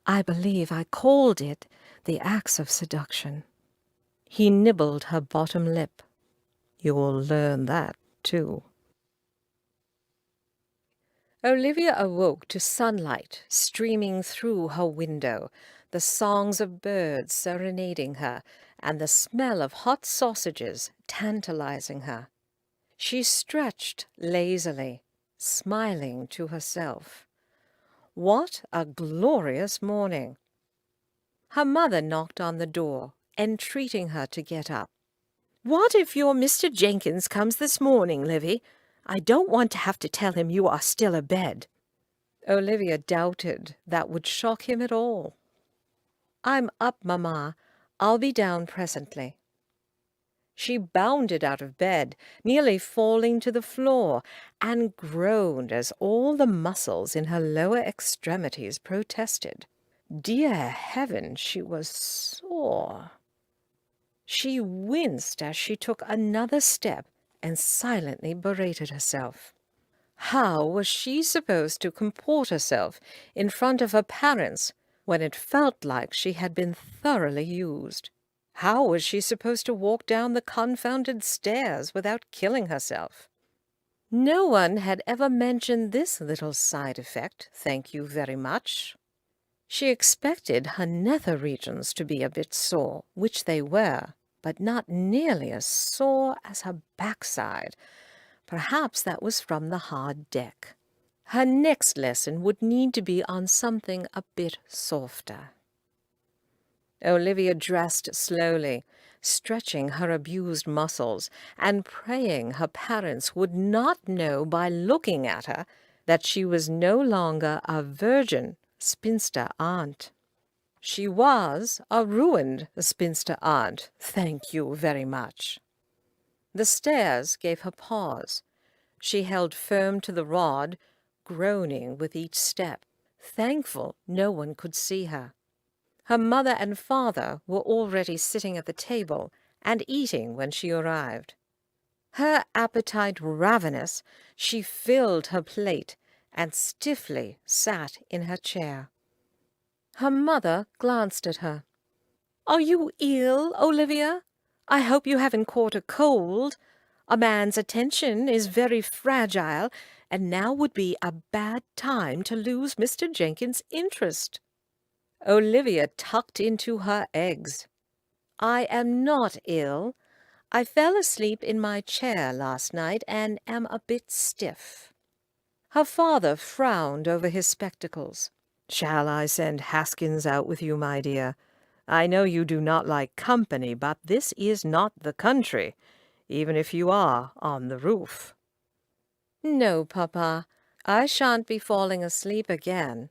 "I believe I called it the acts of seduction." He nibbled her bottom lip. "You'll learn that, too." Olivia awoke to sunlight streaming through her window, the songs of birds serenading her, and the smell of hot sausages tantalizing her. She stretched lazily, smiling to herself. What a glorious morning! Her mother knocked on the door, entreating her to get up. "What if your Mr. Jenkins comes this morning, Livy? I don't want to have to tell him you are still abed." Olivia doubted that would shock him at all. "I'm up, Mamma. I'll be down presently." She bounded out of bed, nearly falling to the floor, and groaned as all the muscles in her lower extremities protested. Dear heaven, she was sore. She winced as she took another step and silently berated herself. How was she supposed to comport herself in front of her parents when it felt like she had been thoroughly used? How was she supposed to walk down the confounded stairs without killing herself? No one had ever mentioned this little side effect, thank you very much. She expected her nether regions to be a bit sore, which they were, but not nearly as sore as her backside. Perhaps that was from the hard deck. Her next lesson would need to be on something a bit softer. Olivia dressed slowly, stretching her abused muscles and praying her parents would not know by looking at her that she was no longer a virgin spinster aunt. She was a ruined spinster aunt, thank you very much. The stairs gave her pause. She held firm to the rod, groaning with each step, thankful no one could see her. Her mother and father were already sitting at the table and eating when she arrived. Her appetite ravenous, she filled her plate and stiffly sat in her chair. Her mother glanced at her. "Are you ill, Olivia? I hope you haven't caught a cold. A man's attention is very fragile, and now would be a bad time to lose Mr. Jenkins' interest." Olivia tucked into her eggs. "I am not ill. I fell asleep in my chair last night and am a bit stiff." Her father frowned over his spectacles. "Shall I send Haskins out with you, my dear? I know you do not like company, but this is not the country, even if you are on the roof." "No, Papa. I shan't be falling asleep again.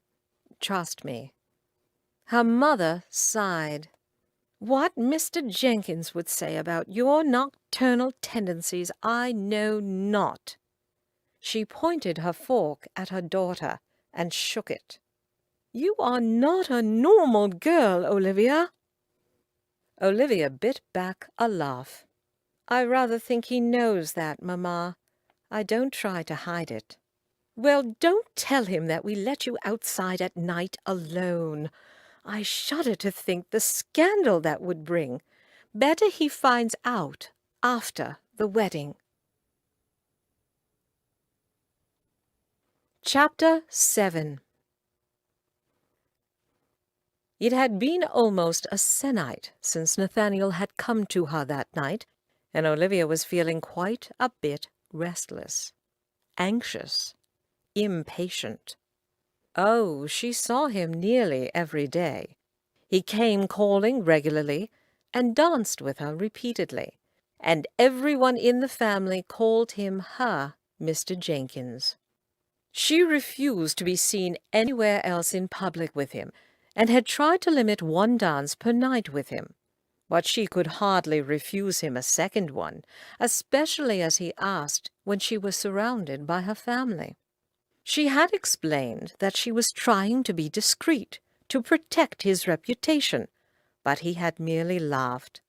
Trust me." Her mother sighed. "What Mr. Jenkins would say about your nocturnal tendencies I know not." She pointed her fork at her daughter and shook it. "You are not a normal girl, Olivia." Olivia bit back a laugh. "I rather think he knows that, Mamma. I don't try to hide it." "Well, don't tell him that we let you outside at night alone. I shudder to think the scandal that would bring. Better he finds out after the wedding." Chapter 7. It had been almost a se'nnight since Nathaniel had come to her that night, and Olivia was feeling quite a bit restless, anxious, impatient. Oh, she saw him nearly every day. He came calling regularly and danced with her repeatedly, and everyone in the family called him her Mr. Jenkins. She refused to be seen anywhere else in public with him, and had tried to limit one dance per night with him. But she could hardly refuse him a second one, especially as he asked when she was surrounded by her family. She had explained that she was trying to be discreet, to protect his reputation, but he had merely laughed.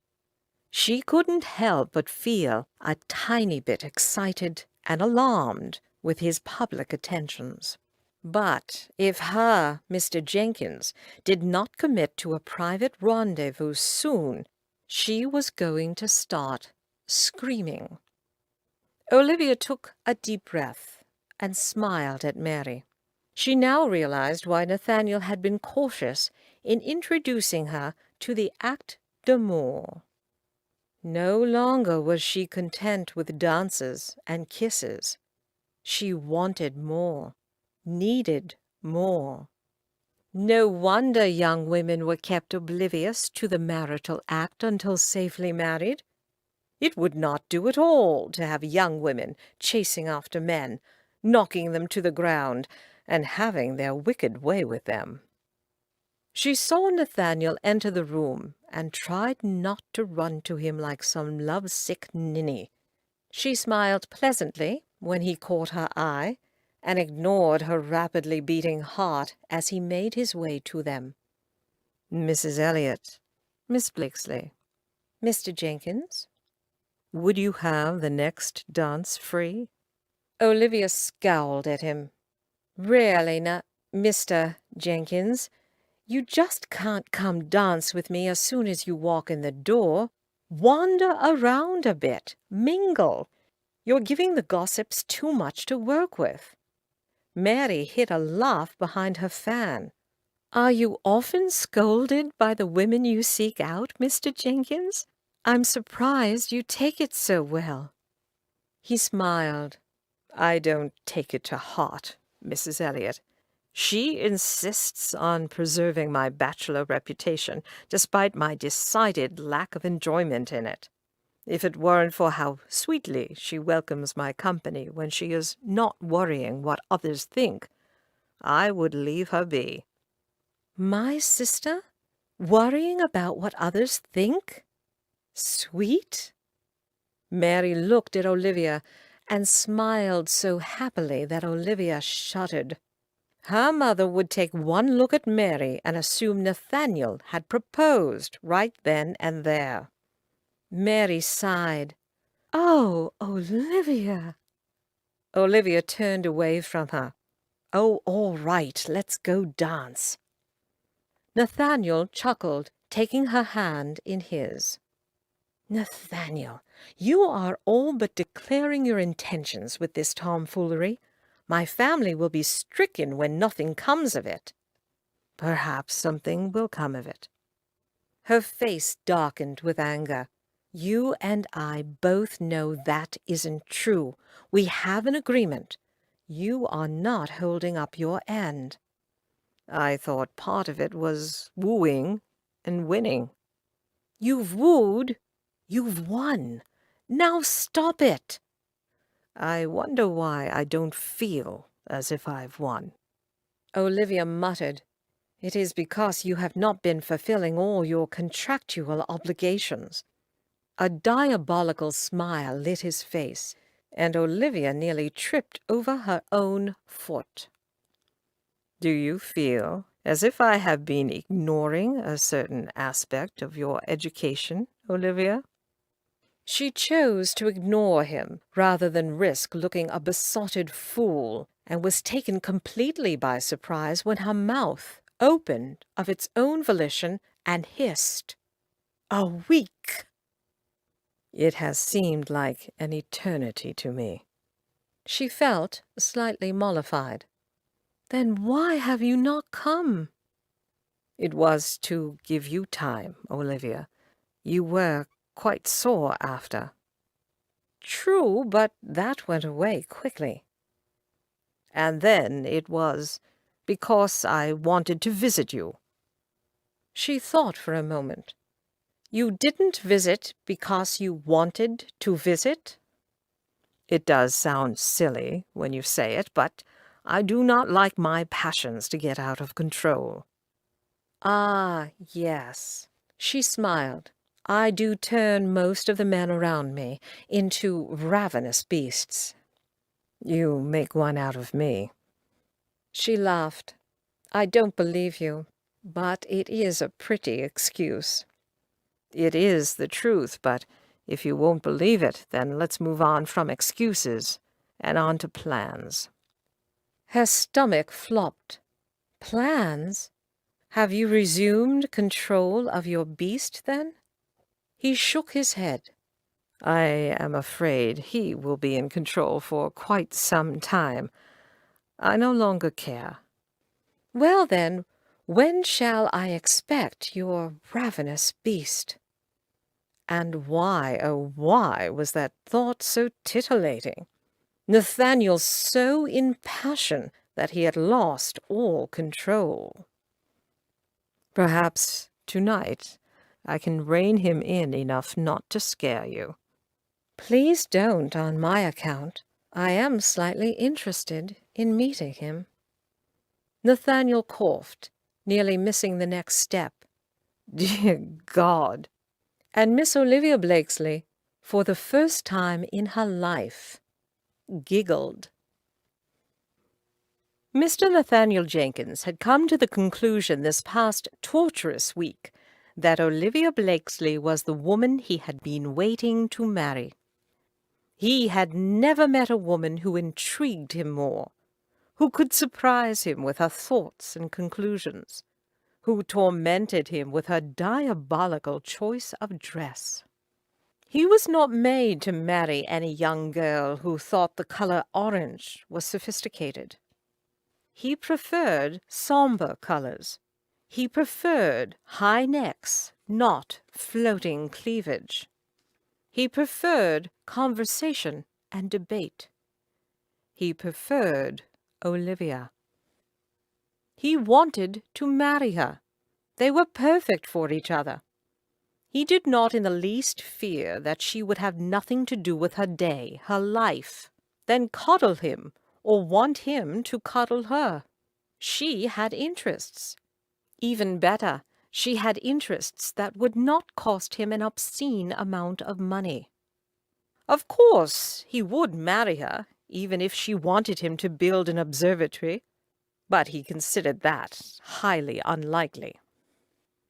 She couldn't help but feel a tiny bit excited and alarmed with his public attentions. But if Mr. Jenkins, did not commit to a private rendezvous soon, she was going to start screaming. Olivia took a deep breath and smiled at Mary. She now realized why Nathaniel had been cautious in introducing her to the acte d'amour. No longer was she content with dances and kisses. She wanted more, needed more. No wonder young women were kept oblivious to the marital act until safely married. It would not do at all to have young women chasing after men, knocking them to the ground, and having their wicked way with them. She saw Nathaniel enter the room and tried not to run to him like some love-sick ninny. She smiled pleasantly when he caught her eye, and ignored her rapidly beating heart as he made his way to them. "Mrs. Elliot, Miss Blakesley, Mr. Jenkins, would you have the next dance free?" Olivia scowled at him. "Really, Mr. Jenkins, you just can't come dance with me as soon as you walk in the door. Wander around a bit, mingle. You're giving the gossips too much to work with." Mary hid a laugh behind her fan. "Are you often scolded by the women you seek out, Mr. Jenkins? I'm surprised you take it so well." He smiled. "I don't take it to heart, Mrs. Elliot. She insists on preserving my bachelor reputation, despite my decided lack of enjoyment in it. If it weren't for how sweetly she welcomes my company when she is not worrying what others think, I would leave her be." "My sister? Worrying about what others think? Sweet?" Mary looked at Olivia and smiled so happily that Olivia shuddered. Her mother would take one look at Mary and assume Nathaniel had proposed right then and there. Mary sighed. "Oh, Olivia!" Olivia turned away from her. "Oh, all right, let's go dance." Nathaniel chuckled, taking her hand in his. "Nathaniel, you are all but declaring your intentions with this tomfoolery. My family will be stricken when nothing comes of it." "Perhaps something will come of it." Her face darkened with anger. "You and I both know that isn't true. We have an agreement. You are not holding up your end." "I thought part of it was wooing and winning." "You've wooed. You've won. Now stop it." "I wonder why I don't feel as if I've won." Olivia muttered. "It is because you have not been fulfilling all your contractual obligations." A diabolical smile lit his face, and Olivia nearly tripped over her own foot. "Do you feel as if I have been ignoring a certain aspect of your education, Olivia?" She chose to ignore him rather than risk looking a besotted fool, and was taken completely by surprise when her mouth opened of its own volition and hissed, "A week!" "It has seemed like an eternity to me." She felt slightly mollified. "Then why have you not come?" "It was to give you time, Olivia. You were quite sore after." "True, but that went away quickly." "And then it was because I wanted to visit you." She thought for a moment. "You didn't visit because you wanted to visit?" "It does sound silly when you say it, but I do not like my passions to get out of control." "Ah, yes." She smiled. "I do turn most of the men around me into ravenous beasts." "You make one out of me." She laughed. "I don't believe you, but it is a pretty excuse." It is the truth, but if you won't believe it, then let's move on from excuses and on to plans." Her stomach flopped. "Plans? Have you resumed control of your beast, then?" He shook his head. "I am afraid he will be in control for quite some time. I no longer care." "Well, then, when shall I expect your ravenous beast?" And why, oh why, was that thought so titillating? Nathaniel so in passion that he had lost all control. "Perhaps tonight I can rein him in enough not to scare you." "Please don't on my account. I am slightly interested in meeting him." Nathaniel coughed, nearly missing the next step. Dear God! And Miss Olivia Blakesley, for the first time in her life, giggled. Mr. Nathaniel Jenkins had come to the conclusion this past torturous week that Olivia Blakesley was the woman he had been waiting to marry. He had never met a woman who intrigued him more, who could surprise him with her thoughts and conclusions, who tormented him with her diabolical choice of dress. He was not made to marry any young girl who thought the color orange was sophisticated. He preferred somber colors. He preferred high necks, not floating cleavage. He preferred conversation and debate. He preferred Olivia. He wanted to marry her. They were perfect for each other. He did not in the least fear that she would have nothing to do with her day, her life, then coddle him or want him to cuddle her. She had interests. Even better, she had interests that would not cost him an obscene amount of money. Of course, he would marry her, even if she wanted him to build an observatory, but he considered that highly unlikely.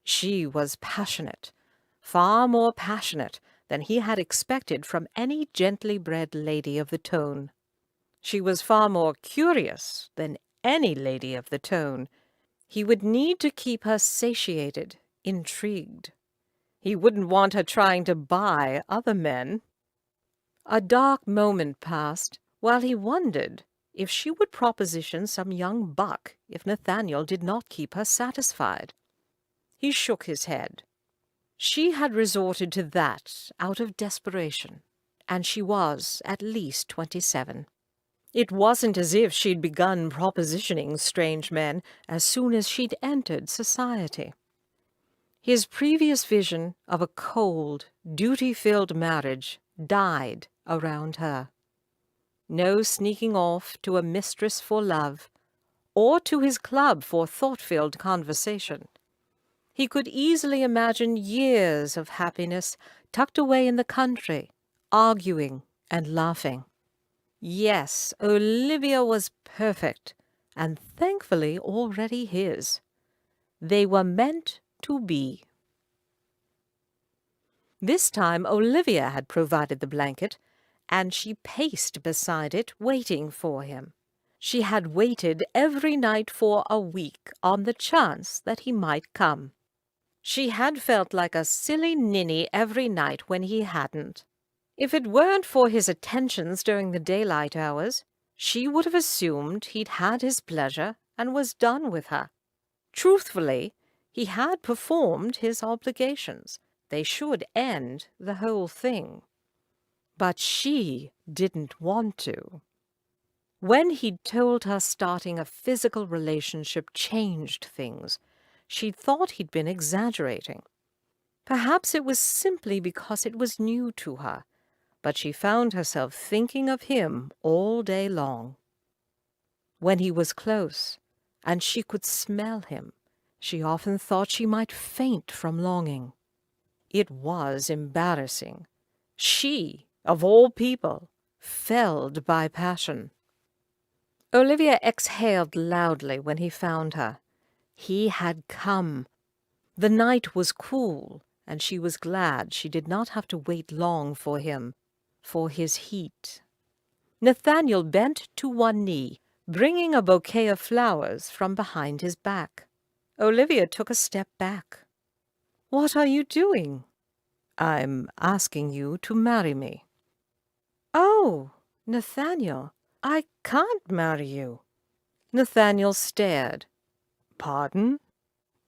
She was passionate, far more passionate than he had expected from any gently bred lady of the tone. She was far more curious than any lady of the tone. He would need to keep her satiated, intrigued. He wouldn't want her trying to buy other men. A dark moment passed while he wondered if she would proposition some young buck if Nathaniel did not keep her satisfied. He shook his head. She had resorted to that out of desperation, and she was at least 27. It wasn't as if she'd begun propositioning strange men as soon as she'd entered society. His previous vision of a cold, duty-filled marriage died around her. No sneaking off to a mistress for love, or to his club for thought-filled conversation. He could easily imagine years of happiness tucked away in the country, arguing and laughing. Yes, Olivia was perfect, and thankfully already his. They were meant to be. This time Olivia had provided the blanket, and she paced beside it, waiting for him. She had waited every night for a week on the chance that he might come. She had felt like a silly ninny every night when he hadn't. If it weren't for his attentions during the daylight hours, she would have assumed he'd had his pleasure and was done with her. Truthfully, he had performed his obligations. They should end the whole thing. But she didn't want to. When he'd told her starting a physical relationship changed things, she'd thought he'd been exaggerating. Perhaps it was simply because it was new to her, but she found herself thinking of him all day long. When he was close, and she could smell him, she often thought she might faint from longing. It was embarrassing. She, of all people, felled by passion. Olivia exhaled loudly when he found her. He had come. The night was cool, and she was glad she did not have to wait long for him, for his heat. Nathaniel bent to one knee, bringing a bouquet of flowers from behind his back. Olivia took a step back. "What are you doing?" "I'm asking you to marry me." "Oh, Nathaniel, I can't marry you." Nathaniel stared. "Pardon?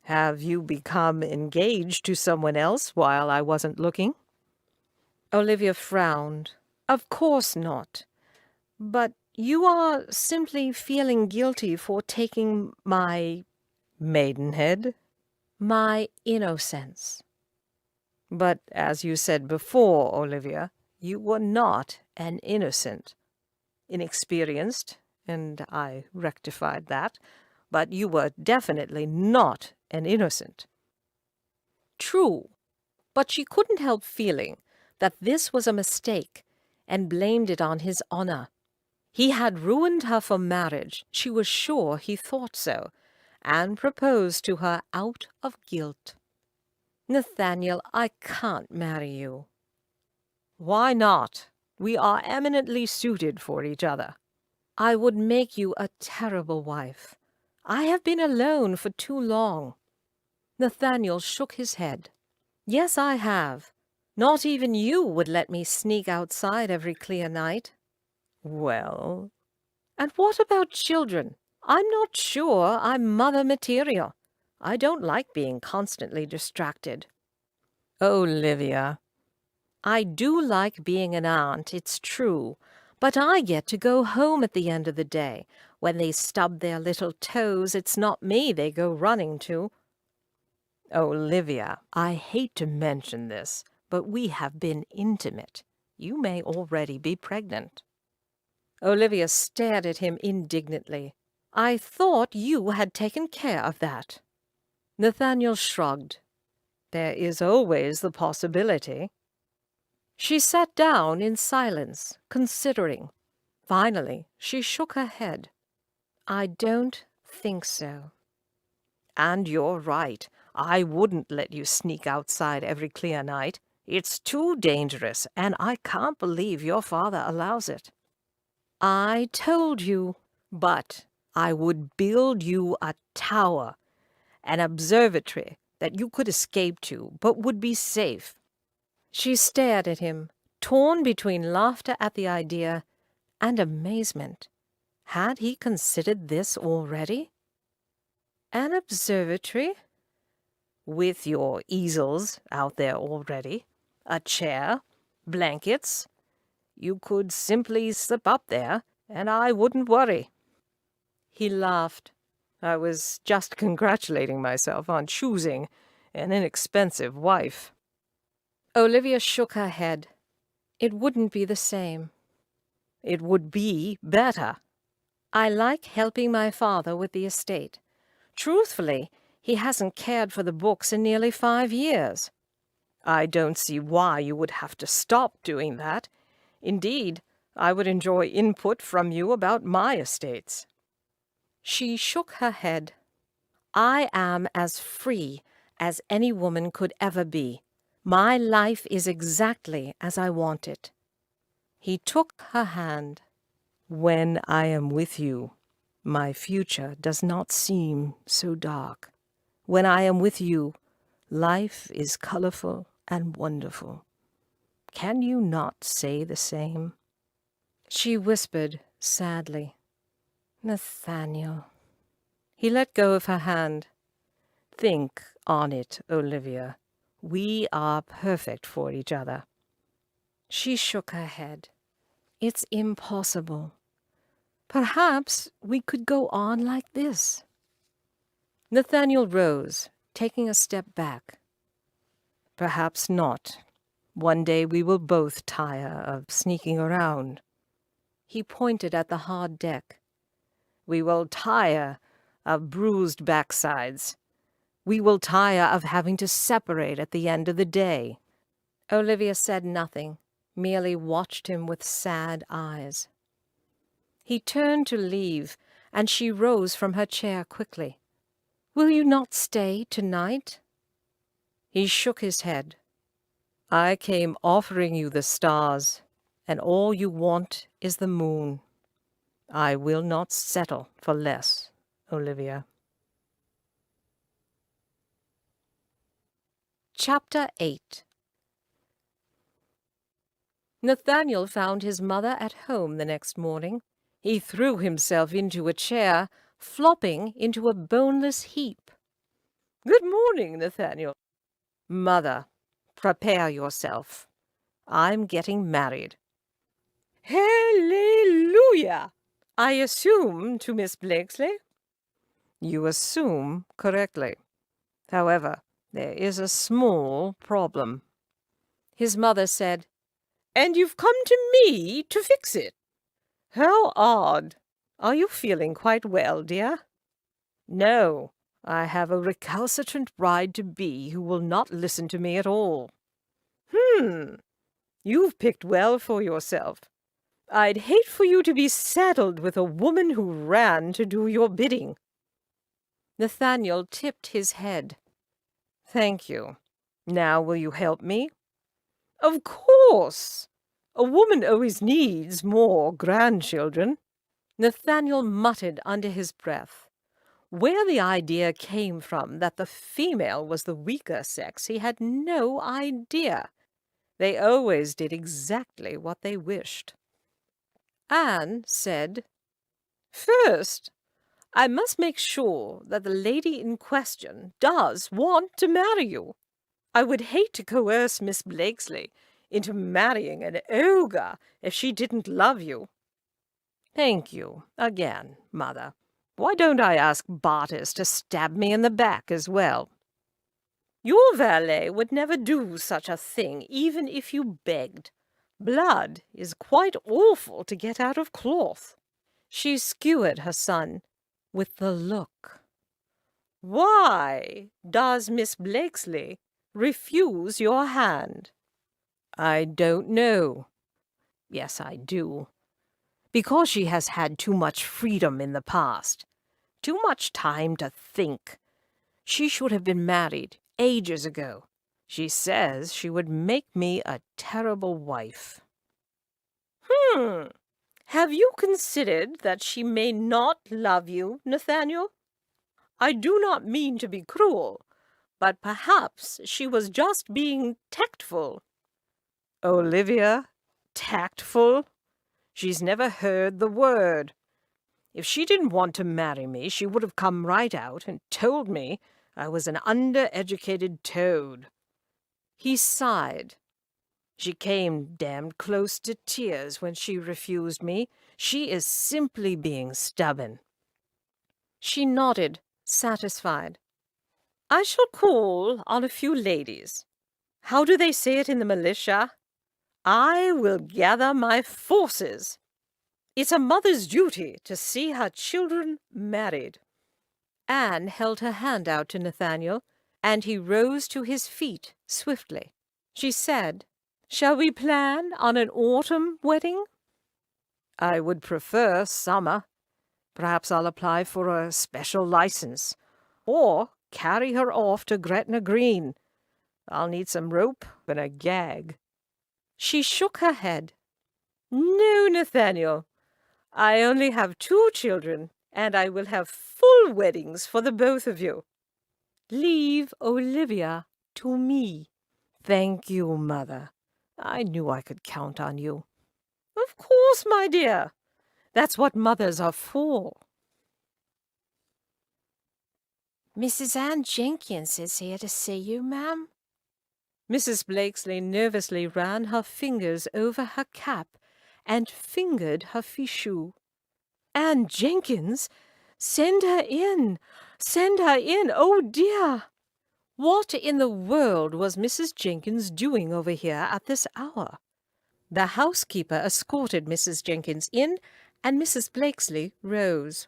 Have you become engaged to someone else while I wasn't looking?" Olivia frowned. "Of course not. But you are simply feeling guilty for taking my maidenhead?" "My innocence." "But as you said before, Olivia, you were not an innocent. Inexperienced, and I rectified that, but you were definitely not an innocent." True, but she couldn't help feeling that this was a mistake and blamed it on his honor. He had ruined her for marriage, she was sure he thought so, and proposed to her out of guilt. "Nathaniel, I can't marry you." "Why not? We are eminently suited for each other." "I would make you a terrible wife. I have been alone for too long." Nathaniel shook his head. "Yes, I have. Not even you would let me sneak outside every clear night." "Well?" "And what about children? I'm not sure I'm mother material. I don't like being constantly distracted." "Olivia." "I do like being an aunt, it's true, but I get to go home at the end of the day. When they stub their little toes, it's not me they go running to." "Olivia, I hate to mention this, but we have been intimate. You may already be pregnant." Olivia stared at him indignantly. "I thought you had taken care of that." Nathaniel shrugged. "There is always the possibility." She sat down in silence, considering. Finally, she shook her head. "I don't think so." "And you're right. I wouldn't let you sneak outside every clear night. It's too dangerous, and I can't believe your father allows it." "I told you." "But I would build you a tower, an observatory that you could escape to, but would be safe." She stared at him, torn between laughter at the idea and amazement. Had he considered this already? "An observatory?" "With your easels out there already, a chair, blankets. You could simply slip up there, and I wouldn't worry." He laughed. "I was just congratulating myself on choosing an inexpensive wife." Olivia shook her head. "It wouldn't be the same." "It would be better." "I like helping my father with the estate. Truthfully, he hasn't cared for the books in nearly 5 years." "I don't see why you would have to stop doing that. Indeed, I would enjoy input from you about my estates." She shook her head. "I am as free as any woman could ever be. My life is exactly as I want it." He took her hand. "When I am with you, my future does not seem so dark. When I am with you, life is colorful and wonderful. Can you not say the same?" She whispered sadly, "Nathaniel." He let go of her hand. "Think on it, Olivia. We are perfect for each other." She shook her head. "It's impossible. Perhaps we could go on like this." Nathaniel rose, taking a step back. "Perhaps not. One day we will both tire of sneaking around." He pointed at the hard deck. "We will tire of bruised backsides. We will tire of having to separate at the end of the day." Olivia said nothing, merely watched him with sad eyes. He turned to leave, and she rose from her chair quickly. "Will you not stay tonight?" He shook his head. I came offering you the stars, and all you want is the moon. I will not settle for less, Olivia. Chapter 8. Nathaniel found his mother at home the next morning. He threw himself into a chair, flopping into a boneless heap. Good morning, Nathaniel. Mother, prepare yourself. I'm getting married. Hallelujah! I assume to Miss Blakesley? You assume correctly. However, there is a small problem. His mother said, And you've come to me to fix it? How odd. Are you feeling quite well, dear? No, I have a recalcitrant bride-to-be who will not listen to me at all. You've picked well for yourself. I'd hate for you to be saddled with a woman who ran to do your bidding. Nathaniel tipped his head. Thank you. Now will you help me? Of course. A woman always needs more grandchildren. Nathaniel muttered under his breath. Where the idea came from that the female was the weaker sex, he had no idea. They always did exactly what they wished. Anne said, First, I must make sure that the lady in question does want to marry you. I would hate to coerce Miss Blakesley into marrying an ogre if she didn't love you. Thank you again, Mother. Why don't I ask Bartis to stab me in the back as well? Your valet would never do such a thing, even if you begged. Blood is quite awful to get out of cloth. She skewered her son with the look. Why does Miss Blakesley refuse your hand? I don't know. Yes, I do. Because she has had too much freedom in the past. Too much time to think. She should have been married ages ago. She says she would make me a terrible wife. Have you considered that she may not love you, Nathaniel? I do not mean to be cruel, but perhaps she was just being tactful. Olivia, tactful? She's never heard the word. If she didn't want to marry me, she would have come right out and told me I was an undereducated toad. He sighed. She came damned close to tears when she refused me. She is simply being stubborn. She nodded, satisfied. I shall call on a few ladies. How do they say it in the militia? I will gather my forces. It's a mother's duty to see her children married. Anne held her hand out to Nathaniel, and he rose to his feet swiftly. She said, Shall we plan on an autumn wedding? I would prefer summer. Perhaps I'll apply for a special license, or carry her off to Gretna Green. I'll need some rope and a gag. She shook her head. No, Nathaniel. I only have 2 children, and I will have full weddings for the both of you. Leave Olivia to me. Thank you, Mother. I knew I could count on you. Of course, my dear. That's what mothers are for. Mrs. Anne Jenkins is here to see you, ma'am. Mrs. Blakesley nervously ran her fingers over her cap and fingered her fichu. Anne Jenkins? Send her in! Send her in! Oh, dear! What in the world was Mrs. Jenkins doing over here at this hour? The housekeeper escorted Mrs. Jenkins in, and Mrs. Blakesley rose.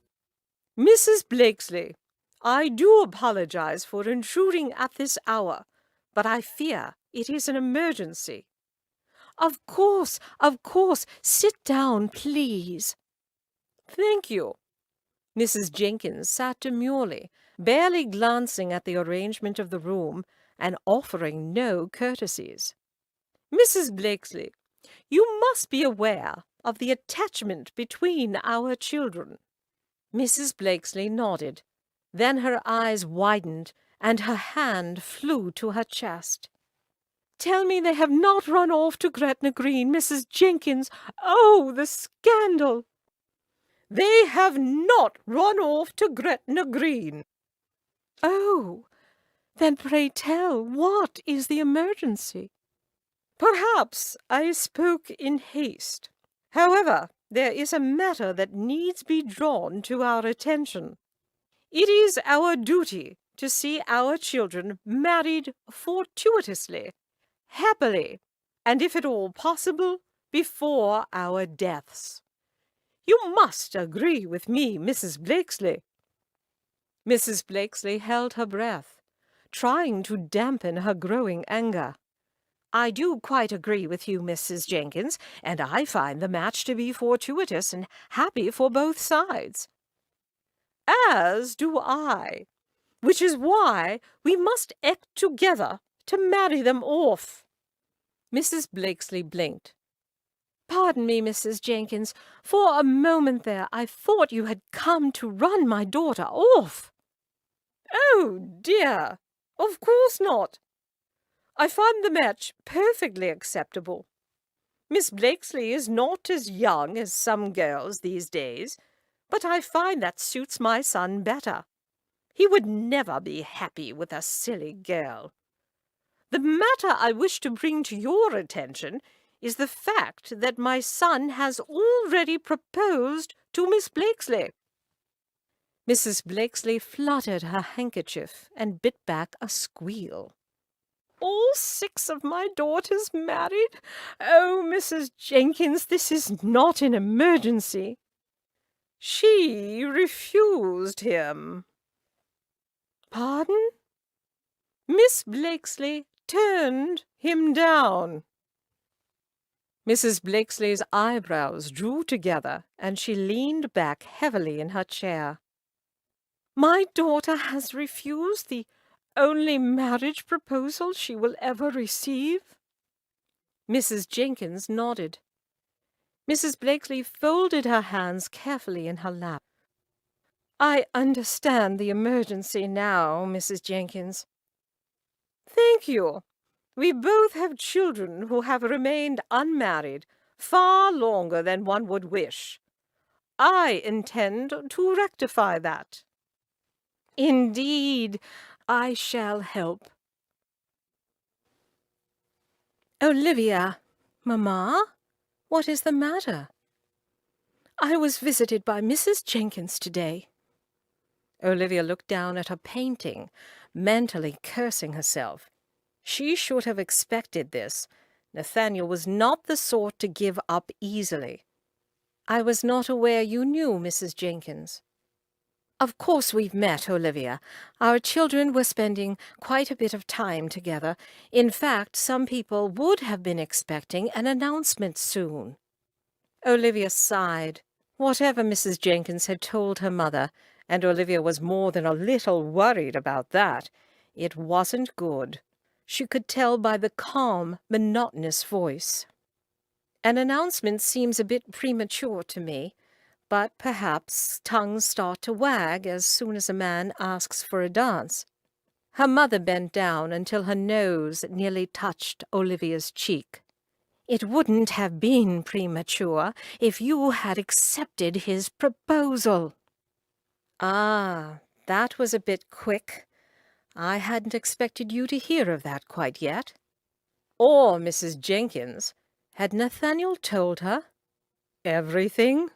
Mrs. Blakesley, I do apologize for intruding at this hour, but I fear it is an emergency. Of course, sit down, please. Thank you. Mrs. Jenkins sat demurely, barely glancing at the arrangement of the room, and offering no courtesies. "Mrs. Blakesley, you must be aware of the attachment between our children." Mrs. Blakesley nodded. Then her eyes widened, and her hand flew to her chest. "Tell me they have not run off to Gretna Green, Mrs. Jenkins. Oh, the scandal!" "They have not run off to Gretna Green." "Oh, then pray tell, what is the emergency?" "Perhaps I spoke in haste. However, there is a matter that needs be drawn to our attention. It is our duty to see our children married fortuitously, happily, and if at all possible, before our deaths. You must agree with me, Mrs. Blakesley." Mrs. Blakesley held her breath, trying to dampen her growing anger. "I do quite agree with you, Mrs. Jenkins, and I find the match to be fortuitous and happy for both sides." "As do I, which is why we must act together to marry them off." Mrs. Blakesley blinked. "Pardon me, Mrs. Jenkins. For a moment there I thought you had come to run my daughter off." "Oh, dear, of course not. I find the match perfectly acceptable. Miss Blakesley is not as young as some girls these days, but I find that suits my son better. He would never be happy with a silly girl. The matter I wish to bring to your attention is the fact that my son has already proposed to Miss Blakesley." Mrs. Blakesley fluttered her handkerchief and bit back a squeal. "All 6 of my daughters married? Oh, Mrs. Jenkins, this is not an emergency." "She refused him." "Pardon?" "Miss Blakesley turned him down." Mrs. Blakesley's eyebrows drew together, and she leaned back heavily in her chair. "My daughter has refused the only marriage proposal she will ever receive?" Mrs. Jenkins nodded. Mrs. Blakesley folded her hands carefully in her lap. "I understand the emergency now, Mrs. Jenkins." "Thank you. We both have children who have remained unmarried far longer than one would wish. I intend to rectify that." "Indeed, I shall help." "Olivia, Mamma, what is the matter?" "I was visited by Mrs. Jenkins today." Olivia looked down at her painting, mentally cursing herself. She should have expected this. Nathaniel was not the sort to give up easily. "I was not aware you knew Mrs. Jenkins." "Of course we've met, Olivia. Our children were spending quite a bit of time together. In fact, some people would have been expecting an announcement soon." Olivia sighed. Whatever Mrs. Jenkins had told her mother, and Olivia was more than a little worried about that, it wasn't good. She could tell by the calm, monotonous voice. "An announcement seems a bit premature to me, but perhaps tongues start to wag as soon as a man asks for a dance." Her mother bent down until her nose nearly touched Olivia's cheek. "It wouldn't have been premature if you had accepted his proposal." "Ah, that was a bit quick. I hadn't expected you to hear of that quite yet." Or Mrs. Jenkins. Had Nathaniel told her everything?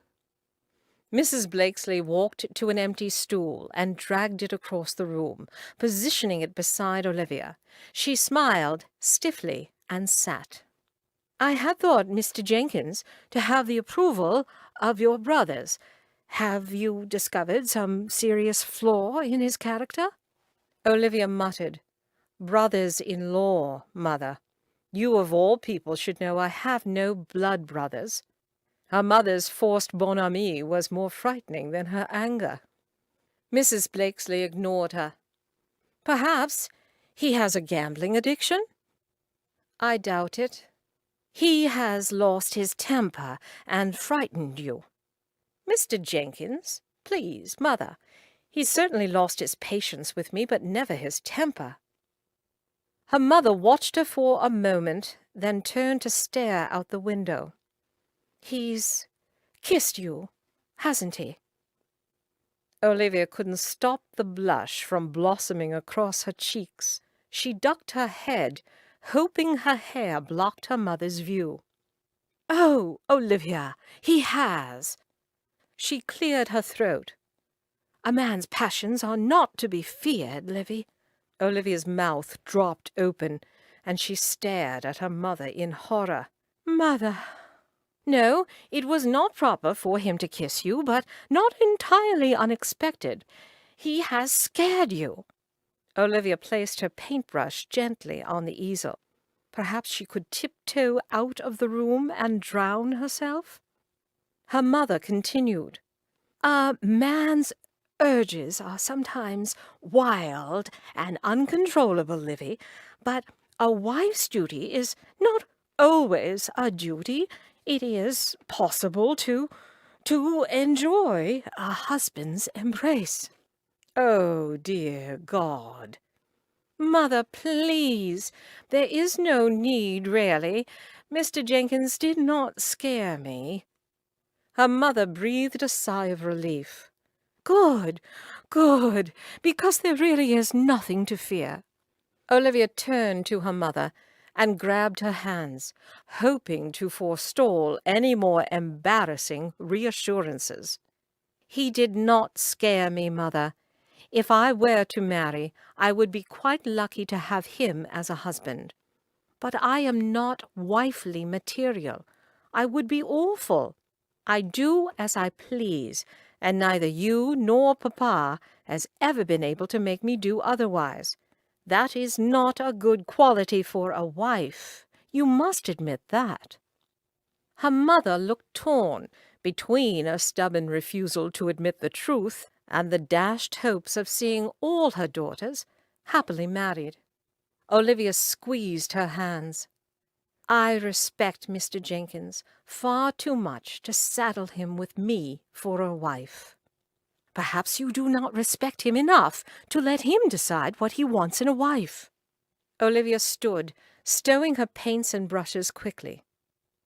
Mrs. Blakesley walked to an empty stool and dragged it across the room, positioning it beside Olivia. She smiled stiffly and sat. "I had thought Mr. Jenkins to have the approval of your brothers. Have you discovered some serious flaw in his character?" Olivia muttered. "Brothers-in-law, mother. You of all people should know I have no blood brothers." Her mother's forced bonhomie was more frightening than her anger. Mrs. Blakesley ignored her. "Perhaps He has a gambling addiction? I doubt it. He has lost his temper and frightened you. Mr. Jenkins, please, Mother. He's certainly lost his patience with me, but never his temper. Her mother watched her for a moment, then turned to stare out the window. He's kissed you, hasn't he? Olivia couldn't stop the blush from blossoming across her cheeks. She ducked her head, hoping her hair blocked her mother's view. Oh, Olivia, he has. She cleared her throat. A man's passions are not to be feared, Livy. Olivia's mouth dropped open, and she stared at her mother in horror. Mother! No, it was not proper for him to kiss you, but not entirely unexpected. He has scared you. Olivia placed her paintbrush gently on the easel. Perhaps she could tiptoe out of the room and drown herself? Her mother continued. A man's urges are sometimes wild and uncontrollable, Livy, but a wife's duty is not always a duty. It is possible to enjoy a husband's embrace. Oh, dear God. Mother, please, there is no need, really. Mr. Jenkins did not scare me. Her mother breathed a sigh of relief. Good, good, because there really is nothing to fear. Olivia turned to her mother and grabbed her hands, hoping to forestall any more embarrassing reassurances. He did not scare me, Mother. If I were to marry, I would be quite lucky to have him as a husband. But I am not wifely material. I would be awful. I do as I please, and neither you nor Papa has ever been able to make me do otherwise. That is not a good quality for a wife. You must admit that. Her mother looked torn between a stubborn refusal to admit the truth and the dashed hopes of seeing all her daughters happily married. Olivia squeezed her hands. I respect Mr. Jenkins far too much to saddle him with me for a wife. Perhaps you do not respect him enough to let him decide what he wants in a wife. Olivia stood, stowing her paints and brushes quickly.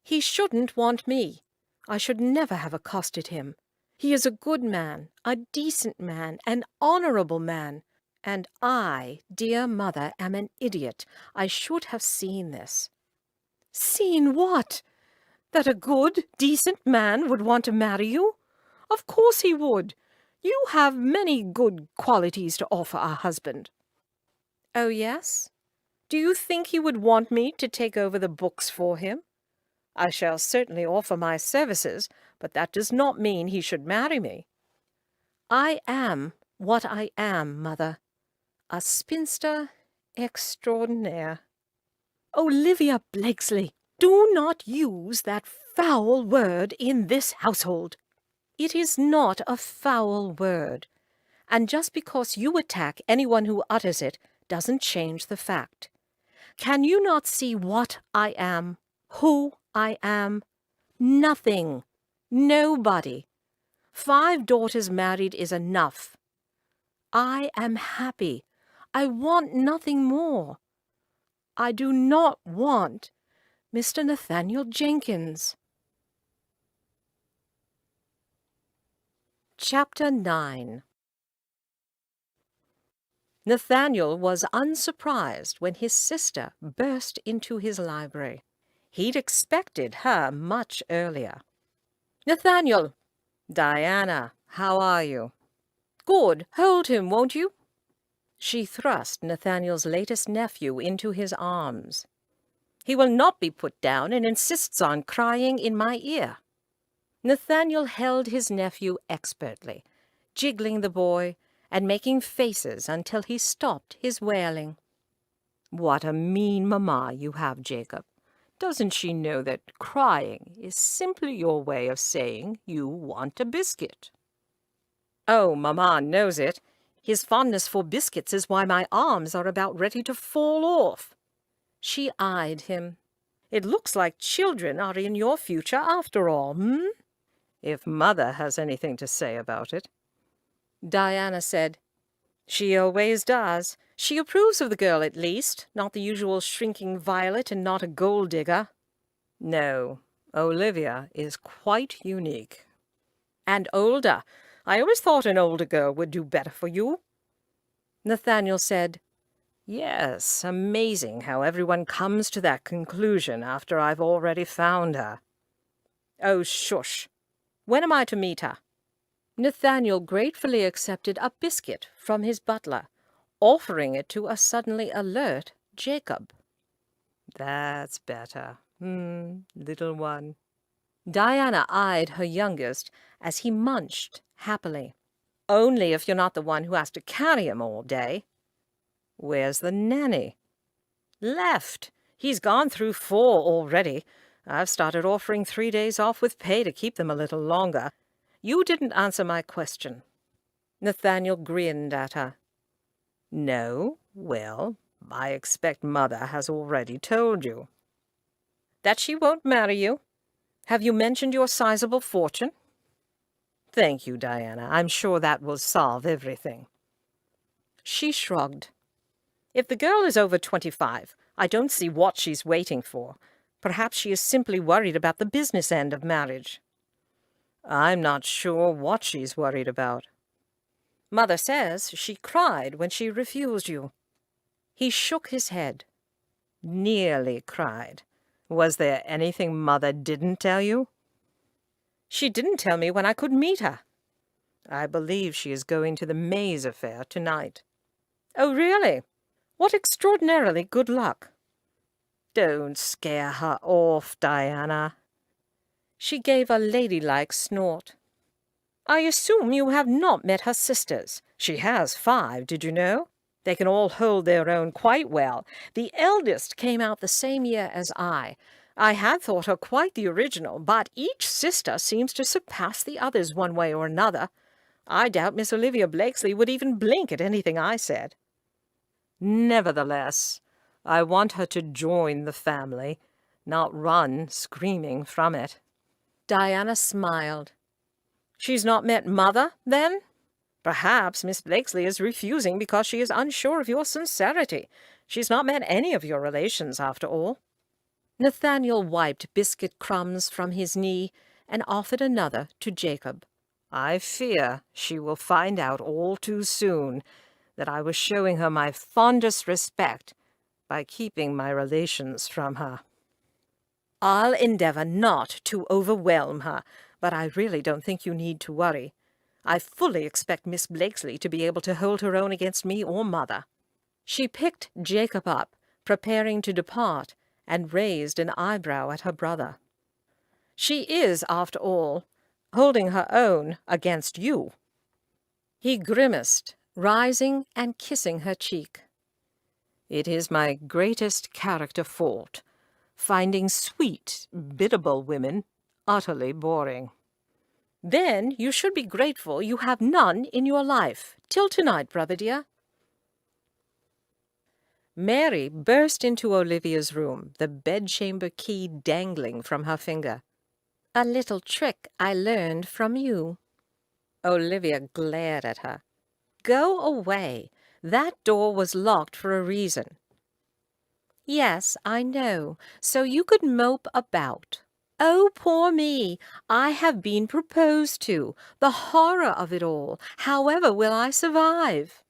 He shouldn't want me. I should never have accosted him. He is a good man, a decent man, an honorable man. And I, dear mother, am an idiot. I should have seen this. Seen what? That a good, decent man would want to marry you? Of course he would. You have many good qualities to offer a husband. Oh, yes? Do you think he would want me to take over the books for him? I shall certainly offer my services, but that does not mean he should marry me. I am what I am, Mother. A spinster extraordinaire. Olivia Blakesley, do not use that foul word in this household. It is not a foul word, and just because you attack anyone who utters it doesn't change the fact. Can you not see what I am, who I am? Nothing. Nobody. 5 daughters married is enough. I am happy. I want nothing more. I do not want Mr. Nathaniel Jenkins. Chapter 9. Nathaniel was unsurprised when his sister burst into his library. He'd expected her much earlier. Nathaniel! Diana, how are you? Good. Hold him, won't you? She thrust Nathaniel's latest nephew into his arms. He will not be put down and insists on crying in my ear. Nathaniel held his nephew expertly, jiggling the boy and making faces until he stopped his wailing. What a mean mamma you have, Jacob. Doesn't she know that crying is simply your way of saying you want a biscuit? Oh, mamma knows it. His fondness for biscuits is why my arms are about ready to fall off." She eyed him. "It looks like children are in your future after all, If Mother has anything to say about it." Diana said, "She always does. She approves of the girl at least, not the usual shrinking violet and not a gold digger." "No, Olivia is quite unique." "And older. I always thought an older girl would do better for you." Nathaniel said, "Yes, amazing how everyone comes to that conclusion after I've already found her." "Oh, shush. When am I to meet her?" Nathaniel gratefully accepted a biscuit from his butler, offering it to a suddenly alert Jacob. "That's better. Little one." Diana eyed her youngest as he munched happily. "Only if you're not the one who has to carry him all day." "Where's the nanny?" "Left. He's gone through 4 already. I've started offering 3 days off with pay to keep them a little longer. You didn't answer my question." Nathaniel grinned at her. "No? Well, I expect Mother has already told you." "That she won't marry you? Have you mentioned your sizable fortune?" "Thank you, Diana. I'm sure that will solve everything." She shrugged. "If the girl is over 25, I don't see what she's waiting for. Perhaps she is simply worried about the business end of marriage." "I'm not sure what she's worried about." "Mother says she cried when she refused you." He shook his head. "Nearly cried. Was there anything Mother didn't tell you?" "She didn't tell me when I could meet her." "I believe she is going to the Mays affair tonight." "Oh, really? What extraordinarily good luck." "Don't scare her off, Diana." She gave a ladylike snort. "I assume you have not met her sisters. She has 5, did you know? They can all hold their own quite well. The eldest came out the same year as I. I had thought her quite the original, but each sister seems to surpass the others one way or another. I doubt Miss Olivia Blakesley would even blink at anything I said." "Nevertheless, I want her to join the family, not run screaming from it." Diana smiled. "She's not met Mother, then? Perhaps Miss Blakesley is refusing because she is unsure of your sincerity. She's not met any of your relations, after all." Nathaniel wiped biscuit crumbs from his knee and offered another to Jacob. "I fear she will find out all too soon that I was showing her my fondest respect by keeping my relations from her." "I'll endeavor not to overwhelm her, but I really don't think you need to worry. I fully expect Miss Blakesley to be able to hold her own against me or Mother." She picked Jacob up, preparing to depart, and raised an eyebrow at her brother. "She is, after all, holding her own against you." He grimaced, rising and kissing her cheek. "It is my greatest character fault, finding sweet, biddable women utterly boring." "Then you should be grateful you have none in your life. Till tonight, brother dear." Mary burst into Olivia's room, the bedchamber key dangling from her finger. "A little trick I learned from you." Olivia glared at her. "Go away. That door was locked for a reason." "Yes, I know, so you could mope about. Oh, poor me! I have been proposed to. The horror of it all. However will I survive?"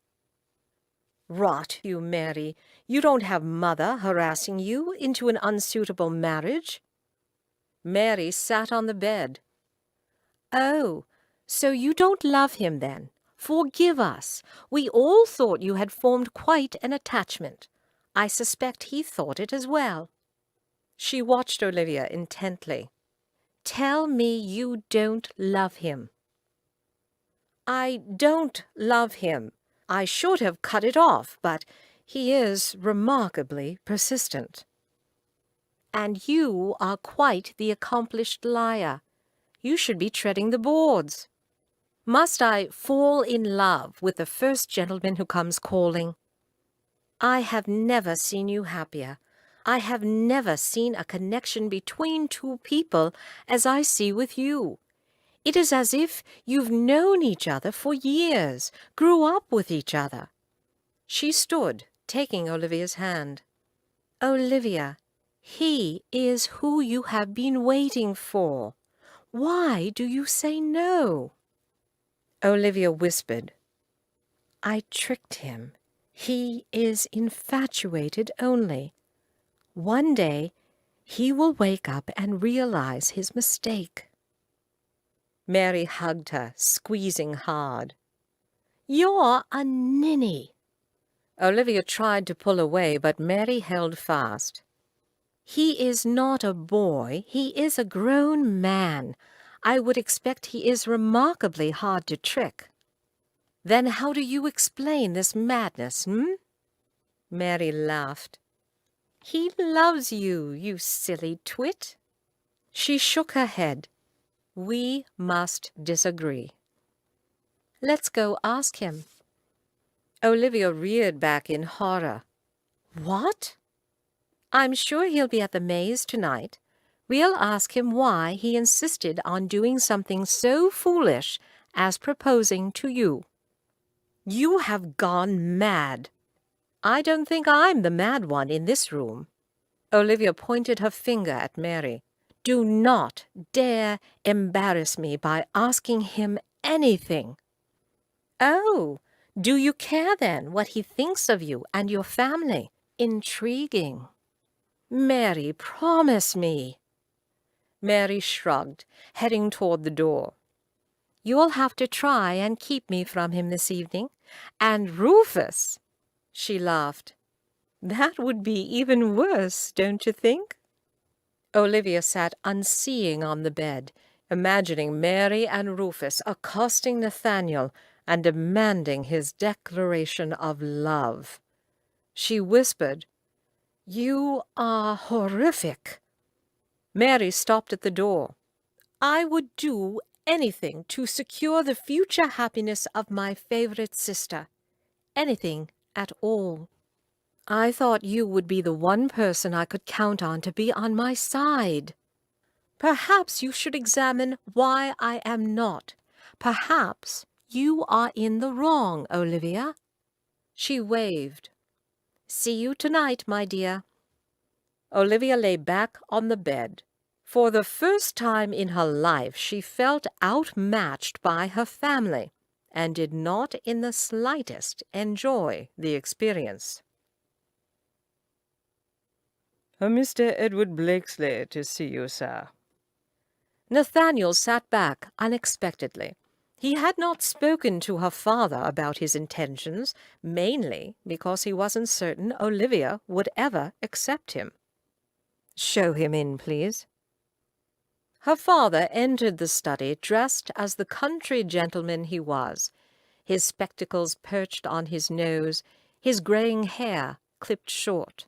"Rot you, Mary. You don't have Mother harassing you into an unsuitable marriage." Mary sat on the bed. "Oh, so you don't love him then? Forgive us. We all thought you had formed quite an attachment. I suspect he thought it as well." She watched Olivia intently. "Tell me you don't love him." "I don't love him. I should have cut it off, but he is remarkably persistent." "And you are quite the accomplished liar. You should be treading the boards." Must I fall in love with the first gentleman who comes calling? I have never seen you happier. I have never seen a connection between two people as I see with you. It is as if you've known each other for years, grew up with each other." She stood, taking Olivia's hand. "Olivia, he is who you have been waiting for. Why do you say no?" Olivia whispered, "I tricked him. He is infatuated only. One day he will wake up and realize his mistake." Mary hugged her, squeezing hard. "You're a ninny." Olivia tried to pull away, but Mary held fast. "He is not a boy. He is a grown man. I would expect he is remarkably hard to trick." "Then how do you explain this madness, Mary laughed. "He loves you, you silly twit." She shook her head. "We must disagree." "Let's go ask him." Olivia reared back in horror. "What?" "I'm sure he'll be at the maze tonight. We'll ask him why he insisted on doing something so foolish as proposing to you." "You have gone mad." "I don't think I'm the mad one in this room." Olivia pointed her finger at Mary. "Do not dare embarrass me by asking him anything." "Oh, do you care then what he thinks of you and your family? Intriguing." "Mary, promise me." Mary shrugged, heading toward the door. "You'll have to try and keep me from him this evening. And Rufus," she laughed, "that would be even worse, don't you think?" Olivia sat unseeing on the bed, imagining Mary and Rufus accosting Nathaniel and demanding his declaration of love. She whispered, "You are horrific." Mary stopped at the door. "I would do anything to secure the future happiness of my favorite sister. Anything at all. I thought you would be the one person I could count on to be on my side. Perhaps you should examine why I am not. Perhaps you are in the wrong, Olivia." She waved. "See you tonight, my dear." Olivia lay back on the bed. For the first time in her life she felt outmatched by her family, and did not in the slightest enjoy the experience. Mr. Edward Blakesley to see you, sir." Nathaniel sat back unexpectedly. He had not spoken to her father about his intentions, mainly because he wasn't certain Olivia would ever accept him. "Show him in, please." Her father entered the study dressed as the country gentleman he was, his spectacles perched on his nose, his graying hair clipped short.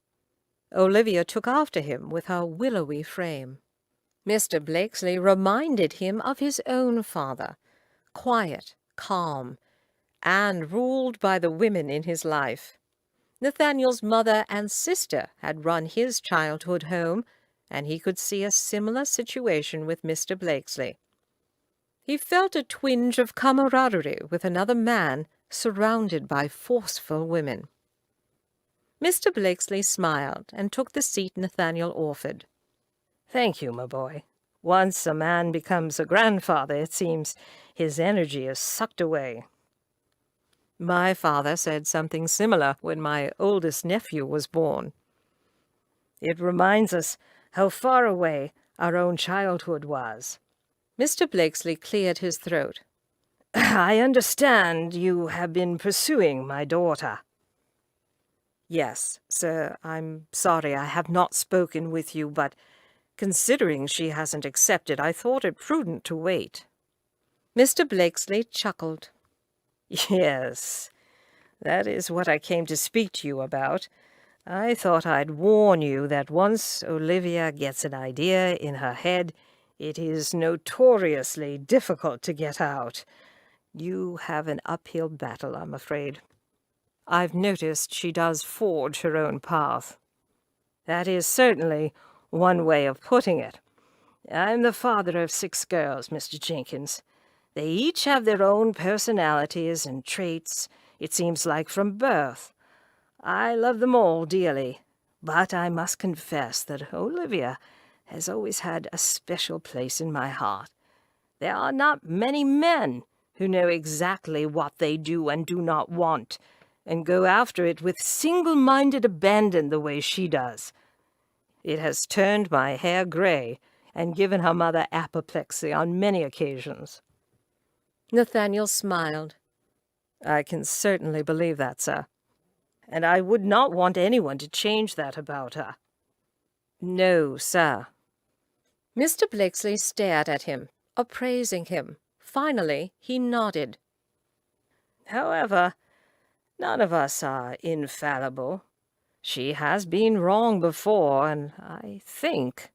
Olivia took after him with her willowy frame. Mr. Blakesley reminded him of his own father, quiet, calm, and ruled by the women in his life. Nathaniel's mother and sister had run his childhood home, and he could see a similar situation with Mr. Blakesley. He felt a twinge of camaraderie with another man surrounded by forceful women. Mr. Blakesley smiled and took the seat Nathaniel offered. "Thank you, my boy. Once a man becomes a grandfather, it seems his energy is sucked away." My father said something similar when my oldest nephew was born. It reminds us how far away our own childhood was. Mr. Blakesley cleared his throat. "I understand you have been pursuing my daughter." "Yes, sir, I'm sorry I have not spoken with you, but considering she hasn't accepted, I thought it prudent to wait." Mr. Blakesley chuckled. "Yes, that is what I came to speak to you about. I thought I'd warn you that once Olivia gets an idea in her head, it is notoriously difficult to get out. You have an uphill battle, I'm afraid. I've noticed she does forge her own path. That is certainly one way of putting it. I'm the father of 6 girls, Mr. Jenkins. They each have their own personalities and traits, it seems like from birth. I love them all dearly, but I must confess that Olivia has always had a special place in my heart. There are not many men who know exactly what they do and do not want, and go after it with single-minded abandon the way she does. It has turned my hair gray and given her mother apoplexy on many occasions. Nathaniel smiled. I can certainly believe that, sir. And I would not want anyone to change that about her. No, sir. Mr. Blakesley stared at him, appraising him. Finally, he nodded. However, none of us are infallible. She has been wrong before, and I think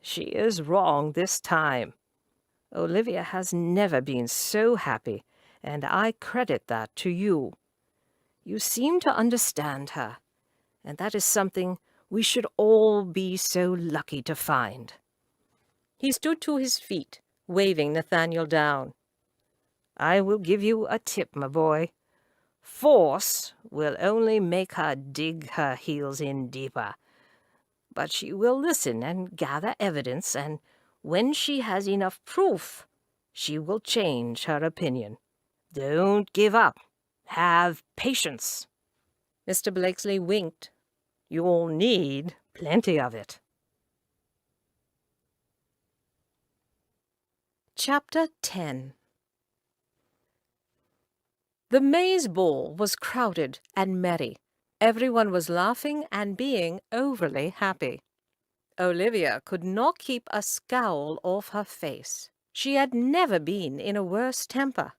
she is wrong this time. Olivia has never been so happy, and I credit that to you. You seem to understand her, and that is something we should all be so lucky to find. He stood to his feet, waving Nathaniel down. I will give you a tip, my boy. Force will only make her dig her heels in deeper. But she will listen and gather evidence, and when she has enough proof, she will change her opinion. Don't give up. Have patience. Mr. Blakesley winked. You'll need plenty of it. Chapter 10. The May's ball was crowded and merry. Everyone was laughing and being overly happy. Olivia could not keep a scowl off her face. She had never been in a worse temper.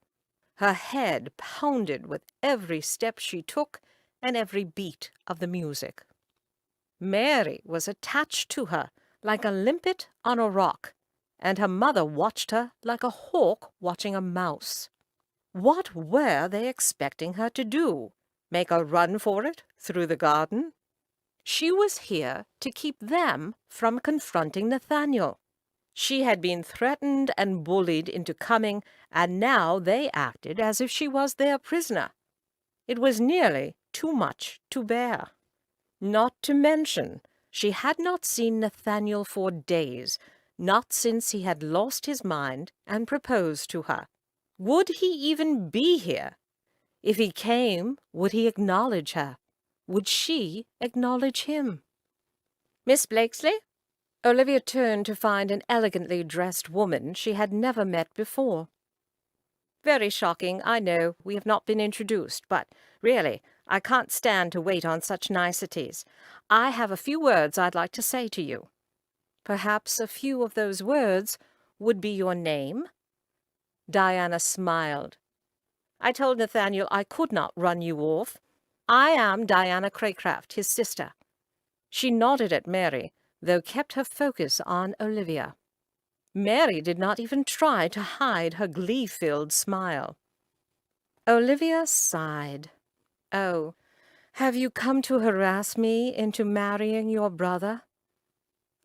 Her head pounded with every step she took and every beat of the music. Mary was attached to her like a limpet on a rock, and her mother watched her like a hawk watching a mouse. What were they expecting her to do? Make a run for it through the garden? She was here to keep them from confronting Nathaniel. She had been threatened and bullied into coming, and now they acted as if she was their prisoner. It was nearly too much to bear. Not to mention, she had not seen Nathaniel for days, not since he had lost his mind and proposed to her. Would he even be here? If he came, would he acknowledge her? Would she acknowledge him? Miss Blakesley? Olivia turned to find an elegantly dressed woman she had never met before. Very shocking, I know. We have not been introduced, but really, I can't stand to wait on such niceties. I have a few words I'd like to say to you. Perhaps a few of those words would be your name? Diana smiled. I told Nathaniel I could not run you off. I am Diana Craycraft, his sister. She nodded at Mary, though kept her focus on Olivia. Mary did not even try to hide her glee-filled smile. Olivia sighed. Oh, have you come to harass me into marrying your brother?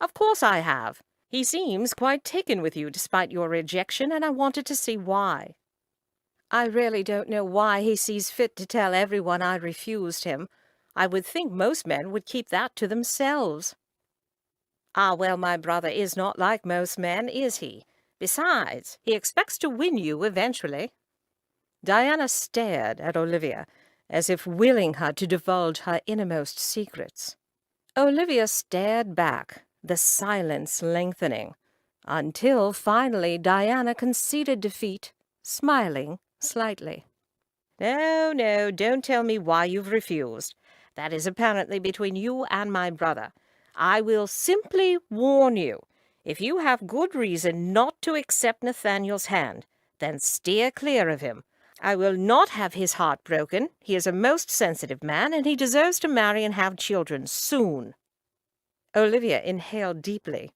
Of course I have. He seems quite taken with you despite your rejection, and I wanted to see why. I really don't know why he sees fit to tell everyone I refused him. I would think most men would keep that to themselves. Ah, well, my brother is not like most men, is he? Besides, he expects to win you eventually. Diana stared at Olivia, as if willing her to divulge her innermost secrets. Olivia stared back, the silence lengthening, until finally Diana conceded defeat, smiling slightly. No, no, don't tell me why you've refused. That is apparently between you and my brother. I will simply warn you. If you have good reason not to accept Nathaniel's hand, then steer clear of him. I will not have his heart broken. He is a most sensitive man, and he deserves to marry and have children soon. Olivia inhaled deeply.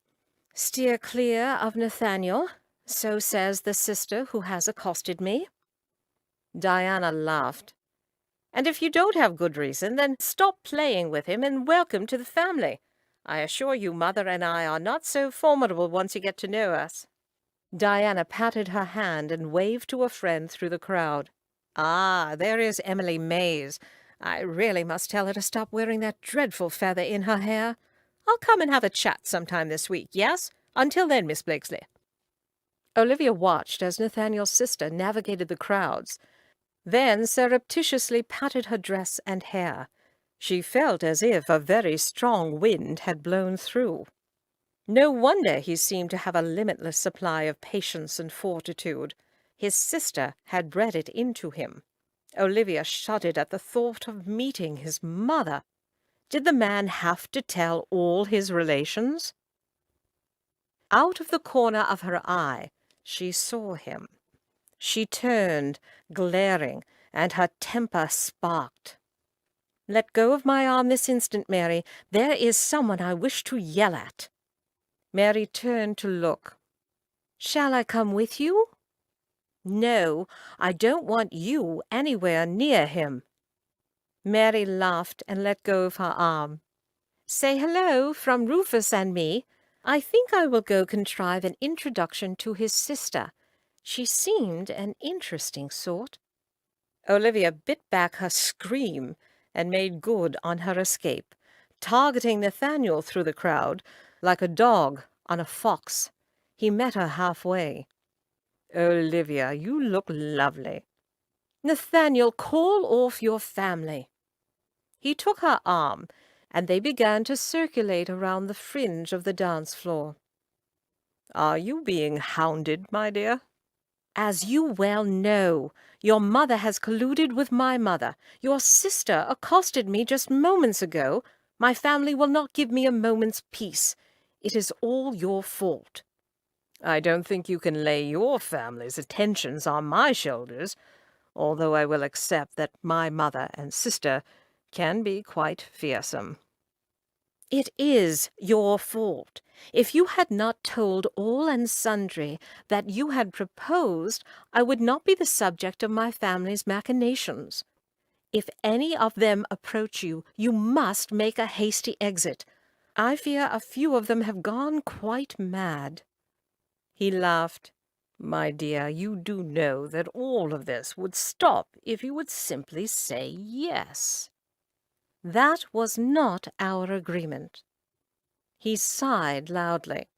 Steer clear of Nathaniel, so says the sister who has accosted me. Diana laughed. And if you don't have good reason, then stop playing with him and welcome to the family. I assure you Mother and I are not so formidable once you get to know us. Diana patted her hand and waved to a friend through the crowd. Ah, there is Emily Mays. I really must tell her to stop wearing that dreadful feather in her hair. I'll come and have a chat sometime this week, yes? Until then, Miss Blakesley. Olivia watched as Nathaniel's sister navigated the crowds, then surreptitiously patted her dress and hair. She felt as if a very strong wind had blown through. No wonder he seemed to have a limitless supply of patience and fortitude. His sister had bred it into him. Olivia shuddered at the thought of meeting his mother. Did the man have to tell all his relations? Out of the corner of her eye, she saw him. She turned, glaring, and her temper sparked. "Let go of my arm this instant, Mary. There is someone I wish to yell at." Mary turned to look. "Shall I come with you?" "No, I don't want you anywhere near him." Mary laughed and let go of her arm. "Say hello from Rufus and me. I think I will go contrive an introduction to his sister. She seemed an interesting sort." Olivia bit back her scream and made good on her escape, targeting Nathaniel through the crowd like a dog on a fox. He met her halfway. "Olivia, you look lovely." "Nathaniel, call off your family." He took her arm, and they began to circulate around the fringe of the dance floor. "Are you being hounded, my dear?" "As you well know, your mother has colluded with my mother. Your sister accosted me just moments ago. My family will not give me a moment's peace. It is all your fault." "I don't think you can lay your family's attentions on my shoulders, although I will accept that my mother and sister can be quite fearsome." "It is your fault. If you had not told all and sundry that you had proposed, I would not be the subject of my family's machinations. If any of them approach you, you must make a hasty exit. I fear a few of them have gone quite mad." He laughed. "My dear, you do know that all of this would stop if you would simply say yes." "That was not our agreement." He sighed loudly.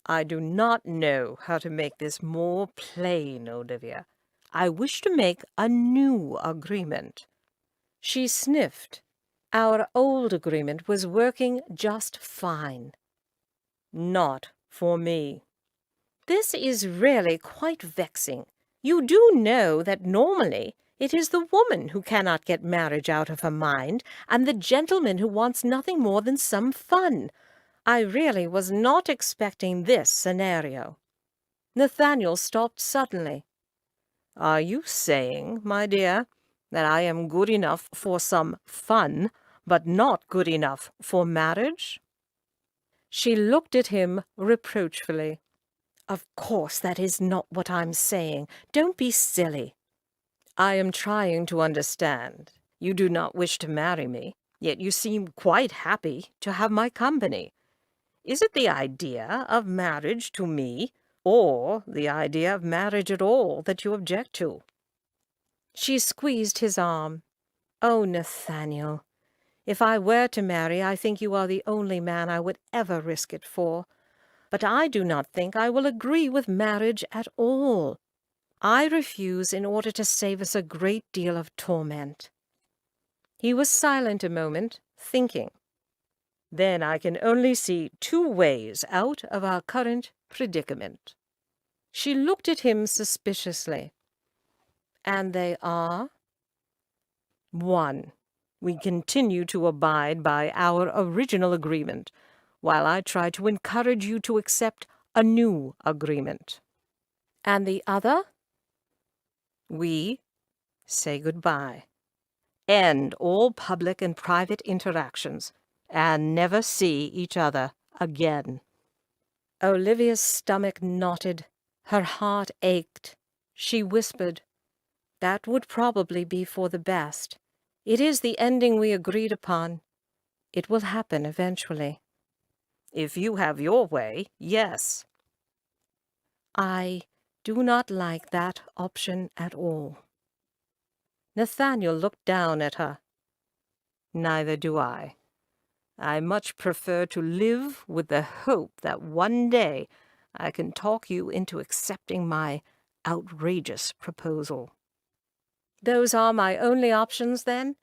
"I do not know how to make this more plain, Olivia. I wish to make a new agreement." She sniffed. "Our old agreement was working just fine." "Not for me." "This is really quite vexing. You do know that normally it is the woman who cannot get marriage out of her mind, and the gentleman who wants nothing more than some fun. I really was not expecting this scenario." Nathaniel stopped suddenly. "Are you saying, my dear, that I am good enough for some fun, but not good enough for marriage?" She looked at him reproachfully. "Of course that is not what I'm saying. Don't be silly." "I am trying to understand. You do not wish to marry me, yet you seem quite happy to have my company. Is it the idea of marriage to me, or the idea of marriage at all, that you object to?" She squeezed his arm. "Oh, Nathaniel, if I were to marry, I think you are the only man I would ever risk it for. But I do not think I will agree with marriage at all. I refuse in order to save us a great deal of torment." He was silent a moment, thinking. "Then I can only see two ways out of our current predicament." She looked at him suspiciously. "And they are?" "1. We continue to abide by our original agreement, while I try to encourage you to accept a new agreement." "And the other?" "We say goodbye, end all public and private interactions, and never see each other again." Olivia's stomach knotted. Her heart ached. She whispered, That would probably be for the best. It is the ending we agreed upon. It will happen eventually. If you have your way, yes. I do not like that option at all. Nathaniel looked down at her. Neither do I. I much prefer to live with the hope that one day I can talk you into accepting my outrageous proposal. Those are my only options, then?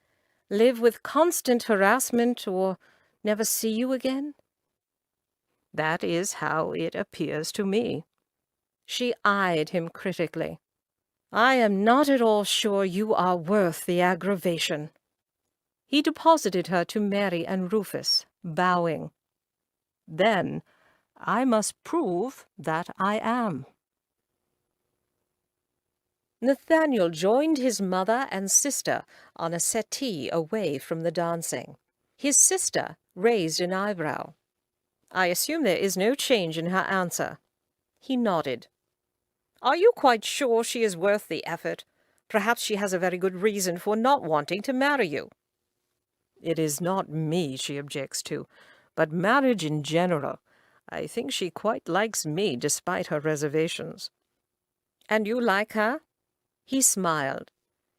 Live with constant harassment or never see you again? That is how it appears to me. She eyed him critically. I am not at all sure you are worth the aggravation. He deposited her to Mary and Rufus, bowing. Then I must prove that I am. Nathaniel joined his mother and sister on a settee away from the dancing. His sister raised an eyebrow. I assume there is no change in her answer. He nodded. Are you quite sure she is worth the effort? Perhaps she has a very good reason for not wanting to marry you. It is not me she objects to, but marriage in general. I think she quite likes me despite her reservations. And you like her? He smiled.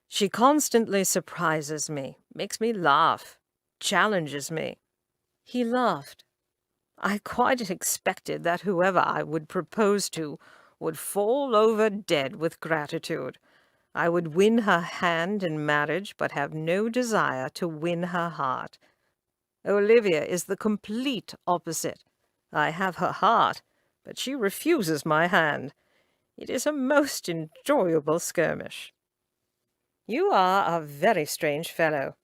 She constantly surprises me, makes me laugh, challenges me. He laughed. I quite expected that whoever I would propose to would fall over dead with gratitude. I would win her hand in marriage, but have no desire to win her heart. Olivia is the complete opposite. I have her heart, but she refuses my hand. It is a most enjoyable skirmish. You are a very strange fellow.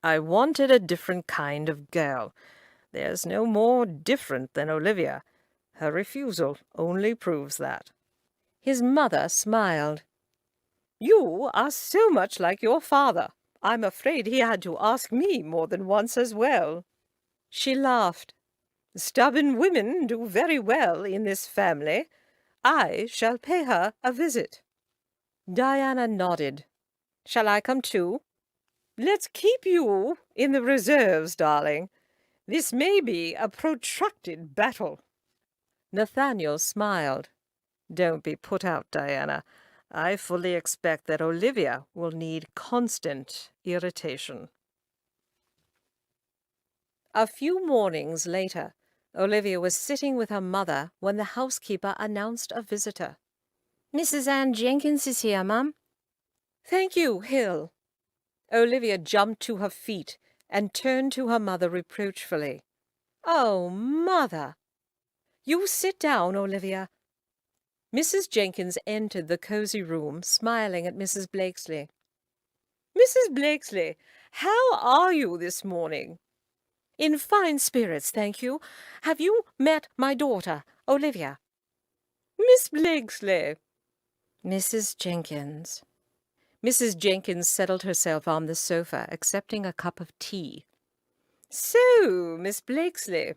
I wanted a different kind of girl. There's no more different than Olivia. Her refusal only proves that. His mother smiled. You are so much like your father. I'm afraid he had to ask me more than once as well. She laughed. Stubborn women do very well in this family. I shall pay her a visit. Diana nodded. Shall I come too? Let's keep you in the reserves, darling. This may be a protracted battle. Nathaniel smiled. Don't be put out, Diana. I fully expect that Olivia will need constant irritation. A few mornings later, Olivia was sitting with her mother when the housekeeper announced a visitor. Mrs. Ann Jenkins is here, Mum. Thank you, Hill. Olivia jumped to her feet and turned to her mother reproachfully. Oh, Mother! You sit down, Olivia. Mrs. Jenkins entered the cozy room, smiling at Mrs. Blakesley. Mrs. Blakesley, how are you this morning? In fine spirits, thank you. Have you met my daughter, Olivia? Miss Blakesley. Mrs. Jenkins. Mrs. Jenkins settled herself on the sofa, accepting a cup of tea. So, Miss Blakesley,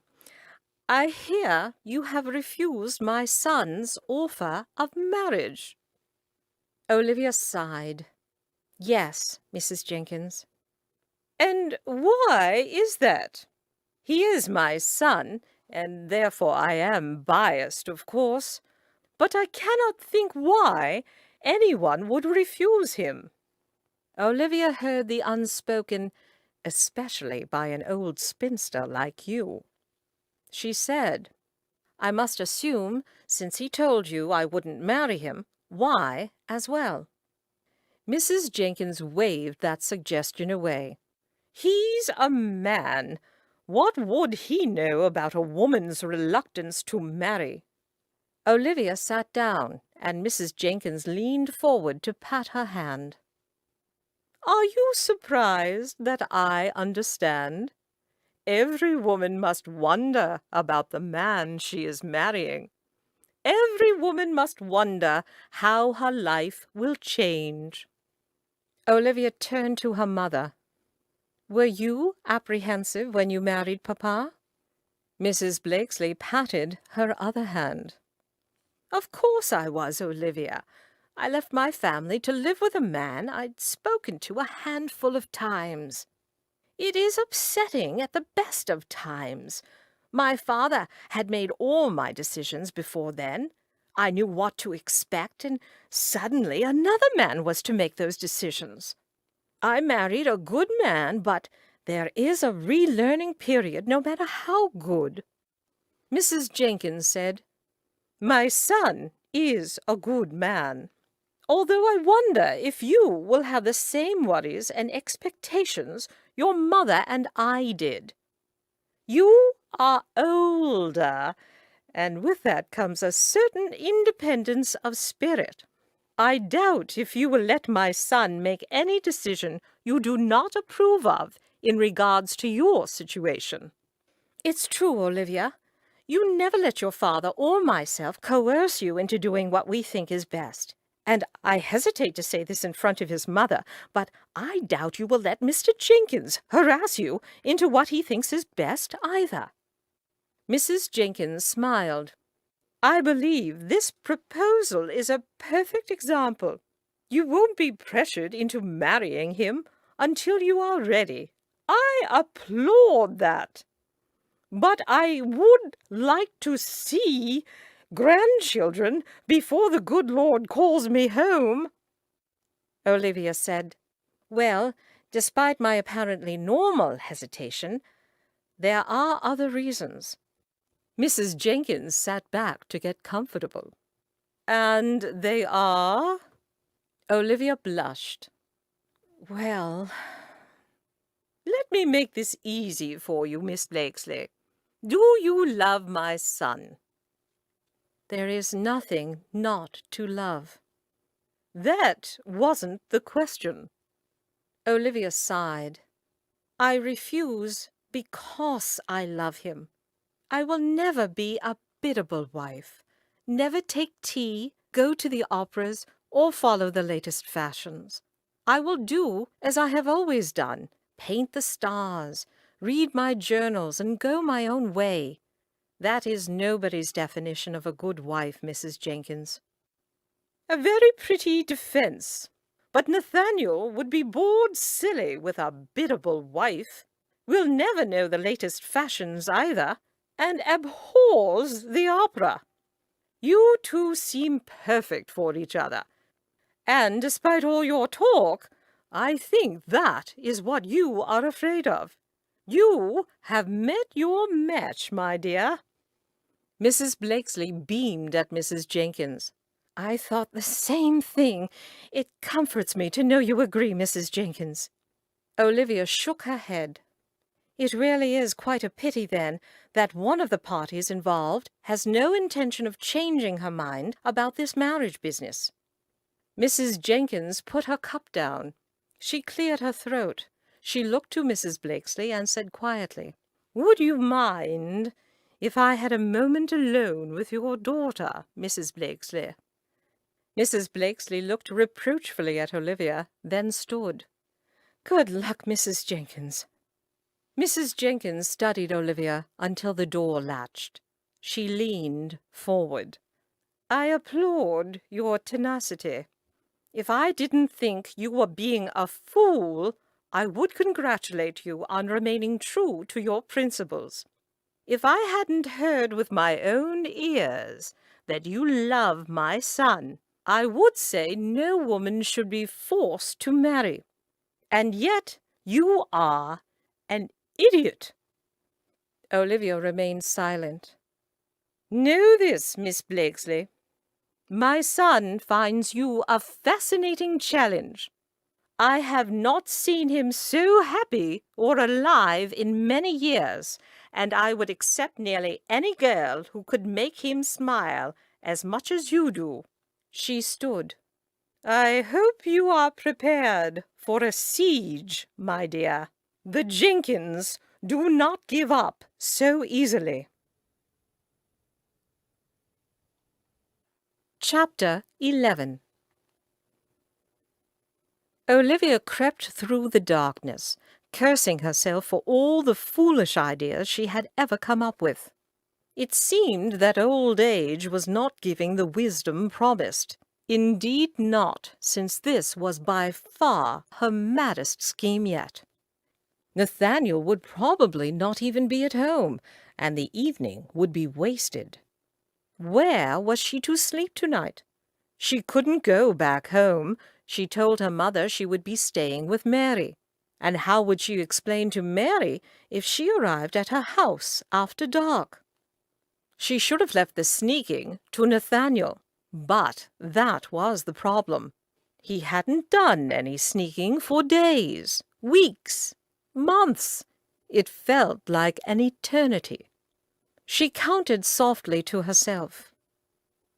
I hear you have refused my son's offer of marriage. Olivia sighed. Yes, Mrs. Jenkins. And why is that? He is my son, and therefore I am biased, of course, but I cannot think why anyone would refuse him. Olivia heard the unspoken, especially by an old spinster like you. She said, I must assume, since he told you I wouldn't marry him, why as well. Mrs. Jenkins waved that suggestion away. He's a man. What would he know about a woman's reluctance to marry? Olivia sat down, and Mrs. Jenkins leaned forward to pat her hand. Are you surprised that I understand? Every woman must wonder about the man she is marrying. Every woman must wonder how her life will change. Olivia turned to her mother. Were you apprehensive when you married Papa? Mrs. Blakesley patted her other hand. Of course I was, Olivia. I left my family to live with a man I'd spoken to a handful of times. It is upsetting at the best of times. My father had made all my decisions before then. I knew what to expect, and suddenly another man was to make those decisions. I married a good man, but there is a relearning period, no matter how good. Mrs. Jenkins said, "My son is a good man, although I wonder if you will have the same worries and expectations your mother and I did. You are older, and with that comes a certain independence of spirit. I doubt if you will let my son make any decision you do not approve of in regards to your situation." "It's true, Olivia. You never let your father or myself coerce you into doing what we think is best. And I hesitate to say this in front of his mother, but I doubt you will let Mr. Jenkins harass you into what he thinks is best either." Mrs. Jenkins smiled. "I believe this proposal is a perfect example. You won't be pressured into marrying him until you are ready. I applaud that. But I would like to see grandchildren before the good Lord calls me home." Olivia said, "Well, despite my apparently normal hesitation, there are other reasons." Mrs. Jenkins sat back to get comfortable. "And they are?" Olivia blushed. "Well, let me make this easy for you, Miss Blakesley. Do you love my son?" "There is nothing not to love." "That wasn't the question." Olivia sighed. "I refuse because I love him. I will never be a biddable wife, never take tea, go to the operas, or follow the latest fashions. I will do as I have always done, paint the stars, read my journals, and go my own way. That is nobody's definition of a good wife, Mrs. Jenkins." "A very pretty defense. But Nathaniel would be bored silly with a biddable wife, will never know the latest fashions either, and abhors the opera. You two seem perfect for each other. And despite all your talk, I think that is what you are afraid of. You have met your match, my dear." Mrs. Blakesley beamed at Mrs. Jenkins. "I thought the same thing. It comforts me to know you agree, Mrs. Jenkins." Olivia shook her head. "It really is quite a pity, then, that one of the parties involved has no intention of changing her mind about this marriage business." Mrs. Jenkins put her cup down. She cleared her throat. She looked to Mrs. Blakesley and said quietly, "Would you mind if I had a moment alone with your daughter, Mrs. Blakesley?" Mrs. Blakesley looked reproachfully at Olivia, then stood. "Good luck, Mrs. Jenkins." Mrs. Jenkins studied Olivia until the door latched. She leaned forward. "I applaud your tenacity. If I didn't think you were being a fool, I would congratulate you on remaining true to your principles. If I hadn't heard with my own ears that you love my son, I would say no woman should be forced to marry. And yet you are an idiot." Olivia remained silent. "Know this, Miss Blakesley. My son finds you a fascinating challenge. I have not seen him so happy or alive in many years, and I would accept nearly any girl who could make him smile as much as you do." She stood. "I hope you are prepared for a siege, my dear. The Jenkins do not give up so easily." Chapter 11. Olivia crept through the darkness, cursing herself for all the foolish ideas she had ever come up with. It seemed that old age was not giving the wisdom promised. Indeed not, since this was by far her maddest scheme yet. Nathaniel would probably not even be at home, and the evening would be wasted. Where was she to sleep tonight? She couldn't go back home. She told her mother she would be staying with Mary. And how would she explain to Mary if she arrived at her house after dark? She should have left the sneaking to Nathaniel, but that was the problem. He hadn't done any sneaking for days, weeks, months. It felt like an eternity. She counted softly to herself.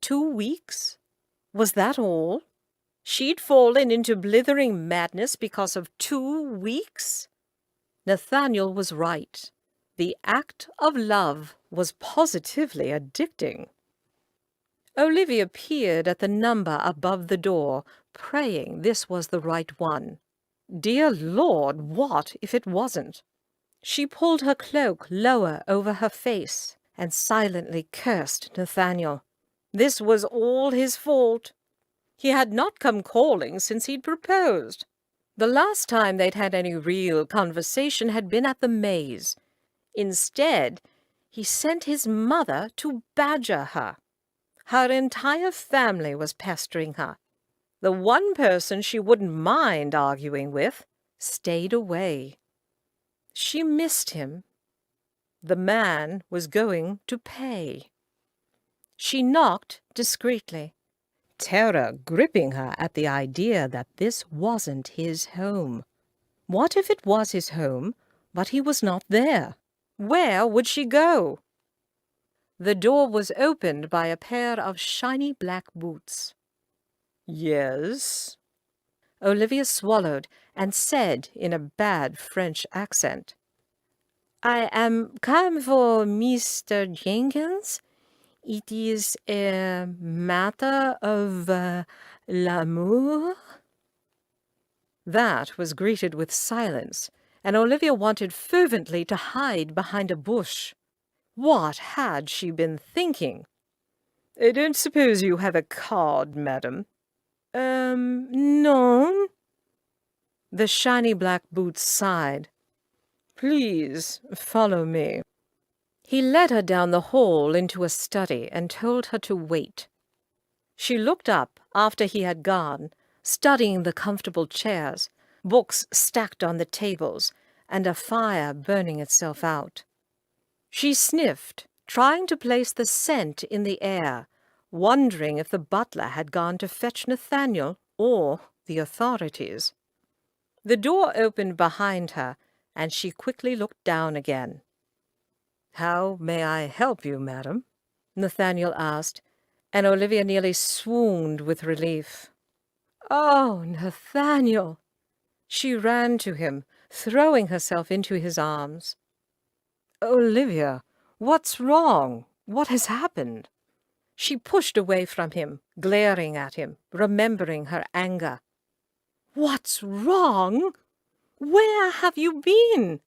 2 weeks? Was that all? She'd fallen into blithering madness because of 2 weeks? Nathaniel was right. The act of love was positively addicting. Olivia peered at the number above the door, praying this was the right one. Dear Lord, what if it wasn't? She pulled her cloak lower over her face and silently cursed Nathaniel. This was all his fault. He had not come calling since he'd proposed. The last time they'd had any real conversation had been at the maze. Instead, he sent his mother to badger her. Her entire family was pestering her. The one person she wouldn't mind arguing with stayed away. She missed him. The man was going to pay. She knocked discreetly, terror gripping her at the idea that this wasn't his home. What if it was his home, but he was not there? Where would she go? The door was opened by a pair of shiny black boots. Yes? Olivia swallowed and said in a bad French accent, I am come for Mr. Jenkins. It is a matter of l'amour. That was greeted with silence, and Olivia wanted fervently to hide behind a bush. What had she been thinking? I don't suppose you have a card, madam. No. The shiny black boots sighed. Please follow me. He led her down the hall into a study and told her to wait. She looked up after he had gone, studying the comfortable chairs, books stacked on the tables, and a fire burning itself out. She sniffed, trying to place the scent in the air, wondering if the butler had gone to fetch Nathaniel or the authorities. The door opened behind her, and she quickly looked down again. How may I help you, madam? Nathaniel asked, and Olivia nearly swooned with relief. Oh, Nathaniel! She ran to him, throwing herself into his arms. Olivia, what's wrong? What has happened? She pushed away from him, glaring at him, remembering her anger. What's wrong? Where have you been?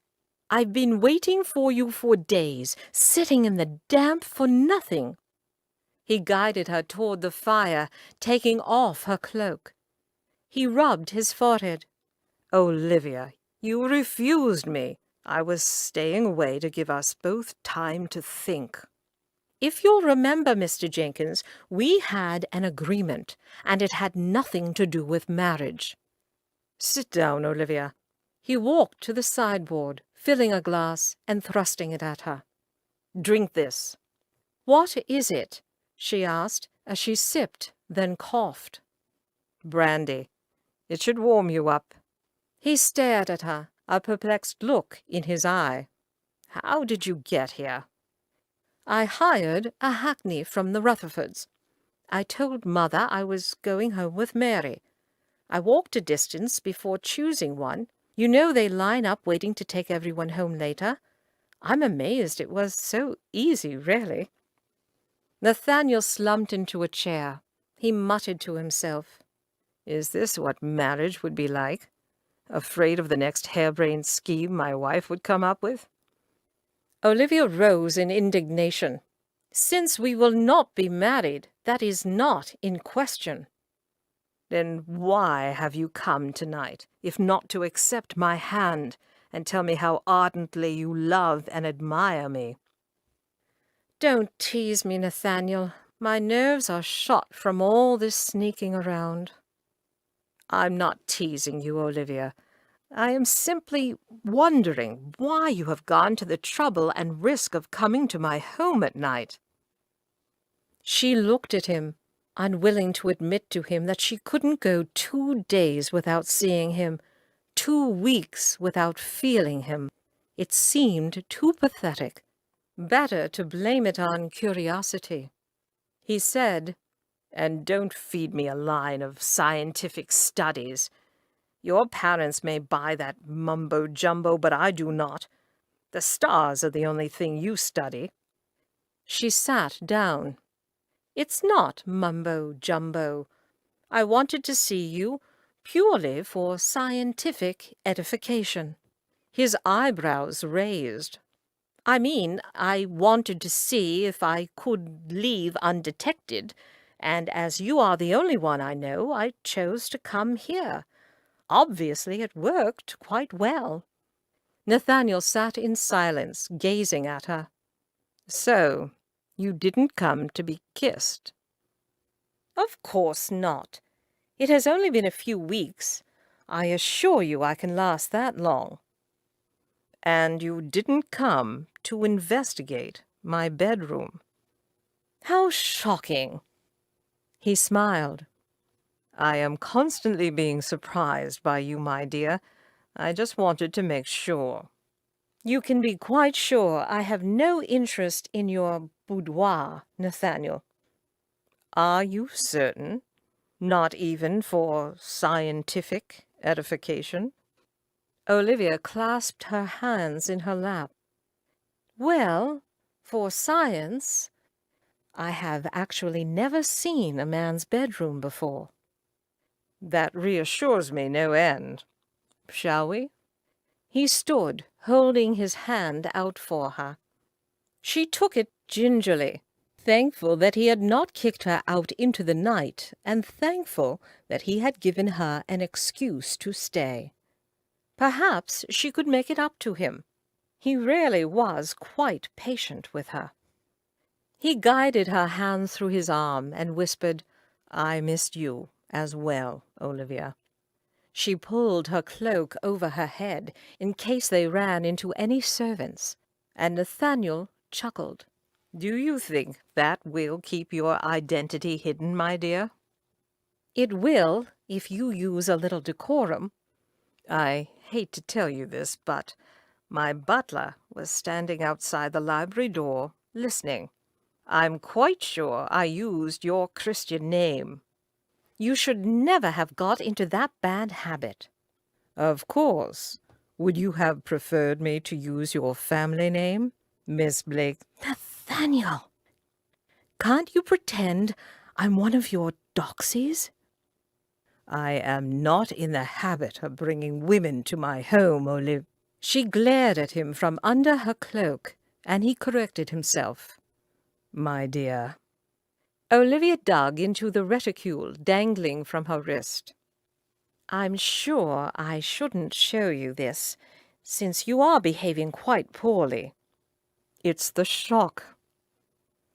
I've been waiting for you for days, sitting in the damp for nothing. He guided her toward the fire, taking off her cloak. He rubbed his forehead. Olivia, you refused me. I was staying away to give us both time to think. If you'll remember, Mr. Jenkins, we had an agreement, and it had nothing to do with marriage. Sit down, Olivia. He walked to the sideboard, filling a glass and thrusting it at her. Drink this. What is it? She asked as she sipped, then coughed. Brandy. It should warm you up. He stared at her, a perplexed look in his eye. How did you get here? I hired a hackney from the Rutherfords. I told Mother I was going home with Mary. I walked a distance before choosing one. You know they line up waiting to take everyone home later. I'm amazed it was so easy, really. Nathaniel slumped into a chair. He muttered to himself, Is this what marriage would be like? Afraid of the next harebrained scheme my wife would come up with? Olivia rose in indignation. Since we will not be married, that is not in question. Then why have you come tonight, if not to accept my hand and tell me how ardently you love and admire me? Don't tease me, Nathaniel. My nerves are shot from all this sneaking around. I'm not teasing you, Olivia. I am simply wondering why you have gone to the trouble and risk of coming to my home at night. She looked at him, unwilling to admit to him that she couldn't go 2 days without seeing him, 2 weeks without feeling him. It seemed too pathetic. Better to blame it on curiosity. He said, And don't feed me a line of scientific studies. Your parents may buy that mumbo-jumbo, but I do not. The stars are the only thing you study. She sat down. It's not mumbo-jumbo. I wanted to see you purely for scientific edification. His eyebrows raised. I mean, I wanted to see if I could leave undetected, and as you are the only one I know, I chose to come here. Obviously, it worked quite well. Nathaniel sat in silence, gazing at her. So, you didn't come to be kissed? Of course not. It has only been a few weeks. I assure you I can last that long. And you didn't come to investigate my bedroom? How shocking! He smiled. I am constantly being surprised by you, my dear. I just wanted to make sure. You can be quite sure I have no interest in your boudoir, Nathaniel. Are you certain? Not even for scientific edification? Olivia clasped her hands in her lap. Well, for science, I have actually never seen a man's bedroom before. That reassures me no end. Shall we? He stood, holding his hand out for her. She took it gingerly, thankful that he had not kicked her out into the night, and thankful that he had given her an excuse to stay. Perhaps she could make it up to him. He really was quite patient with her. He guided her hand through his arm and whispered, I missed you as well, Olivia. She pulled her cloak over her head in case they ran into any servants, and Nathaniel chuckled. Do you think that will keep your identity hidden, my dear? It will, if you use a little decorum. I hate to tell you this, but my butler was standing outside the library door, listening. I'm quite sure I used your Christian name. You should never have got into that bad habit. Of course. Would you have preferred me to use your family name, Miss Blake? Nathaniel, can't you pretend I'm one of your doxies? I am not in the habit of bringing women to my home, Olive. She glared at him from under her cloak, and he corrected himself. My dear. Olivia dug into the reticule dangling from her wrist. I'm sure I shouldn't show you this, since you are behaving quite poorly. It's the shock.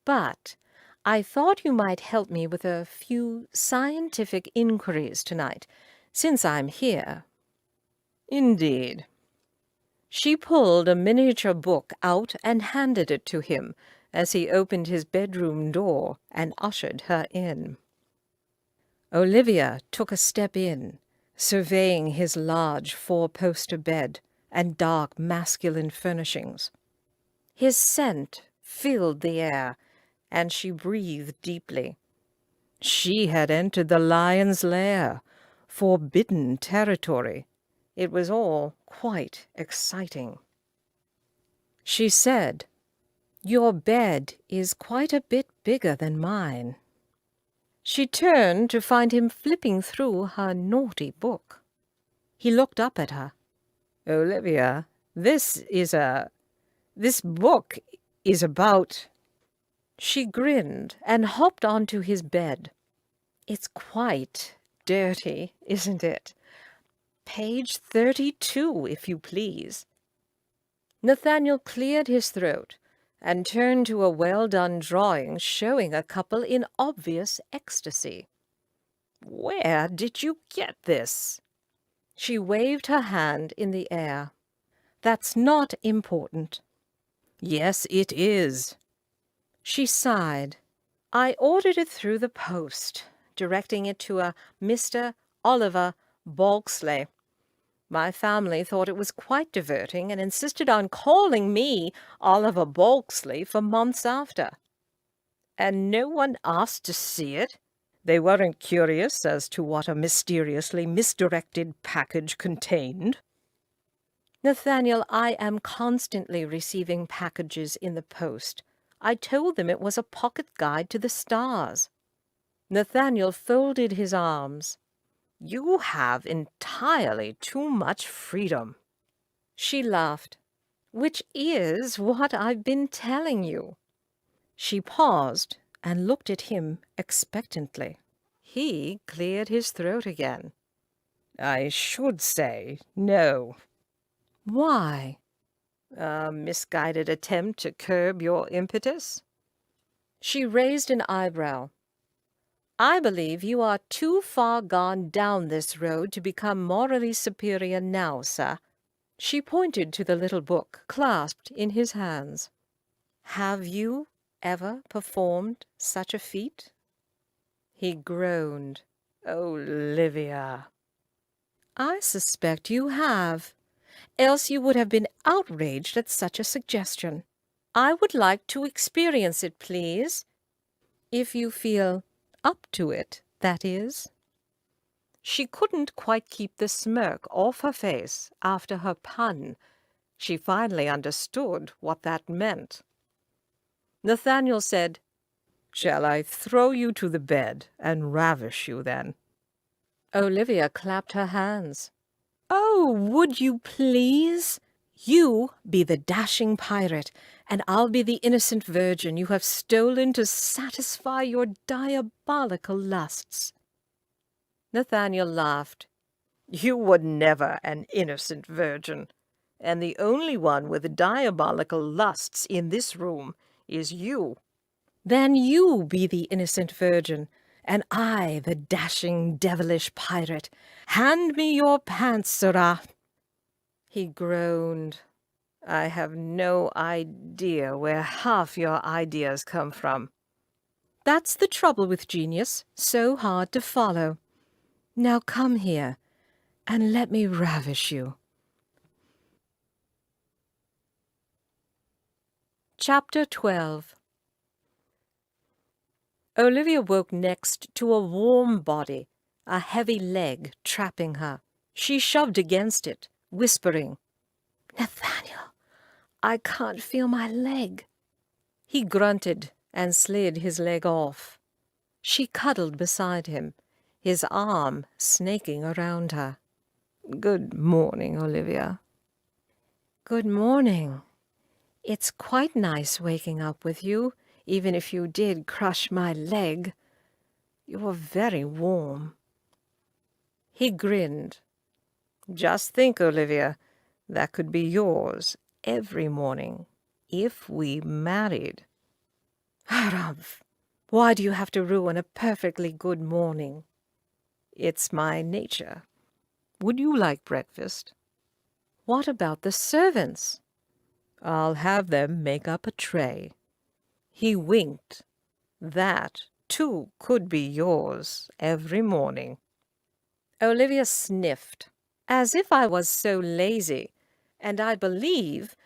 But I thought you might help me with a few scientific inquiries tonight, since I'm here. Indeed. She pulled a miniature book out and handed it to him as he opened his bedroom door and ushered her in. Olivia took a step in, surveying his large 4-poster bed and dark masculine furnishings. His scent filled the air, and she breathed deeply. She had entered the lion's lair, forbidden territory. It was all quite exciting. She said, Your bed is quite a bit bigger than mine. She turned to find him flipping through her naughty book. He looked up at her. Olivia, this book is about... She grinned and hopped onto his bed. It's quite dirty, isn't it? Page 32, if you please." Nathaniel cleared his throat and turned to a well-done drawing showing a couple in obvious ecstasy. "Where did you get this?" She waved her hand in the air. "That's not important." "Yes, it is." She sighed. "I ordered it through the post, directing it to a Mr. Oliver Balogh. My family thought it was quite diverting and insisted on calling me Oliver Balogh for months after." "And no one asked to see it? They weren't curious as to what a mysteriously misdirected package contained?" "Nathaniel, I am constantly receiving packages in the post. I told them it was a pocket guide to the stars." Nathaniel folded his arms. "You have entirely too much freedom." She laughed. "Which is what I've been telling you." She paused and looked at him expectantly. He cleared his throat again. "I should say no." "Why?" "A misguided attempt to curb your impetus?" She raised an eyebrow. "I believe you are too far gone down this road to become morally superior now, sir." She pointed to the little book clasped in his hands. "Have you ever performed such a feat?" He groaned. "Olivia." "I suspect you have, else you would have been outraged at such a suggestion. I would like to experience it, please. If you feel up to it, that is." She couldn't quite keep the smirk off her face after her pun. She finally understood what that meant. Nathaniel said, "Shall I throw you to the bed and ravish you then?" Olivia clapped her hands. "Oh, would you please? You be the dashing pirate, and I'll be the innocent virgin you have stolen to satisfy your diabolical lusts." Nathaniel laughed. "You were never an innocent virgin, and the only one with diabolical lusts in this room is you." "Then you be the innocent virgin, and I the dashing devilish pirate. Hand me your pants, sirrah." He groaned. "I have no idea where half your ideas come from." "That's the trouble with genius, so hard to follow. Now come here, and let me ravish you." Chapter 12. Olivia woke next to a warm body, a heavy leg trapping her. She shoved against it, whispering, "Nathaniel, I can't feel my leg." He grunted and slid his leg off. She cuddled beside him, his arm snaking around her. "Good morning, Olivia." "Good morning. It's quite nice waking up with you, even if you did crush my leg. You're very warm." He grinned. "Just think, Olivia, that could be yours every morning if we married." "Harumph! Why do you have to ruin a perfectly good morning?" "It's my nature. Would you like breakfast?" "What about the servants?" "I'll have them make up a tray." He winked. "That, too, could be yours every morning." Olivia sniffed. "As if I was so lazy, and I believe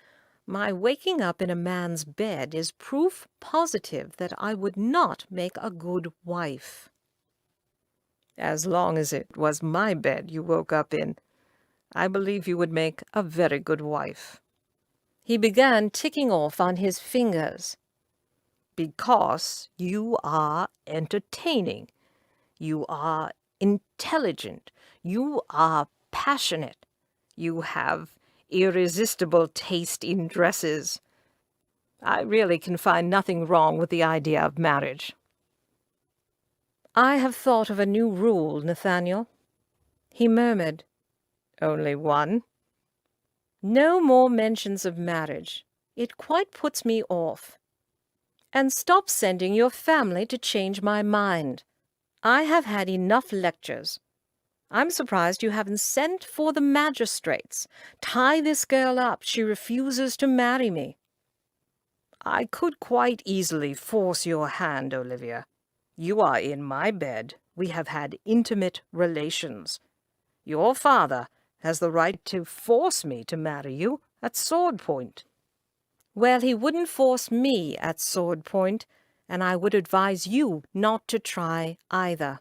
my waking up in a man's bed is proof positive that I would not make a good wife." "As long as it was my bed you woke up in, I believe you would make a very good wife." He began ticking off on his fingers. "Because you are entertaining. You are intelligent. You are passionate. You have irresistible taste in dresses. I really can find nothing wrong with the idea of marriage." I have thought of a new rule, Nathaniel. He murmured, Only one? No more mentions of marriage. It quite puts me off. And stop sending your family to change my mind. I have had enough lectures. I'm surprised you haven't sent for the magistrates. Tie this girl up. She refuses to marry me. I could quite easily force your hand, Olivia. You are in my bed. We have had intimate relations. Your father has the right to force me to marry you at sword point. Well, he wouldn't force me at sword point, and I would advise you not to try either.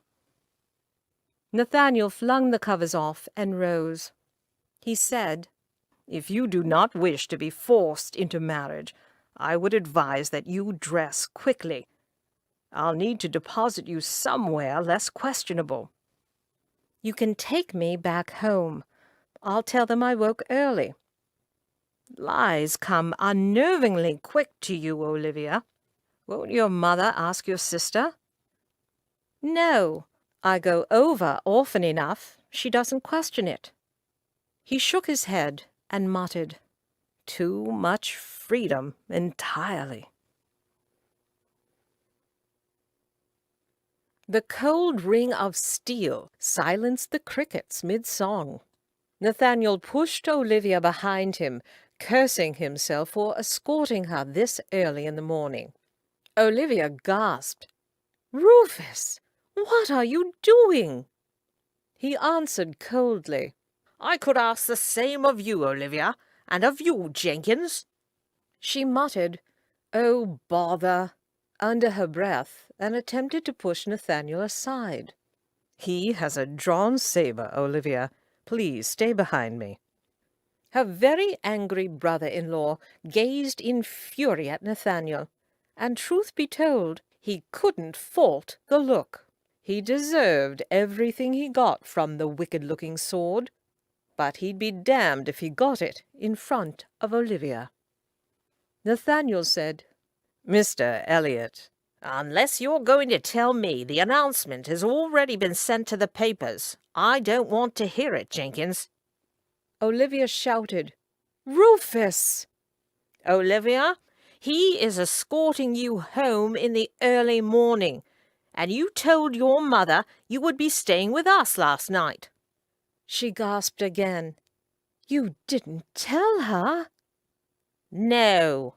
Nathaniel flung the covers off and rose. He said, If you do not wish to be forced into marriage, I would advise that you dress quickly. I'll need to deposit you somewhere less questionable. You can take me back home. I'll tell them I woke early. Lies come unnervingly quick to you, Olivia. Won't your mother ask your sister? No, I go over often enough. She doesn't question it. He shook his head and muttered, Too much freedom entirely. The cold ring of steel silenced the crickets mid-song. Nathaniel pushed Olivia behind him, cursing himself for escorting her this early in the morning. Olivia gasped, Rufus, what are you doing? He answered coldly, I could ask the same of you, Olivia, and of you, Jenkins. She muttered, Oh, bother, under her breath, and attempted to push Nathaniel aside. He has a drawn saber, Olivia. Please stay behind me. Her very angry brother-in-law gazed in fury at Nathaniel, and truth be told, he couldn't fault the look. He deserved everything he got from the wicked-looking sword, but he'd be damned if he got it in front of Olivia. Nathaniel said, Mr. Elliot, Unless you're going to tell me the announcement has already been sent to the papers, I don't want to hear it, Jenkins. Olivia shouted, Rufus! Olivia, he is escorting you home in the early morning, and you told your mother you would be staying with us last night. She gasped again. You didn't tell her? No.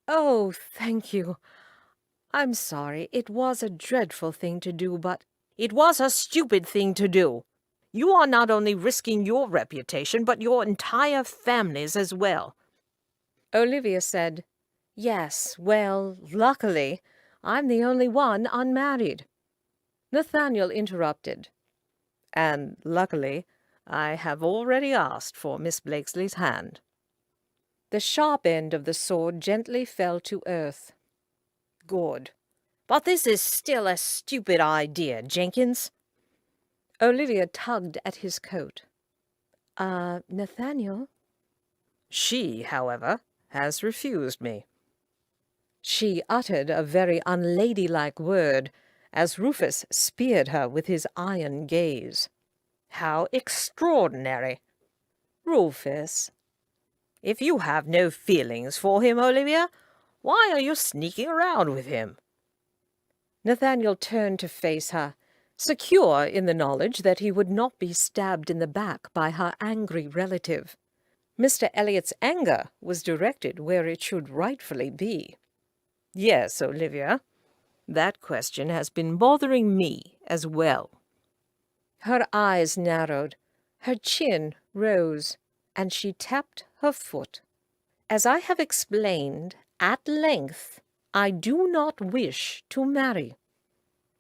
Oh, thank you. I'm sorry. It was a dreadful thing to do, but it was a stupid thing to do. You are not only risking your reputation, but your entire family's as well. Olivia said, Yes, well, luckily, I'm the only one unmarried. Nathaniel interrupted. And luckily, I have already asked for Miss Blakesley's hand. The sharp end of the sword gently fell to earth. Good. But this is still a stupid idea, Jenkins. Olivia tugged at his coat. Nathaniel? She, however, has refused me. She uttered a very unladylike word as Rufus speared her with his iron gaze. How extraordinary. Rufus. If you have no feelings for him, Olivia, why are you sneaking around with him? Nathaniel turned to face her, secure in the knowledge that he would not be stabbed in the back by her angry relative. Mr. Elliot's anger was directed where it should rightfully be. Yes, Olivia, that question has been bothering me as well. Her eyes narrowed, her chin rose, and she tapped her foot. As I have explained at length, I do not wish to marry.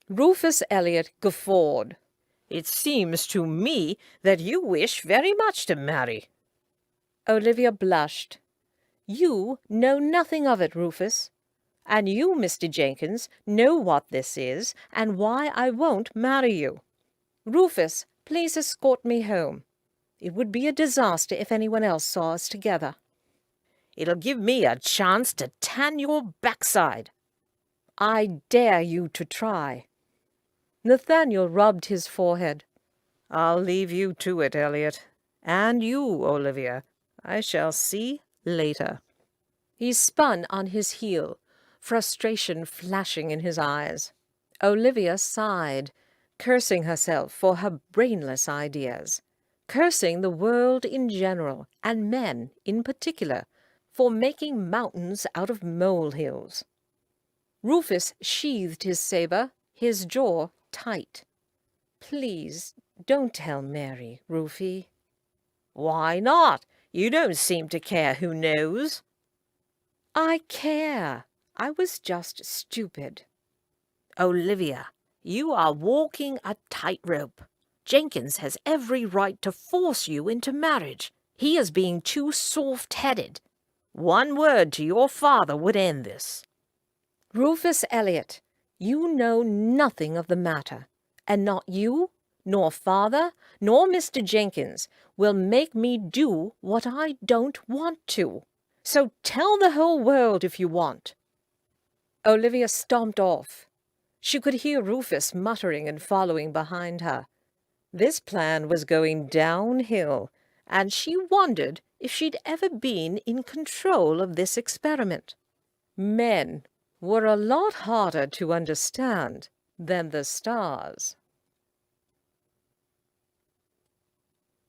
Rufus Elliot guffawed. It seems to me that you wish very much to marry. Olivia blushed. You know nothing of it, Rufus. And you, Mr. Jenkins, know what this is, and why I won't marry you. Rufus, please escort me home. It would be a disaster if anyone else saw us together. It'll give me a chance to tan your backside. I dare you to try. Nathaniel rubbed his forehead. "I'll leave you to it, Elliot. And you, Olivia. I shall see later." He spun on his heel, frustration flashing in his eyes. Olivia sighed, cursing herself for her brainless ideas, cursing the world in general, and men in particular, for making mountains out of molehills. Rufus sheathed his saber, his jaw tight. "Please, don't tell Mary, Rufie." Why not? You don't seem to care who knows. "I care. I was just stupid." Olivia, you are walking a tightrope. Jenkins has every right to force you into marriage. He is being too soft-headed. One word to your father would end this. "Rufus Elliot, you know nothing of the matter, and not you, nor father, nor Mr. Jenkins will make me do what I don't want to. So tell the whole world if you want." Olivia stomped off. She could hear Rufus muttering and following behind her. This plan was going downhill, and she wondered if she'd ever been in control of this experiment. Men were a lot harder to understand than the stars.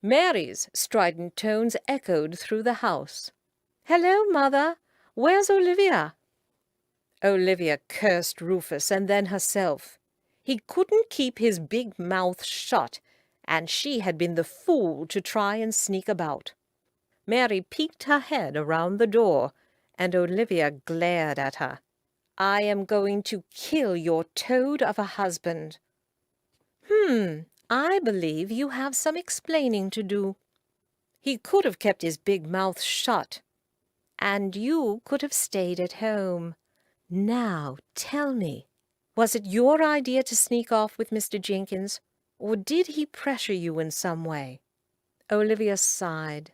Mary's strident tones echoed through the house. "Hello, Mother. Where's Olivia?" Olivia cursed Rufus and then herself. He couldn't keep his big mouth shut, and she had been the fool to try and sneak about. Mary peeked her head around the door, and Olivia glared at her. "I am going to kill your toad of a husband." I believe you have some explaining to do." He could have kept his big mouth shut, and you could have stayed at home. Now, tell me, was it your idea to sneak off with Mr. Jenkins, or did he pressure you in some way? Olivia sighed.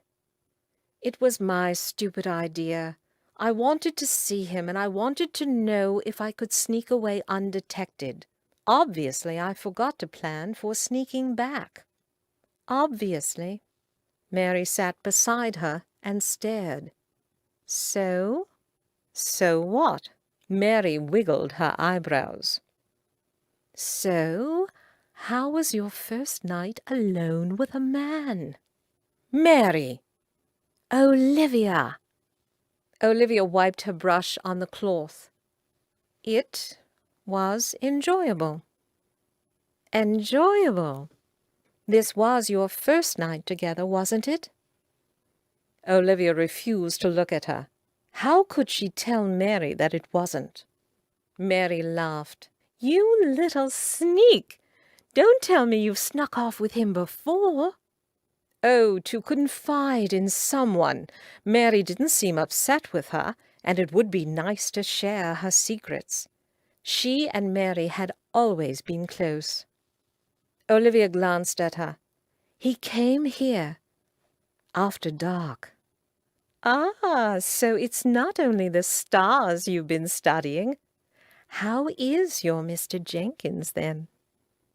"It was my stupid idea. I wanted to see him, and I wanted to know if I could sneak away undetected. Obviously, I forgot to plan for sneaking back." "Obviously." Mary sat beside her and stared. "So?" "So what?" Mary wiggled her eyebrows. "So, how was your first night alone with a man?" "Mary!" "Olivia!" Olivia wiped her brush on the cloth. "It was enjoyable." "Enjoyable? This was your first night together, wasn't it?" Olivia refused to look at her. How could she tell Mary that it wasn't? Mary laughed. "You little sneak! Don't tell me you've snuck off with him before." Oh, to confide in someone! Mary didn't seem upset with her, and it would be nice to share her secrets. She and Mary had always been close. Olivia glanced at her. "He came here after dark." "Ah, so it's not only the stars you've been studying. How is your Mr. Jenkins, then?"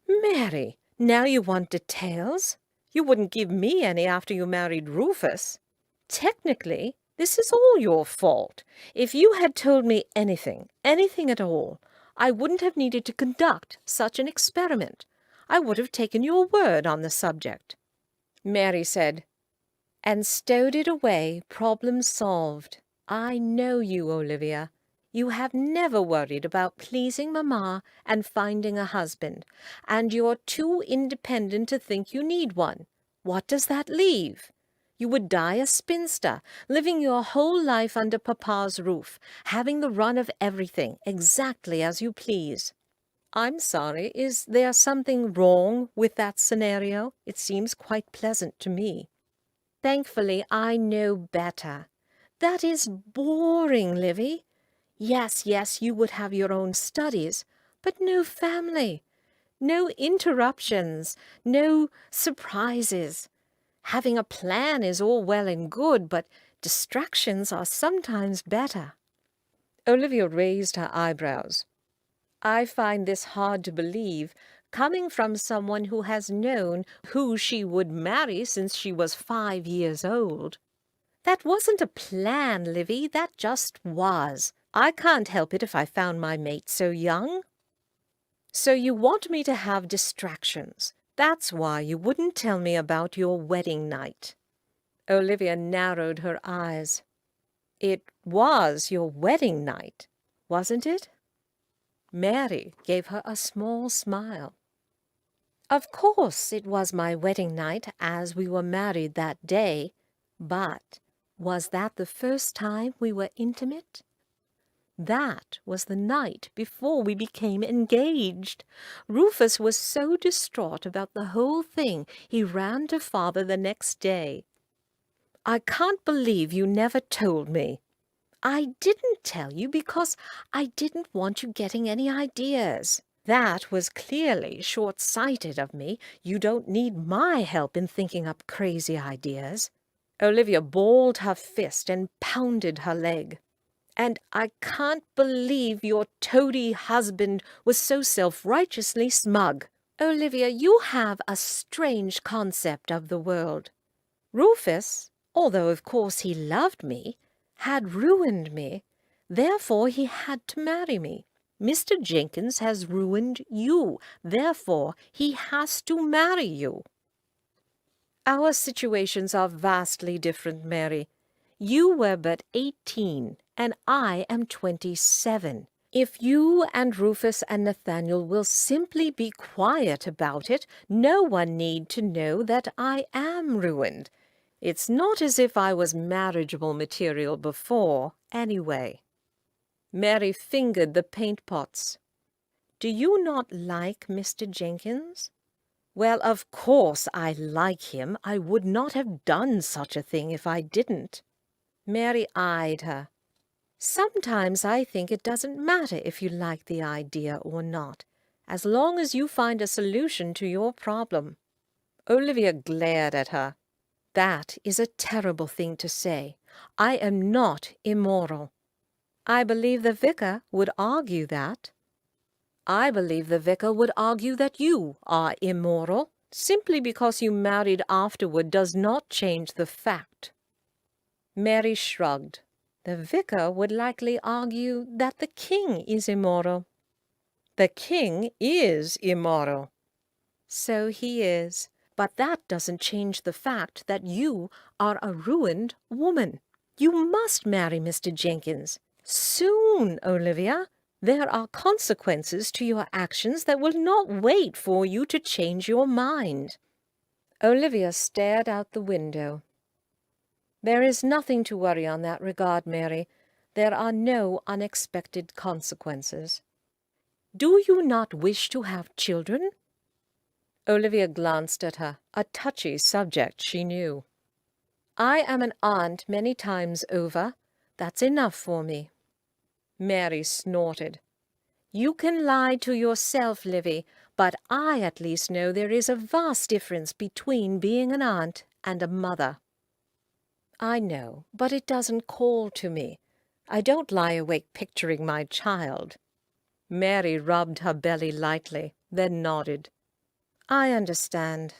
"Mary, now you want details? You wouldn't give me any after you married Rufus. Technically, this is all your fault. If you had told me anything at all, I wouldn't have needed to conduct such an experiment. I would have taken your word on the subject." Mary said, "And stowed it away, problem solved. I know you, Olivia. You have never worried about pleasing Mamma and finding a husband, and you're too independent to think you need one. What does that leave? You would die a spinster, living your whole life under Papa's roof, having the run of everything, exactly as you please." "I'm sorry, is there something wrong with that scenario? It seems quite pleasant to me." "Thankfully, I know better. That is boring, Livy. Yes, you would have your own studies, but no family, no interruptions, no surprises. Having a plan is all well and good, but distractions are sometimes better." Olivia raised her eyebrows. "I find this hard to believe. coming from someone who has known who she would marry since she was 5 years old. That wasn't a plan, Livy, that just was. I can't help it if I found my mate so young. So you want me to have distractions. That's why you wouldn't tell me about your wedding night. Olivia narrowed her eyes. It was your wedding night, wasn't it? Mary gave her a small smile. Of course it was my wedding night, as we were married that day, but was that the first time we were intimate? That was the night before we became engaged. Rufus was so distraught about the whole thing, he ran to father the next day. I can't believe you never told me. I didn't tell you because I didn't want you getting any ideas. That was clearly short-sighted of me. You don't need my help in thinking up crazy ideas. Olivia balled her fist and pounded her leg. And I can't believe your toady husband was so self-righteously smug. Olivia, you have a strange concept of the world. Rufus, although of course he loved me, had ruined me. Therefore he had to marry me. Mr. Jenkins has ruined you. Therefore he has to marry you. Our situations are vastly different, Mary. You were but 18, and I am 27. If you and Rufus and Nathaniel will simply be quiet about it, no one need to know that I am ruined. It's not as if I was marriageable material before, anyway. Mary fingered the paint pots. Do you not like Mr. Jenkins? Well, of course I like him. I would not have done such a thing if I didn't. Mary eyed her. Sometimes I think it doesn't matter if you like the idea or not, as long as you find a solution to your problem. Olivia glared at her. That is a terrible thing to say. I am not immoral. I believe the vicar would argue that. I believe the vicar would argue that you are immoral. Simply because you married afterward does not change the fact. Mary shrugged. The vicar would likely argue that the king is immoral. The king is immoral. So he is. But that doesn't change the fact that you are a ruined woman. You must marry Mr. Jenkins. Soon, Olivia. There are consequences to your actions that will not wait for you to change your mind. Olivia stared out the window. There is nothing to worry on that regard, Mary. There are no unexpected consequences. Do you not wish to have children? Olivia glanced at her, a touchy subject, she knew. I am an aunt many times over. That's enough for me. Mary snorted. You can lie to yourself, Livy, but I at least know there is a vast difference between being an aunt and a mother. I know, but it doesn't call to me. I don't lie awake picturing my child. Mary rubbed her belly lightly, then nodded. I understand.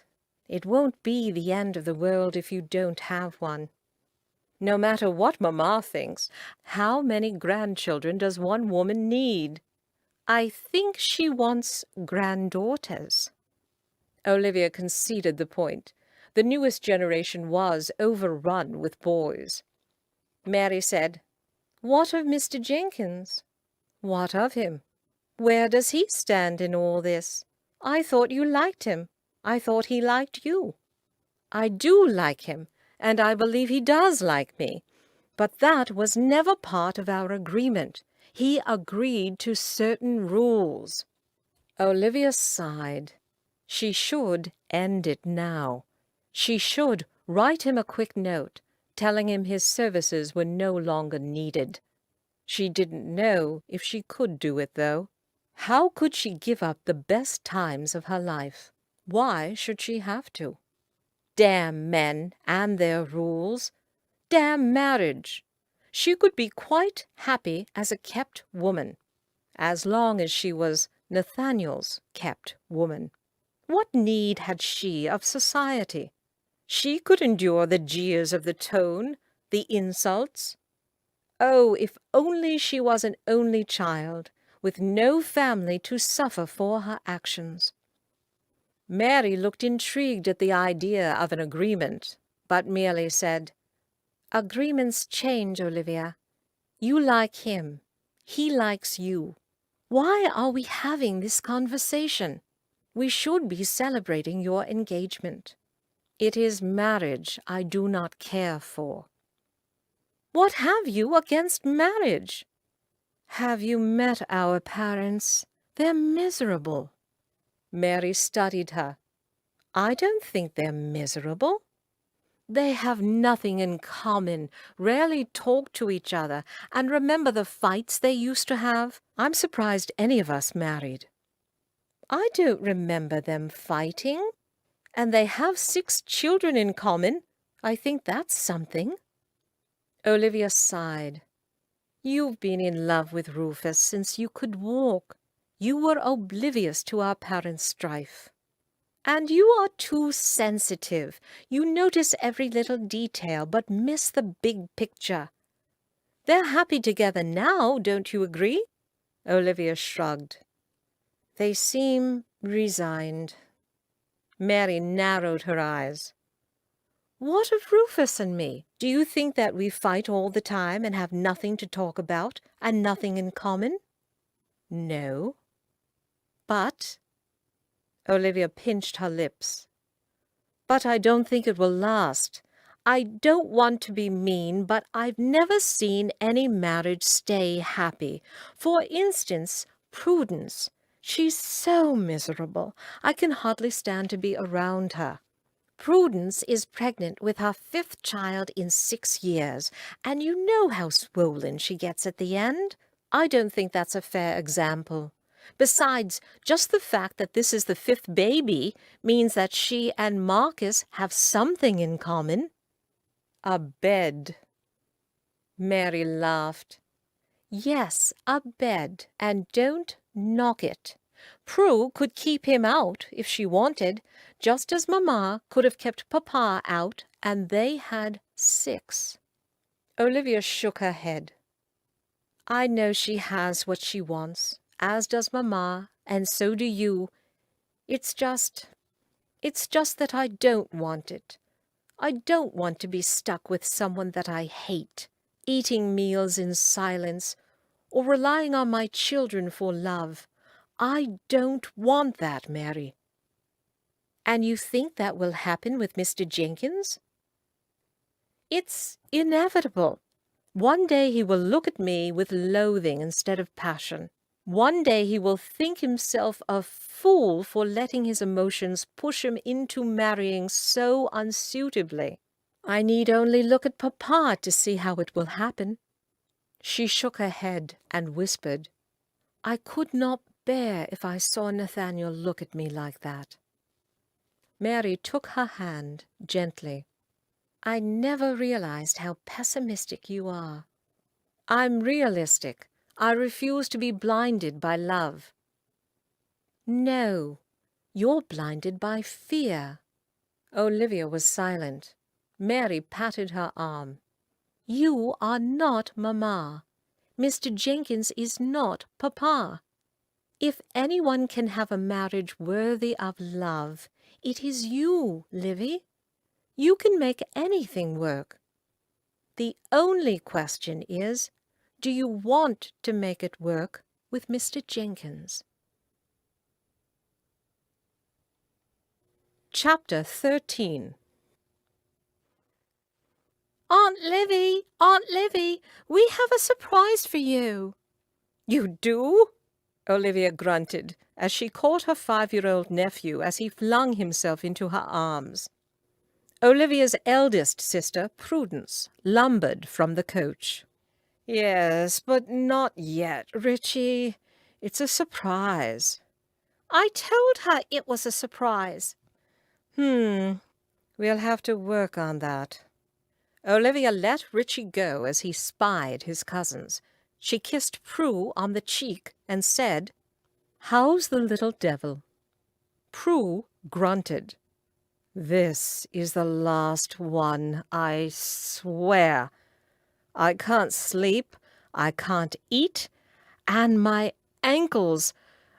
It won't be the end of the world if you don't have one. No matter what Mamma thinks, how many grandchildren does one woman need? I think she wants granddaughters. Olivia conceded the point. The newest generation was overrun with boys. Mary said, What of Mr. Jenkins? What of him? Where does he stand in all this? I thought you liked him. I thought he liked you. I do like him, and I believe he does like me. But that was never part of our agreement. He agreed to certain rules. Olivia sighed. She should end it now. She should write him a quick note, telling him his services were no longer needed. She didn't know if she could do it, though. How could she give up the best times of her life? Why should she have to? Damn men and their rules. Damn marriage. She could be quite happy as a kept woman, as long as she was Nathaniel's kept woman. What need had she of society? She could endure the jeers of the tone, the insults. Oh, if only she was an only child, with no family to suffer for her actions. Mary looked intrigued at the idea of an agreement, but merely said, "Agreements change, Olivia. You like him. He likes you. Why are we having this conversation? We should be celebrating your engagement. It is marriage I do not care for." "What have you against marriage?" "Have you met our parents? They're miserable." Mary studied her. "I don't think they're miserable. They have nothing in common, rarely talk to each other, and remember the fights they used to have. I'm surprised any of us married." "I don't remember them fighting. And they have 6 children in common. I think that's something." Olivia sighed. "You've been in love with Rufus since you could walk. You were oblivious to our parents' strife. And you are too sensitive. You notice every little detail, but miss the big picture. They're happy together now, don't you agree?" Olivia shrugged. "They seem resigned." Mary narrowed her eyes. "What of Rufus and me? Do you think that we fight all the time and have nothing to talk about and nothing in common?" "No." "But—" Olivia pinched her lips. "But I don't think it will last. I don't want to be mean, but I've never seen any marriage stay happy. For instance, Prudence. She's so miserable. I can hardly stand to be around her. Prudence is pregnant with her 5th child in 6 years, and you know how swollen she gets at the end. I don't think that's a fair example. Besides, just the fact that this is the 5th baby means that she and Marcus have something in common." "A bed." Mary laughed. "Yes, a bed, and don't knock it. Prue could keep him out if she wanted, just as Mamma could have kept Papa out, and they had 6. Olivia shook her head. "I know she has what she wants, as does Mamma, and so do you. It's just that I don't want it. I don't want to be stuck with someone that I hate, eating meals in silence, or relying on my children for love. I don't want that, Mary." "And you think that will happen with Mr. Jenkins?" "It's inevitable. One day he will look at me with loathing instead of passion. One day he will think himself a fool for letting his emotions push him into marrying so unsuitably. I need only look at Papa to see how it will happen." She shook her head and whispered, "I could not bear if I saw Nathaniel look at me like that." Mary took her hand gently. "I never realized how pessimistic you are." "I'm realistic. I refuse to be blinded by love." "No, you're blinded by fear." Olivia was silent. Mary patted her arm. "You are not Mamma. Mr. Jenkins is not Papa. If anyone can have a marriage worthy of love, it is you, Livy. You can make anything work. The only question is, do you want to make it work with Mr. Jenkins?" Chapter 13. "Aunt Livy, we have a surprise for you." "You do?" Olivia grunted as she caught her 5-year-old nephew as he flung himself into her arms. Olivia's eldest sister, Prudence, lumbered from the coach. "Yes, but not yet, Richie. It's a surprise." "I told her it was a surprise." We'll have to work on that." Olivia let Richie go as he spied his cousins. She kissed Prue on the cheek and said, How's the little devil?" Prue grunted. "This is the last one, I swear. I can't sleep, I can't eat, and my ankles,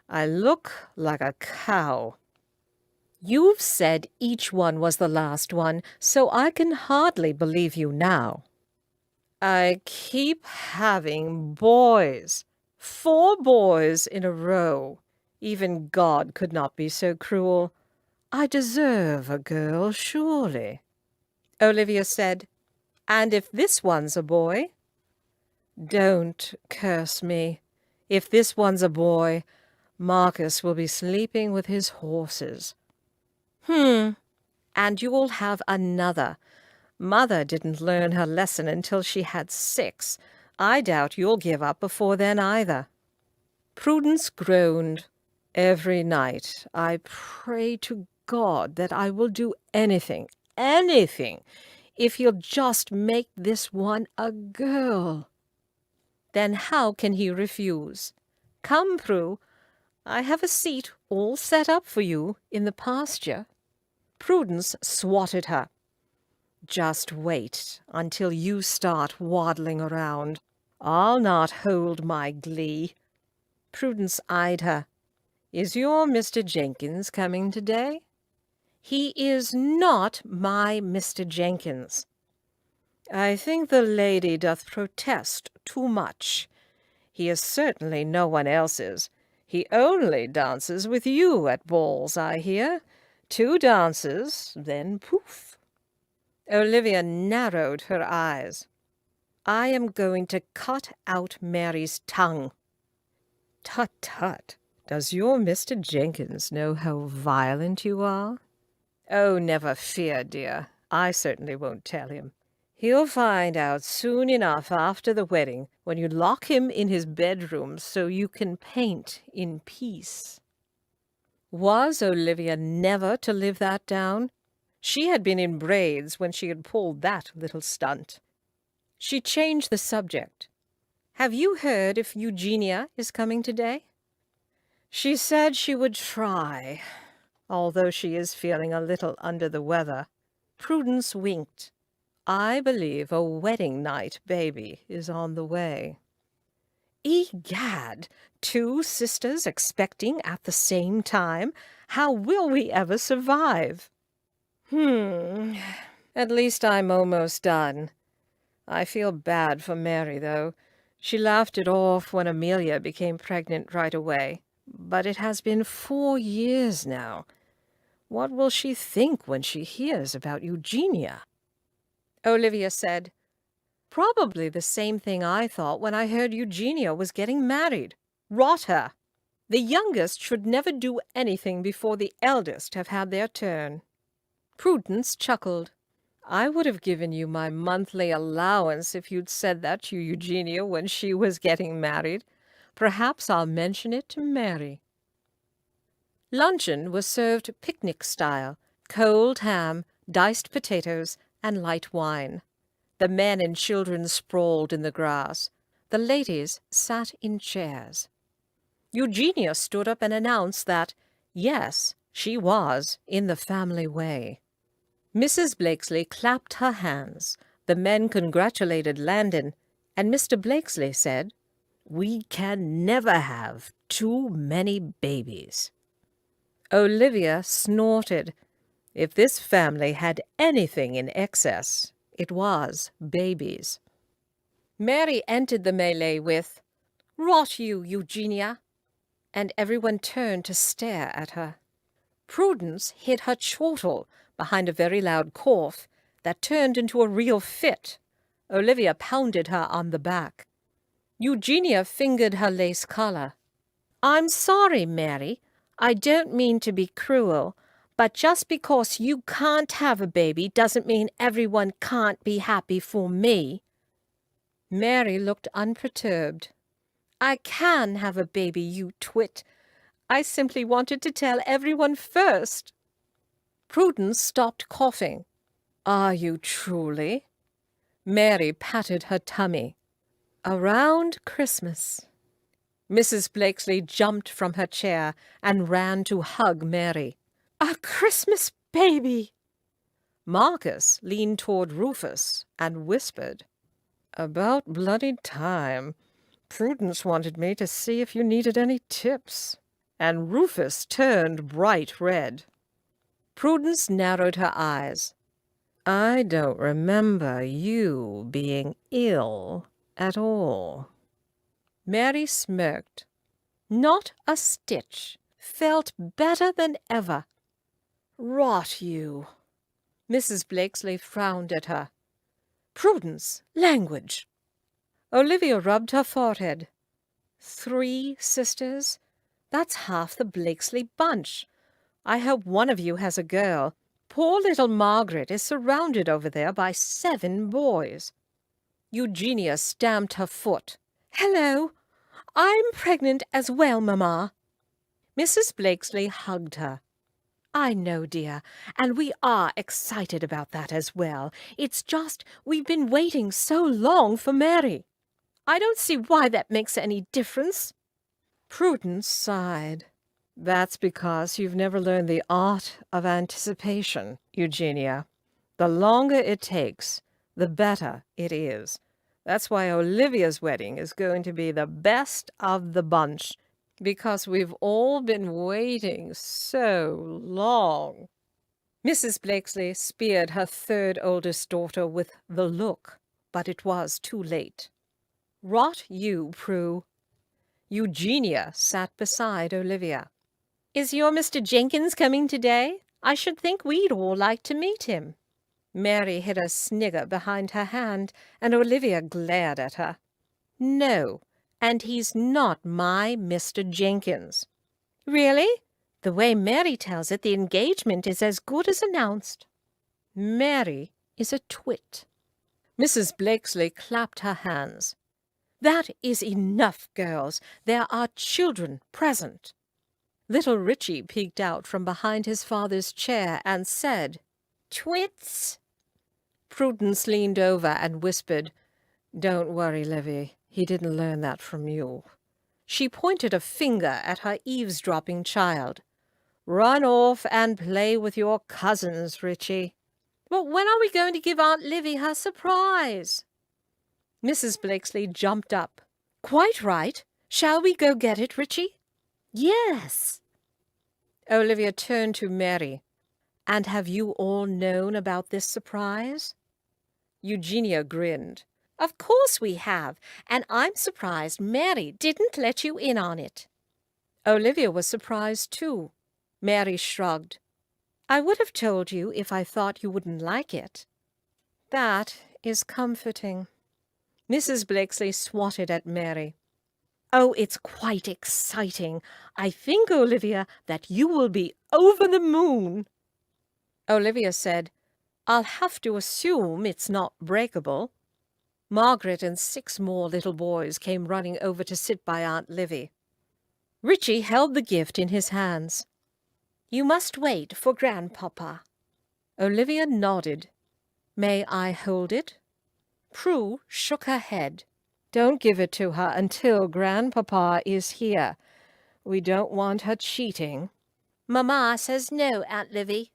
I look like a cow." "You've said each one was the last one, so I can hardly believe you now." "I keep having boys. 4 boys in a row. Even God could not be so cruel. I deserve a girl, surely." Olivia said, "And if this one's a boy?" "Don't curse me. If this one's a boy, Marcus will be sleeping with his horses." And you'll have another. Mother didn't learn her lesson until she had 6. I doubt you'll give up before then either." Prudence groaned. "Every night I pray to God that I will do anything, if he'll just make this one a girl." "Then how can he refuse? Come, Prue, I have a seat all set up for you in the pasture." Prudence swatted her. "Just wait until you start waddling around. I'll not hold my glee." Prudence eyed her. "Is your Mr. Jenkins coming today?" "He is not my Mr. Jenkins." "I think the lady doth protest too much. He is certainly no one else's. He only dances with you at balls, I hear. 2 dances, then poof." Olivia narrowed her eyes. "I am going to cut out Mary's tongue." "Tut, tut. Does your Mr. Jenkins know how violent you are?" "Oh, never fear, dear. I certainly won't tell him. He'll find out soon enough after the wedding, when you lock him in his bedroom so you can paint in peace." Was Olivia never to live that down? She had been in braids when she had pulled that little stunt. She changed the subject. "Have you heard if Eugenia is coming today?" "She said she would try, although she is feeling a little under the weather." Prudence winked. "I believe a wedding night baby is on the way." "Egad, 2 sisters expecting at the same time. How will we ever survive?" At least I'm almost done. I feel bad for Mary, though. She laughed it off when Amelia became pregnant right away. But it has been 4 years now. What will she think when she hears about Eugenia?" Olivia said, "Probably the same thing I thought when I heard Eugenia was getting married. Rot her! The youngest should never do anything before the eldest have had their turn." Prudence chuckled. "I would have given you my monthly allowance if you'd said that to Eugenia when she was getting married. Perhaps I'll mention it to Mary." Luncheon was served picnic style: cold ham, diced potatoes, and light wine. The men and children sprawled in the grass. The ladies sat in chairs. Eugenia stood up and announced that, yes, she was in the family way. Mrs. Blakesley clapped her hands. The men congratulated Landon, and Mr. Blakesley said, "We can never have too many babies." Olivia snorted. If this family had anything in excess, it was babies. Mary entered the melee with, "Rot you, Eugenia," and everyone turned to stare at her. Prudence hid her chortle behind a very loud cough that turned into a real fit. Olivia pounded her on the back. Eugenia fingered her lace collar. "I'm sorry, Mary. I don't mean to be cruel, but just because you can't have a baby doesn't mean everyone can't be happy for me." Mary looked unperturbed. "I can have a baby, you twit. I simply wanted to tell everyone first." Prudence stopped coughing. "Are you truly?" Mary patted her tummy. "Around Christmas." Mrs. Blakesley jumped from her chair and ran to hug Mary. "A Christmas baby!" Marcus leaned toward Rufus and whispered, "About bloody time. Prudence wanted me to see if you needed any tips." And Rufus turned bright red. Prudence narrowed her eyes. "I don't remember you being ill at all." Mary smirked. "Not a stitch. Felt better than ever." "Rot you." Mrs. Blakesley frowned at her. "Prudence, language." Olivia rubbed her forehead. 3 sisters? That's half the Blakesley bunch. I hope one of you has a girl. Poor little Margaret is surrounded over there by 7 boys. Eugenia stamped her foot. "Hello, I'm pregnant as well, Mamma." Mrs. Blakesley hugged her. "I know, dear, and we are excited about that as well. It's just we've been waiting so long for Mary." "I don't see why that makes any difference." Prudence sighed. "That's because you've never learned the art of anticipation, Eugenia. The longer it takes, the better it is. That's why Olivia's wedding is going to be the best of the bunch, because we've all been waiting so long." Mrs. Blakesley speared her 3rd oldest daughter with the look, but it was too late. "Rot you, Prue." Eugenia sat beside Olivia. "Is your Mr. Jenkins coming today? I should think we'd all like to meet him." Mary hid a snigger behind her hand, and Olivia glared at her. "No, and he's not my Mr. Jenkins." "Really? The way Mary tells it, the engagement is as good as announced." "Mary is a twit." Mrs. Blakesley clapped her hands. "That is enough, girls. There are children present." Little Richie peeked out from behind his father's chair and said, "Twits." Prudence leaned over and whispered, "Don't worry, Livy. He didn't learn that from you." She pointed a finger at her eavesdropping child. "Run off and play with your cousins, Richie." "But when are we going to give Aunt Livy her surprise?" Mrs. Blakesley jumped up. "Quite right. Shall we go get it, Richie?" "Yes." Olivia turned to Mary. "And have you all known about this surprise?" Eugenia grinned. "Of course we have, and I'm surprised Mary didn't let you in on it." Olivia was surprised too. Mary shrugged. "I would have told you if I thought you wouldn't like it." "That is comforting." Mrs. Blakesley swatted at Mary. "Oh, it's quite exciting. I think, Olivia, that you will be over the moon." Olivia said, "I'll have to assume it's not breakable." Margaret and 6 more little boys came running over to sit by Aunt Livy. Richie held the gift in his hands. "You must wait for Grandpapa." Olivia nodded. "May I hold it?" Prue shook her head. "Don't give it to her until Grandpapa is here. We don't want her cheating." "Mamma says no, Aunt Livy."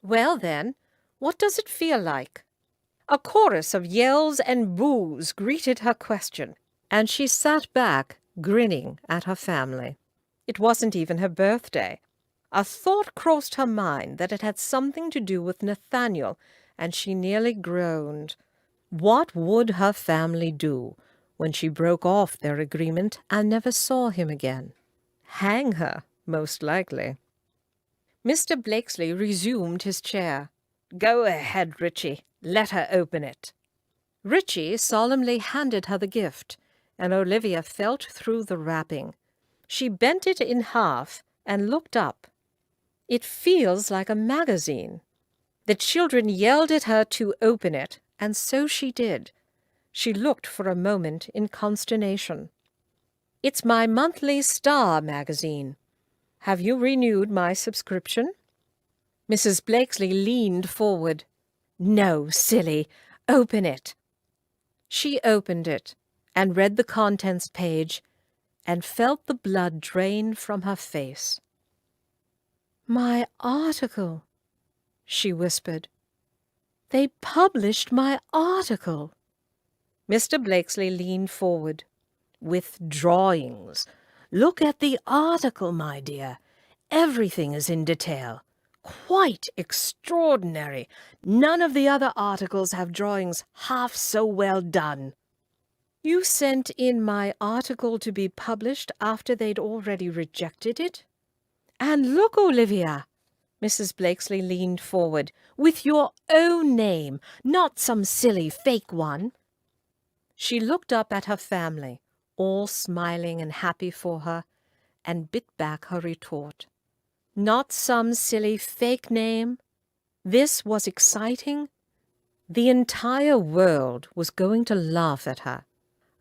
"Well then, what does it feel like?" A chorus of yells and boos greeted her question, and she sat back, grinning at her family. It wasn't even her birthday. A thought crossed her mind that it had something to do with Nathaniel, and she nearly groaned. What would her family do when she broke off their agreement and never saw him again? Hang her, most likely. Mr. Blakesley resumed his chair. "Go ahead, Richie. Let her open it." Richie solemnly handed her the gift, and Olivia felt through the wrapping. She bent it in half and looked up. "It feels like a magazine." The children yelled at her to open it, and so she did. She looked for a moment in consternation. "It's my monthly Star magazine. Have you renewed my subscription?" Mrs. Blakesley leaned forward. "No, silly. Open it." She opened it and read the contents page. and felt the blood drain from her face. "My article," she whispered. "They published my article." Mr. Blakesley leaned forward. "With drawings. Look at the article, my dear. Everything is in detail. Quite extraordinary. None of the other articles have drawings half so well done." "You sent in my article to be published after they'd already rejected it? And look, Olivia," Mrs. Blakesley leaned forward, "with your own name, not some silly fake one." She looked up at her family, all smiling and happy for her, and bit back her retort. Not some silly fake name. This was exciting. The entire world was going to laugh at her.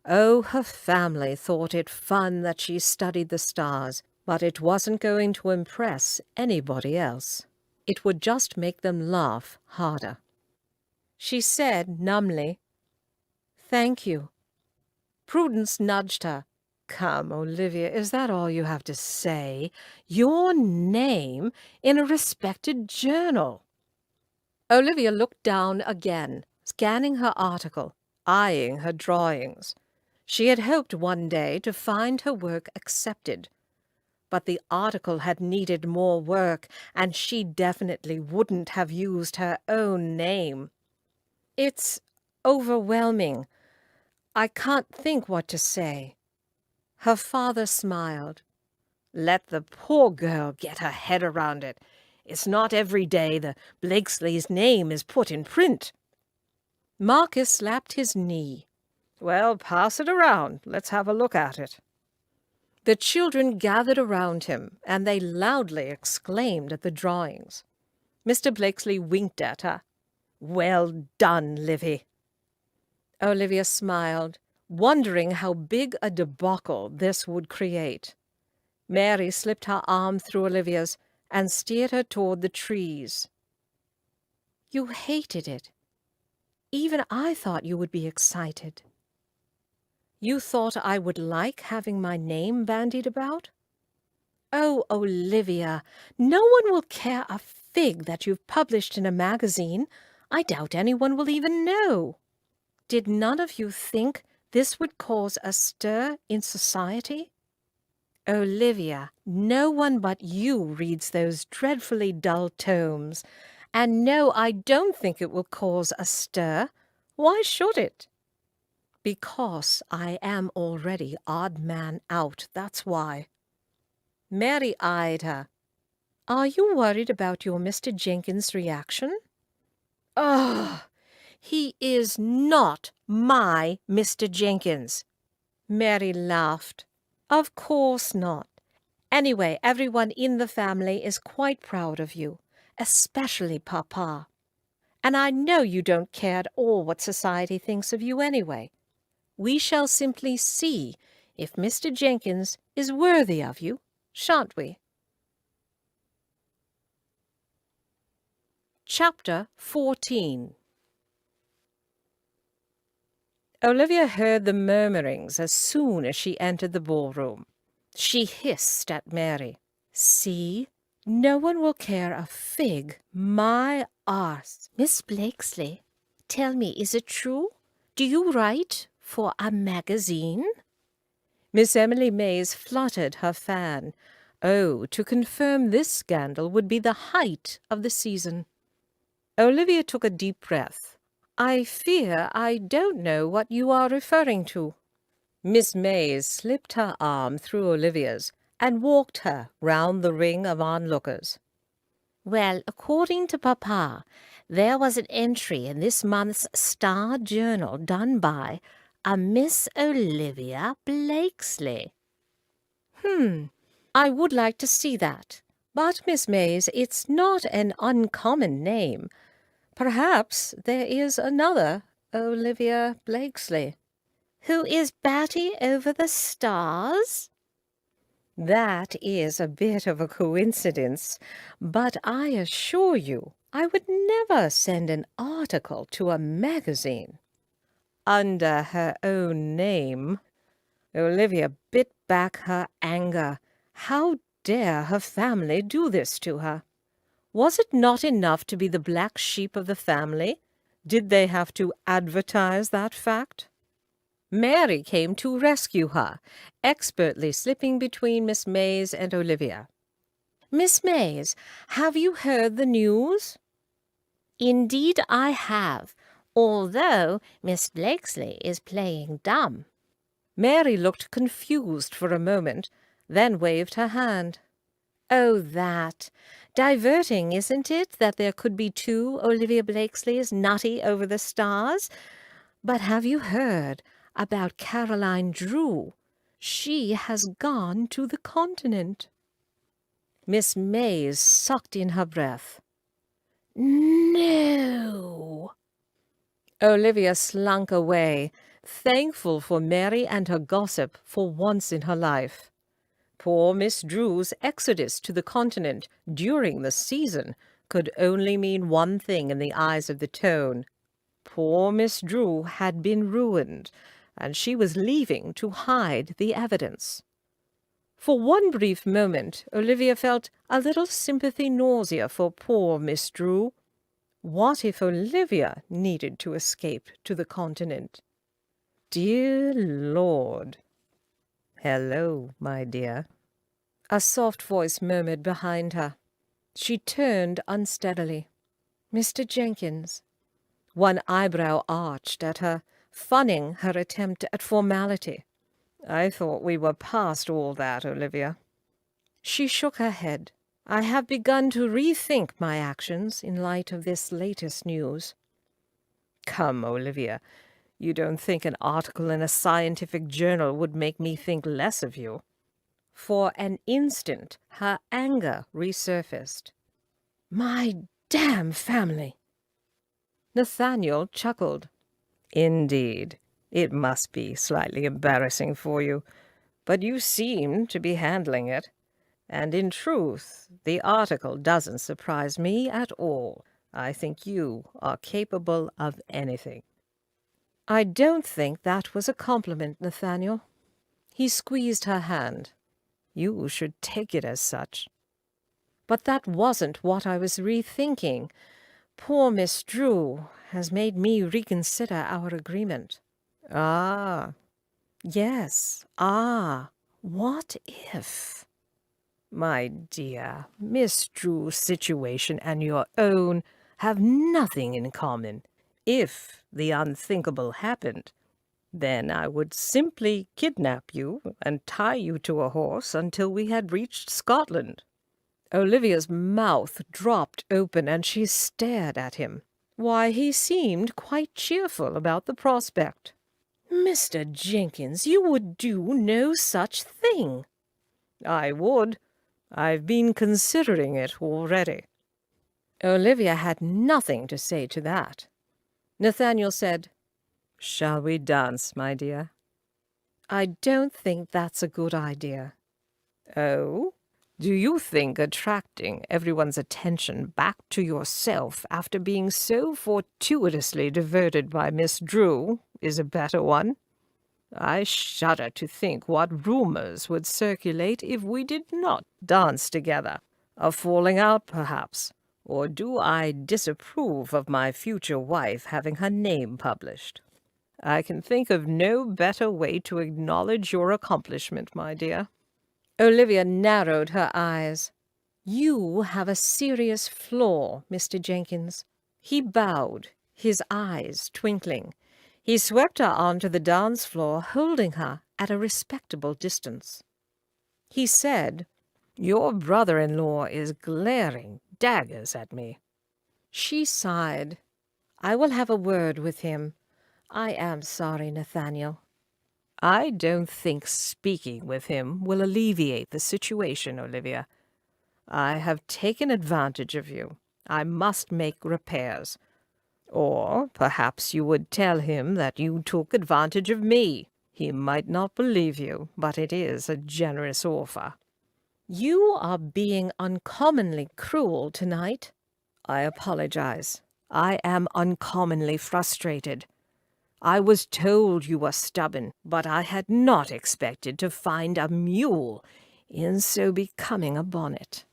Oh, her family thought it fun that she studied the stars, but it wasn't going to impress anybody else. It would just make them laugh harder. She said numbly, "Thank you." Prudence nudged her. "Come, Olivia, is that all you have to say? Your name in a respected journal." Olivia looked down again, scanning her article, eyeing her drawings. She had hoped one day to find her work accepted, but the article had needed more work, and she definitely wouldn't have used her own name. "It's overwhelming. I can't think what to say." Her father smiled. "Let the poor girl get her head around it. It's not every day the Blakesley's name is put in print." Marcus slapped his knee. "Well, pass it around. Let's have a look at it." The children gathered around him, and they loudly exclaimed at the drawings. Mr. Blakesley winked at her. "Well done, Livy." Olivia smiled, wondering how big a debacle this would create. Mary slipped her arm through Olivia's and steered her toward the trees. "You hated it. Even I thought you would be excited." "You thought I would like having my name bandied about?" "Oh, Olivia, no one will care a fig that you've published in a magazine. I doubt anyone will even know." "Did none of you think this would cause a stir in society?" "Olivia, no one but you reads those dreadfully dull tomes. And no, I don't think it will cause a stir. Why should it?" "Because I am already odd man out, that's why." Mary eyed her. "Are you worried about your Mr. Jenkins' reaction?" "Ugh! He is not my Mr. Jenkins." Mary laughed. "Of course not. Anyway, everyone in the family is quite proud of you, especially Papa. And I know you don't care at all what society thinks of you anyway. We shall simply see if Mr. Jenkins is worthy of you, shan't we?" Chapter 14. Olivia heard the murmurings as soon as she entered the ballroom. She hissed at Mary. "See? No one will care a fig. My arse." Miss Blakesley, tell me, is it true? Do you write for a magazine?" Miss Emily Mays fluttered her fan. Oh, to confirm this scandal would be the height of the season. Olivia took a deep breath. "I fear I don't know what you are referring to." Miss Mays slipped her arm through Olivia's and walked her round the ring of onlookers. "Well, according to Papa, there was an entry in this month's Star Journal done by a Miss Olivia Blakesley." I would like to see that. But, Miss Mays, it's not an uncommon name. Perhaps there is another Olivia Blakesley." "Who is batty over the stars?" "That is a bit of a coincidence, but I assure you I would never send an article to a magazine under her own name." Olivia bit back her anger. How dare her family do this to her? Was it not enough to be the black sheep of the family? Did they have to advertise that fact? Mary came to rescue her, expertly slipping between Miss Mays and Olivia. "Miss Mays, have you heard the news?" Indeed I have, although Miss Blakesley is playing dumb. Mary looked confused for a moment, then waved her hand. Oh, that. Diverting, isn't it, that there could be two Olivia Blakesleys nutty over the stars? But have you heard about Caroline Drew? She has gone to the continent. Miss Mays sucked in her breath. No. Olivia slunk away, thankful for Mary and her gossip for once in her life. Poor Miss Drew's exodus to the continent during the season could only mean one thing in the eyes of the town. Poor Miss Drew had been ruined, and she was leaving to hide the evidence. For one brief moment, Olivia felt a little sympathy nausea for poor Miss Drew. What if Olivia needed to escape to the continent? Dear Lord. "Hello, my dear," a soft voice murmured behind her. She turned unsteadily. "Mr. Jenkins." One eyebrow arched at her, funning her attempt at formality. "I thought we were past all that, Olivia." She shook her head. "I have begun to rethink my actions in light of this latest news." "Come, Olivia, you don't think an article in a scientific journal would make me think less of you?" For an instant her anger resurfaced. "My damn family!" Nathaniel chuckled. "Indeed, it must be slightly embarrassing for you, but you seem to be handling it. And in truth, the article doesn't surprise me at all. I think you are capable of anything." "I don't think that was a compliment, Nathaniel." He squeezed her hand. "You should take it as such." "But that wasn't what I was rethinking. Poor Miss Drew has made me reconsider our agreement." "Ah." "Yes, what if?" "My dear, Miss Drew's situation and your own have nothing in common. If the unthinkable happened, then I would simply kidnap you and tie you to a horse until we had reached Scotland." Olivia's mouth dropped open and she stared at him. Why, he seemed quite cheerful about the prospect. "Mr. Jenkins, you would do no such thing." "I would. I've been considering it already." Olivia had nothing to say to that. Nathaniel said, "Shall we dance, my dear?" "I don't think that's a good idea." "Oh? Do you think attracting everyone's attention back to yourself after being so fortuitously diverted by Miss Drew is a better one? I shudder to think what rumors would circulate if we did not dance together. A falling out, perhaps. Or do I disapprove of my future wife having her name published? I can think of no better way to acknowledge your accomplishment, my dear." Olivia narrowed her eyes. "You have a serious flaw, Mr. Jenkins." He bowed, his eyes twinkling. He swept her onto the dance floor, holding her at a respectable distance. He said, "Your brother-in-law is glaring daggers at me." She sighed. "I will have a word with him. I am sorry, Nathaniel." "I don't think speaking with him will alleviate the situation, Olivia. I have taken advantage of you. I must make repairs. Or perhaps you would tell him that you took advantage of me. He might not believe you, but it is a generous offer." "You are being uncommonly cruel tonight." "I apologize. I am uncommonly frustrated. I was told you were stubborn, but I had not expected to find a mule in so becoming a bonnet."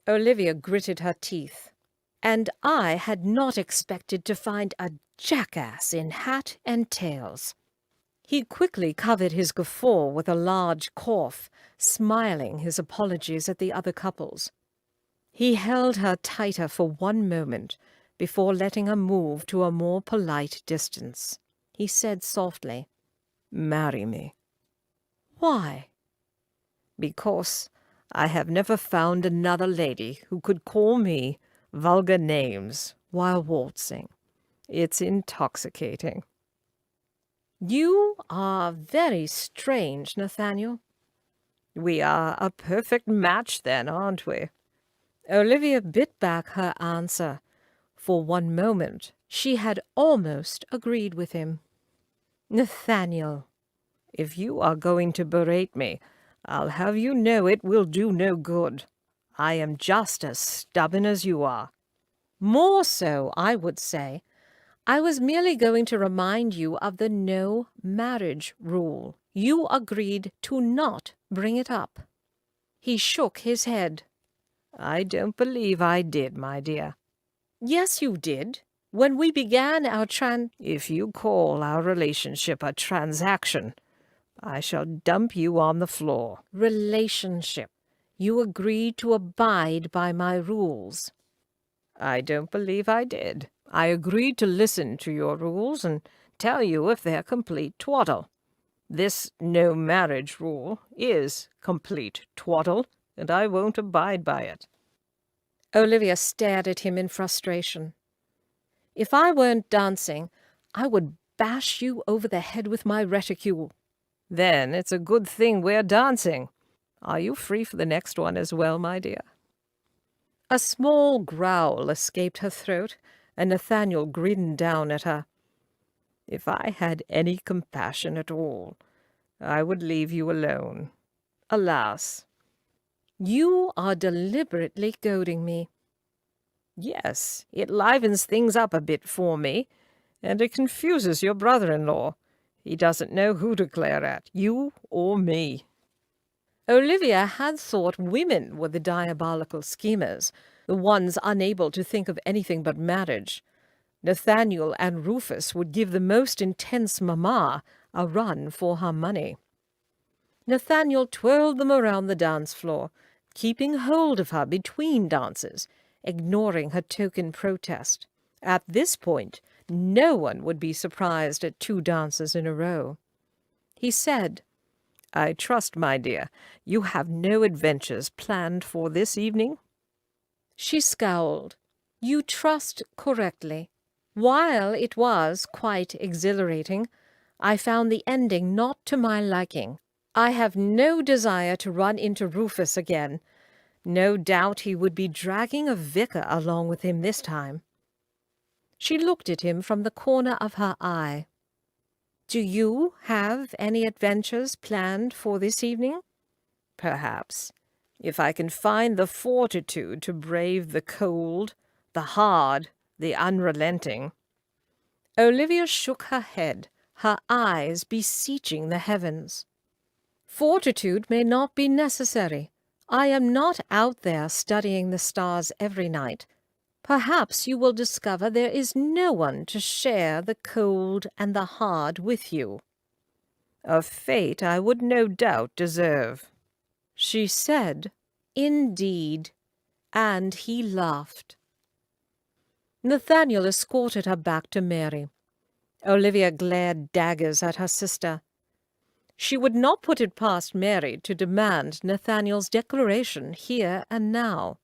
Olivia gritted her teeth. "And I had not expected to find a jackass in hat and tails." He quickly covered his guffaw with a large cough, smiling his apologies at the other couples. He held her tighter for one moment before letting her move to a more polite distance. He said softly, "Marry me." "Why?" "Because I have never found another lady who could call me vulgar names while waltzing. It's intoxicating." "You are very strange, Nathaniel." "We are a perfect match then, aren't we?" Olivia bit back her answer. For one moment she had almost agreed with him. "Nathaniel." "If you are going to berate me, I'll have you know it will do no good. I am just as stubborn as you are." "More so, I would say. I was merely going to remind you of the no marriage rule. You agreed to not bring it up." He shook his head. "I don't believe I did, my dear." "Yes, you did. When we began our If you call our relationship a transaction, I shall dump you on the floor." relationship, you agreed to abide by my rules." "I don't believe I did. I agreed to listen to your rules and tell you if they're complete twaddle. This no marriage rule is complete twaddle, and I won't abide by it." Olivia stared at him in frustration. "If I weren't dancing, I would bash you over the head with my reticule." "Then it's a good thing we're dancing. Are you free for the next one as well, my dear?" A small growl escaped her throat, and Nathaniel grinned down at her. "If I had any compassion at all, I would leave you alone. Alas." "You are deliberately goading me." "Yes, it livens things up a bit for me, and it confuses your brother-in-law. He doesn't know who to glare at, you or me." Olivia had thought women were the diabolical schemers, the ones unable to think of anything but marriage. Nathaniel and Rufus would give the most intense mamma a run for her money. Nathaniel twirled them around the dance floor, keeping hold of her between dances, ignoring her token protest. At this point, no one would be surprised at 2 dances in a row. He said, "I trust, my dear, you have no adventures planned for this evening?" She scowled. "You trust correctly. While it was quite exhilarating, I found the ending not to my liking. I have no desire to run into Rufus again. No doubt he would be dragging a vicar along with him this time." She looked at him from the corner of her eye. "Do you have any adventures planned for this evening?" "Perhaps, if I can find the fortitude to brave the cold, the hard, the unrelenting." Olivia shook her head, her eyes beseeching the heavens. "Fortitude may not be necessary. I am not out there studying the stars every night. Perhaps you will discover there is no one to share the cold and the hard with you." "A fate I would no doubt deserve." She said, "Indeed," and he laughed. Nathaniel escorted her back to Mary. Olivia glared daggers at her sister. She would not put it past Mary to demand Nathaniel's declaration here and now,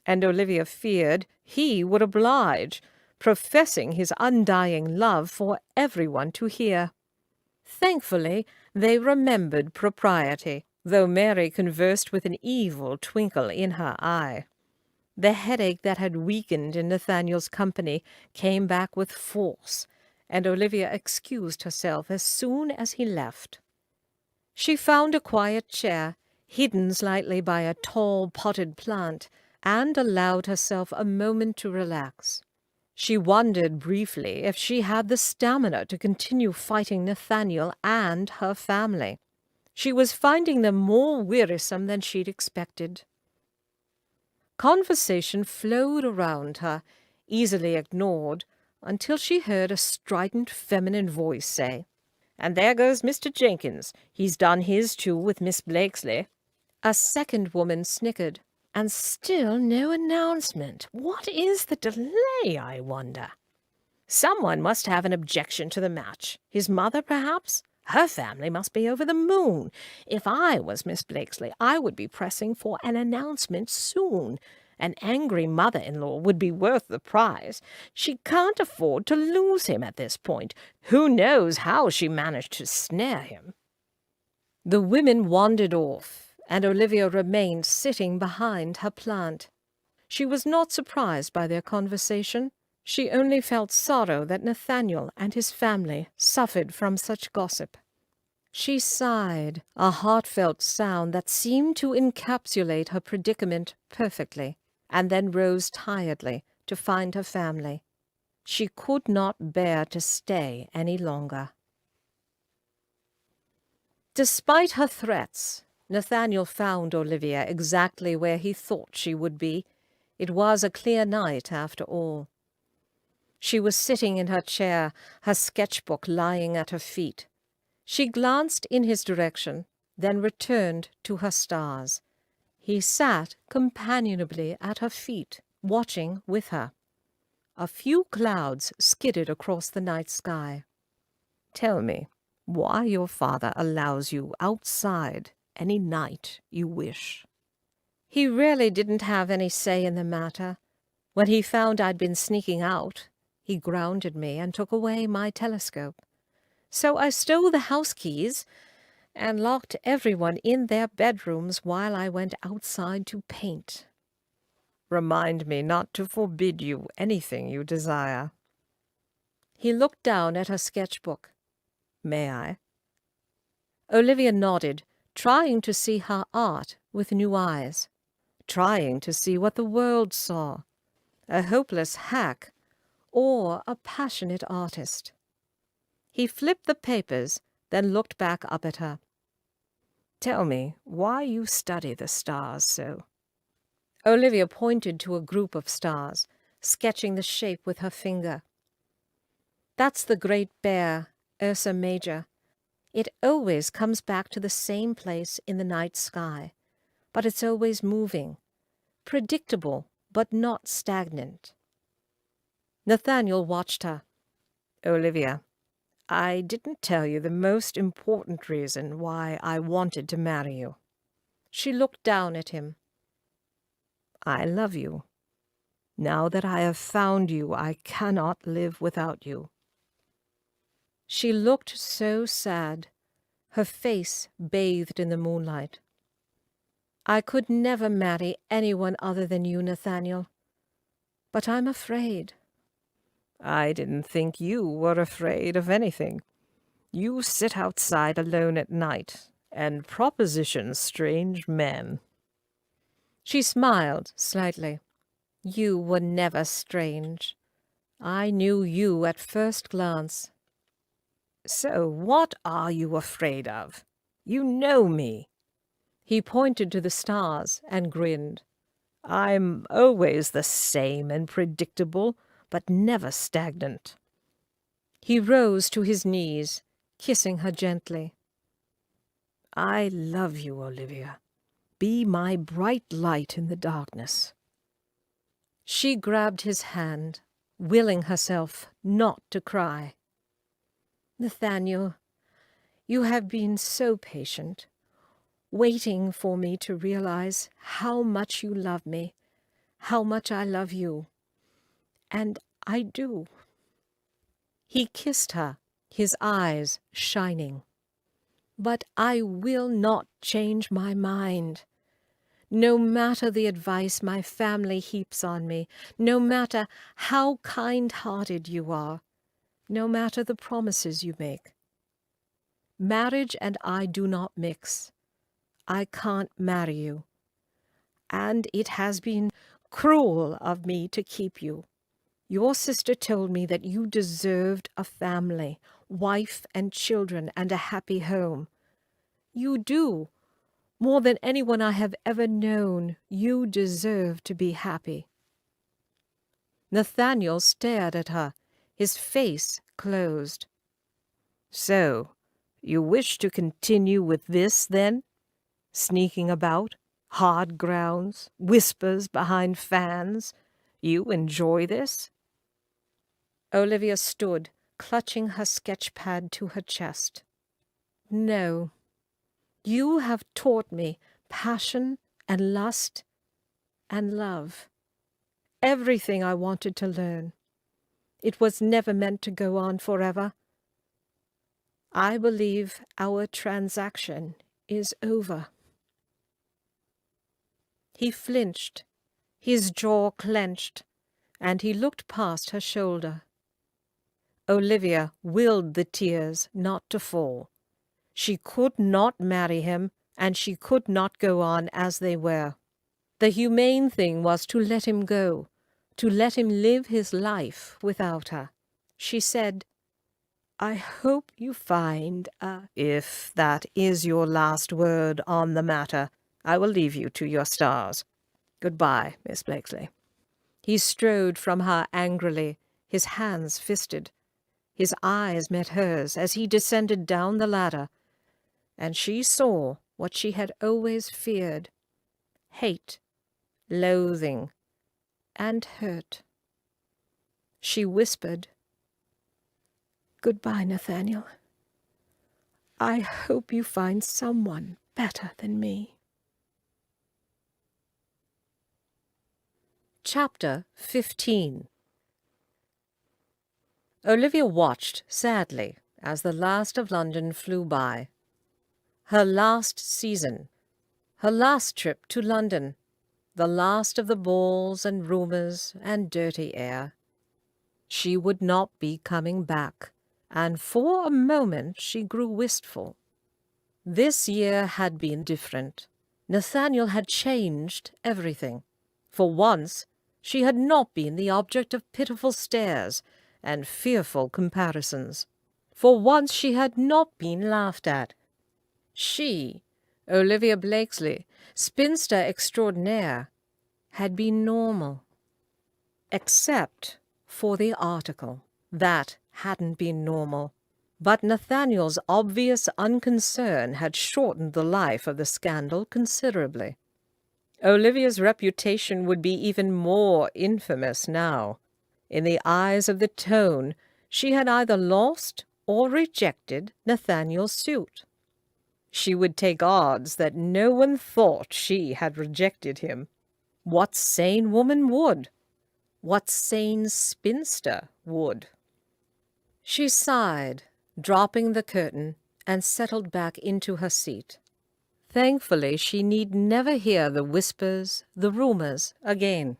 and Olivia feared he would oblige, professing his undying love for everyone to hear. Thankfully, they remembered propriety, though Mary conversed with an evil twinkle in her eye. The headache that had weakened in Nathaniel's company came back with force, and Olivia excused herself as soon as he left. She found a quiet chair, hidden slightly by a tall potted plant, and allowed herself a moment to relax. She wondered briefly if she had the stamina to continue fighting Nathaniel and her family. She was finding them more wearisome than she'd expected. Conversation flowed around her, easily ignored, until she heard a strident feminine voice say, "And there goes Mr. Jenkins. He's done his too with Miss Blakesley." A second woman snickered. "And still no announcement. What is the delay, I wonder? Someone must have an objection to the match. His mother, perhaps? Her family must be over the moon. If I was Miss Blakesley, I would be pressing for an announcement soon. An angry mother-in-law would be worth the prize. She can't afford to lose him at this point. Who knows how she managed to snare him?" The women wandered off, and Olivia remained sitting behind her plant. She was not surprised by their conversation. She only felt sorrow that Nathaniel and his family suffered from such gossip. She sighed, a heartfelt sound that seemed to encapsulate her predicament perfectly, and then rose tiredly to find her family. She could not bear to stay any longer. Despite her threats, Nathaniel found Olivia exactly where he thought she would be. It was a clear night, after all. She was sitting in her chair, her sketchbook lying at her feet. She glanced in his direction, then returned to her stars. He sat companionably at her feet, watching with her. A few clouds skidded across the night sky. "Tell me why your father allows you outside any night you wish." "He really didn't have any say in the matter. When he found I'd been sneaking out, he grounded me and took away my telescope. So I stole the house keys and locked everyone in their bedrooms while I went outside to paint." "Remind me not to forbid you anything you desire." He looked down at her sketchbook. "May I?" Olivia nodded, trying to see her art with new eyes, trying to see what the world saw, a hopeless hack or a passionate artist. He flipped the papers, then looked back up at her. "Tell me why you study the stars so." Olivia pointed to a group of stars, sketching the shape with her finger. "That's the Great Bear, Ursa Major. It always comes back to the same place in the night sky, but it's always moving, predictable but not stagnant." Nathaniel watched her. "Olivia, I didn't tell you the most important reason why I wanted to marry you." She looked down at him. "I love you. Now that I have found you, I cannot live without you." She looked so sad, her face bathed in the moonlight. "I could never marry anyone other than you, Nathaniel. But I'm afraid." "I didn't think you were afraid of anything. You sit outside alone at night and proposition strange men." She smiled slightly. "You were never strange. I knew you at first glance." "So what are you afraid of? You know me." He pointed to the stars and grinned. "I'm always the same and predictable, but never stagnant." He rose to his knees, kissing her gently. "I love you, Olivia. Be my bright light in the darkness." She grabbed his hand, willing herself not to cry. "Nathaniel, you have been so patient, waiting for me to realize how much you love me, how much I love you. And I do." He kissed her, his eyes shining. "But I will not change my mind. No matter the advice my family heaps on me, no matter how kind-hearted you are, no matter the promises you make. Marriage and I do not mix. I can't marry you. And it has been cruel of me to keep you. Your sister told me that you deserved a family, wife and children, and a happy home. You do. More than anyone I have ever known, you deserve to be happy." Nathaniel stared at her, his face closed. "So, you wish to continue with this, then? Sneaking about, hard grounds, whispers behind fans. You enjoy this?" Olivia stood, clutching her sketch pad to her chest. "No. You have taught me passion and lust and love. Everything I wanted to learn. It was never meant to go on forever. I believe our transaction is over." He flinched, his jaw clenched, and he looked past her shoulder. Olivia willed the tears not to fall. She could not marry him, and she could not go on as they were. The humane thing was to let him go, to let him live his life without her. She said, "I hope you find a—" "If that is your last word on the matter, I will leave you to your stars. Goodbye, Miss Blakesley." He strode from her angrily, his hands fisted. His eyes met hers as he descended down the ladder, and she saw what she had always feared: hate, loathing, and hurt. She whispered, "Goodbye, Nathaniel. I hope you find someone better than me." Chapter 15. Olivia watched sadly as the last of London flew by. Her last season, her last trip to London, the last of the balls and rumours and dirty air. She would not be coming back, and for a moment she grew wistful. This year had been different. Nathaniel had changed everything. For once, she had not been the object of pitiful stares and fearful comparisons. For once she had not been laughed at. She, Olivia Blakesley, spinster extraordinaire, had been normal. Except for the article. That hadn't been normal. But Nathaniel's obvious unconcern had shortened the life of the scandal considerably. Olivia's reputation would be even more infamous now. In the eyes of the Tone, she had either lost or rejected Nathaniel's suit. She would take odds that no one thought she had rejected him. What sane woman would? What sane spinster would? She sighed, dropping the curtain, and settled back into her seat. Thankfully, she need never hear the whispers, the rumors, again.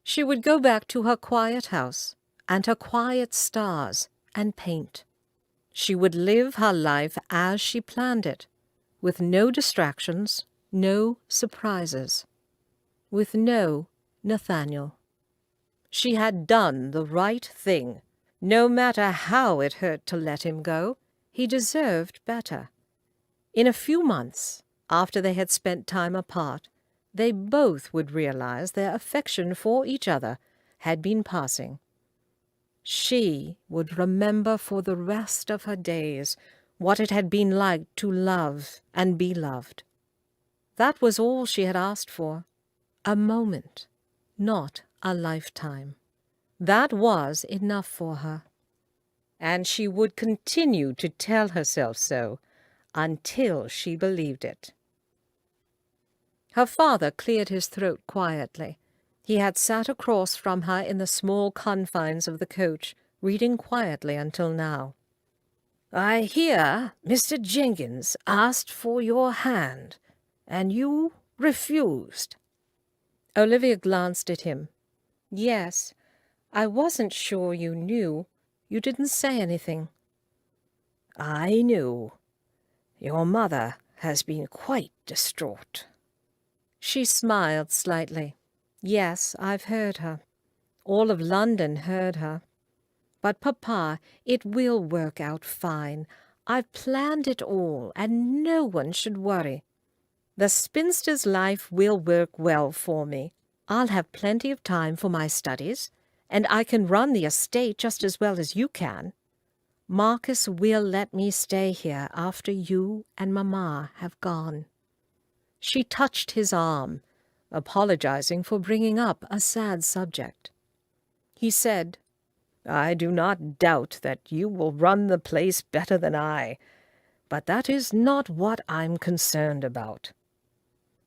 She would go back to her quiet house, and her quiet stars, and paint. She would live her life as she planned it, with no distractions, no surprises, with no Nathaniel. She had done the right thing. No matter how it hurt to let him go, he deserved better. In a few months, after they had spent time apart, they both would realize their affection for each other had been passing. She would remember for the rest of her days what it had been like to love and be loved. That was all she had asked for. A moment, not a lifetime. That was enough for her. And she would continue to tell herself so until she believed it. Her father cleared his throat quietly. He had sat across from her in the small confines of the coach, reading quietly until now. "I hear Mr. Jenkins asked for your hand, and you refused." Olivia glanced at him. "Yes, I wasn't sure you knew. You didn't say anything." "I knew. Your mother has been quite distraught." She smiled slightly. "Yes, I've heard her. All of London heard her. But, Papa, it will work out fine. I've planned it all, and no one should worry. The spinster's life will work well for me. I'll have plenty of time for my studies, and I can run the estate just as well as you can. Marcus will let me stay here after you and Mamma have gone." She touched his arm, apologizing for bringing up a sad subject. He said, "I do not doubt that you will run the place better than I, but that is not what I'm concerned about."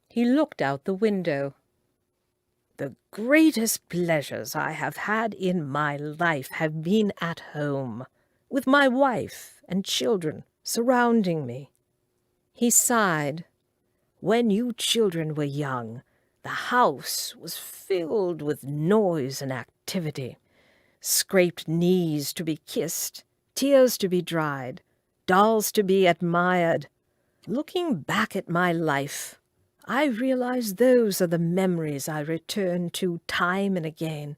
He looked out the window. "The greatest pleasures I have had in my life have been at home, with my wife and children surrounding me." He sighed. "When you children were young, the house was filled with noise and activity. Scraped knees to be kissed, tears to be dried, dolls to be admired. Looking back at my life, I realize those are the memories I return to time and again.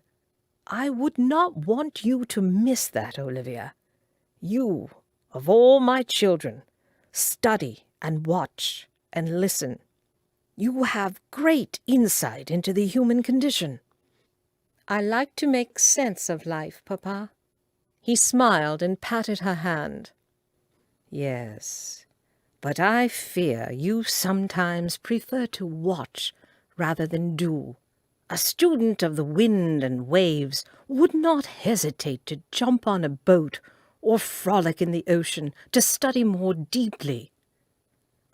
I would not want you to miss that, Olivia. You, of all my children, study and watch and listen. You have great insight into the human condition." "I like to make sense of life, Papa." He smiled and patted her hand. "Yes, but I fear you sometimes prefer to watch rather than do. A student of the wind and waves would not hesitate to jump on a boat or frolic in the ocean to study more deeply.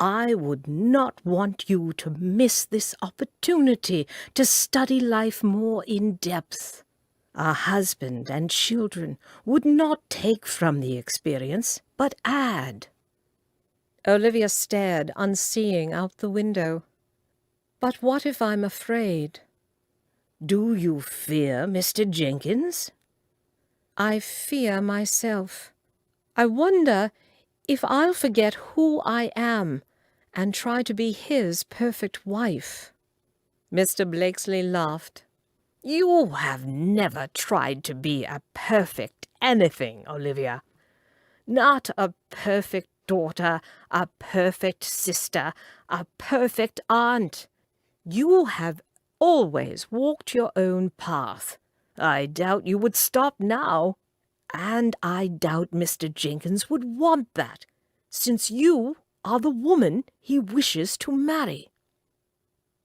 I would not want you to miss this opportunity to study life more in depth. A husband and children would not take from the experience, but add." Olivia stared, unseeing, out the window. "But what if I'm afraid?" "Do you fear Mr. Jenkins?" "I fear myself. I wonder if I'll forget who I am and try to be his perfect wife." Mr. Blakesley laughed. "You have never tried to be a perfect anything, Olivia. Not a perfect daughter, a perfect sister, a perfect aunt. You have always walked your own path. I doubt you would stop now. And I doubt Mr. Jenkins would want that, since you are the woman he wishes to marry."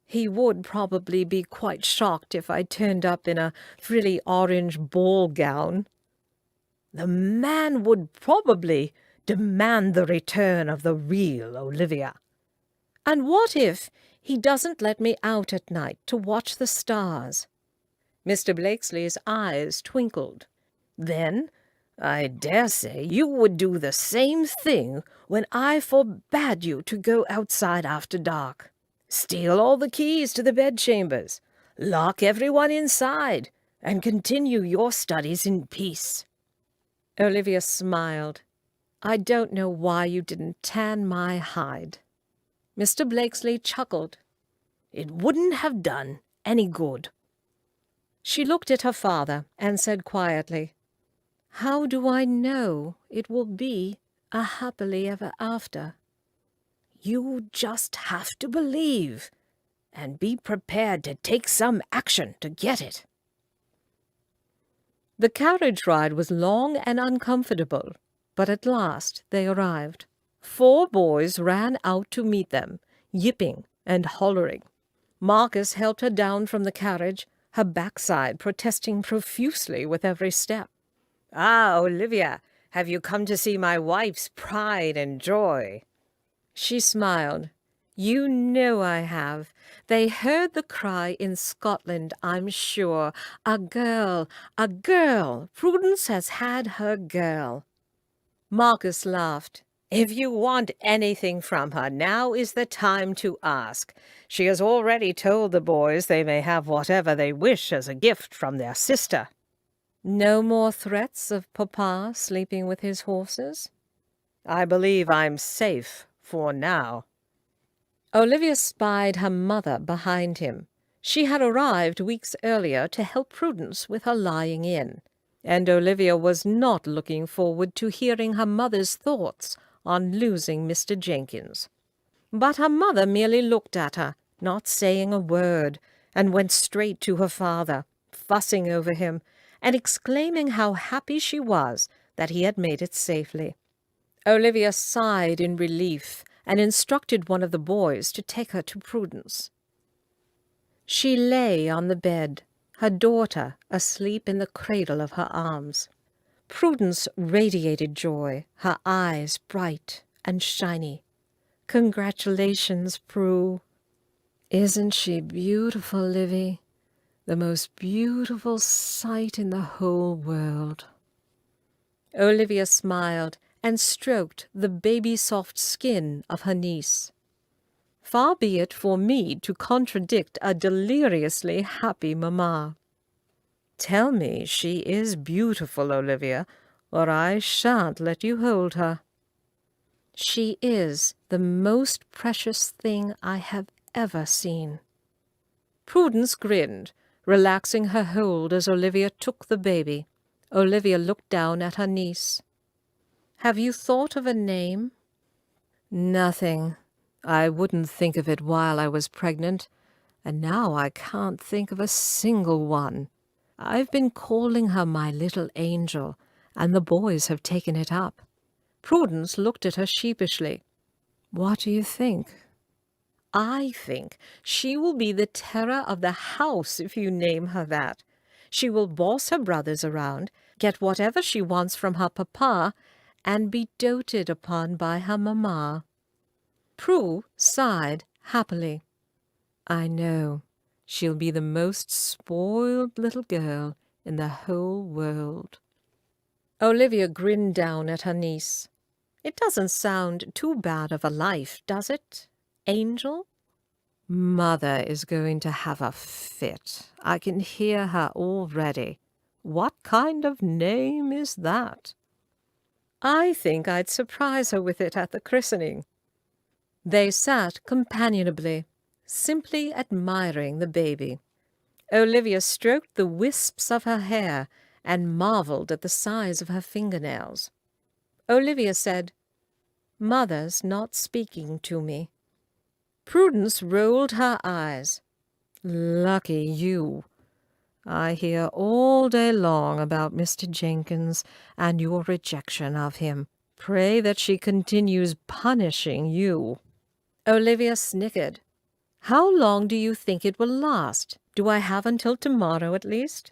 "He would probably be quite shocked if I turned up in a frilly orange ball gown." "The man would probably demand the return of the real Olivia." "And what if he doesn't let me out at night to watch the stars?" Mr. Blakesley's eyes twinkled. "Then I dare say you would do the same thing when I forbade you to go outside after dark. Steal all the keys to the bedchambers, lock everyone inside, and continue your studies in peace." Olivia smiled. "I don't know why you didn't tan my hide." Mr. Blakesley chuckled. "It wouldn't have done any good." She looked at her father and said quietly, "How do I know it will be a happily ever after?" "You just have to believe, and be prepared to take some action to get it." The carriage ride was long and uncomfortable, but at last they arrived. 4 boys ran out to meet them, yipping and hollering. Marcus helped her down from the carriage, her backside protesting profusely with every step. "Ah, Olivia, have you come to see my wife's pride and joy?" She smiled. "You know I have. They heard the cry in Scotland, I'm sure. A girl, a girl. Prudence has had her girl." Marcus laughed. "If you want anything from her, now is the time to ask. She has already told the boys they may have whatever they wish as a gift from their sister." "No more threats of Papa sleeping with his horses?" "I believe I'm safe for now." Olivia spied her mother behind him. She had arrived weeks earlier to help Prudence with her lying in, and Olivia was not looking forward to hearing her mother's thoughts on losing Mr. Jenkins. But her mother merely looked at her, not saying a word, and went straight to her father, fussing over him, and exclaiming how happy she was that he had made it safely. Olivia sighed in relief and instructed one of the boys to take her to Prudence. She lay on the bed, her daughter asleep in the cradle of her arms. Prudence radiated joy, her eyes bright and shiny. "Congratulations, Prue." "Isn't she beautiful, Livy? The most beautiful sight in the whole world." Olivia smiled and stroked the baby-soft skin of her niece. Far be it for me to contradict a deliriously happy mamma. "Tell me she is beautiful, Olivia, or I shan't let you hold her." "She is the most precious thing I have ever seen." Prudence grinned, relaxing her hold as Olivia took the baby. Olivia looked down at her niece. "Have you thought of a name?" "Nothing. I wouldn't think of it while I was pregnant, and now I can't think of a single one. I've been calling her my little angel, and the boys have taken it up." Prudence looked at her sheepishly. "What do you think?" "I think she will be the terror of the house if you name her that. She will boss her brothers around, get whatever she wants from her papa, and be doted upon by her mamma." Prue sighed happily. "I know. She'll be the most spoiled little girl in the whole world." Olivia grinned down at her niece. "It doesn't sound too bad of a life, does it, Angel?" "Mother is going to have a fit. I can hear her already. What kind of name is that?" "I think I'd surprise her with it at the christening." They sat companionably, simply admiring the baby. Olivia stroked the wisps of her hair and marveled at the size of her fingernails. Olivia said, "Mother's not speaking to me." Prudence rolled her eyes. "Lucky you. I hear all day long about Mr. Jenkins and your rejection of him. Pray that she continues punishing you." Olivia snickered. "How long do you think it will last? Do I have until tomorrow at least?"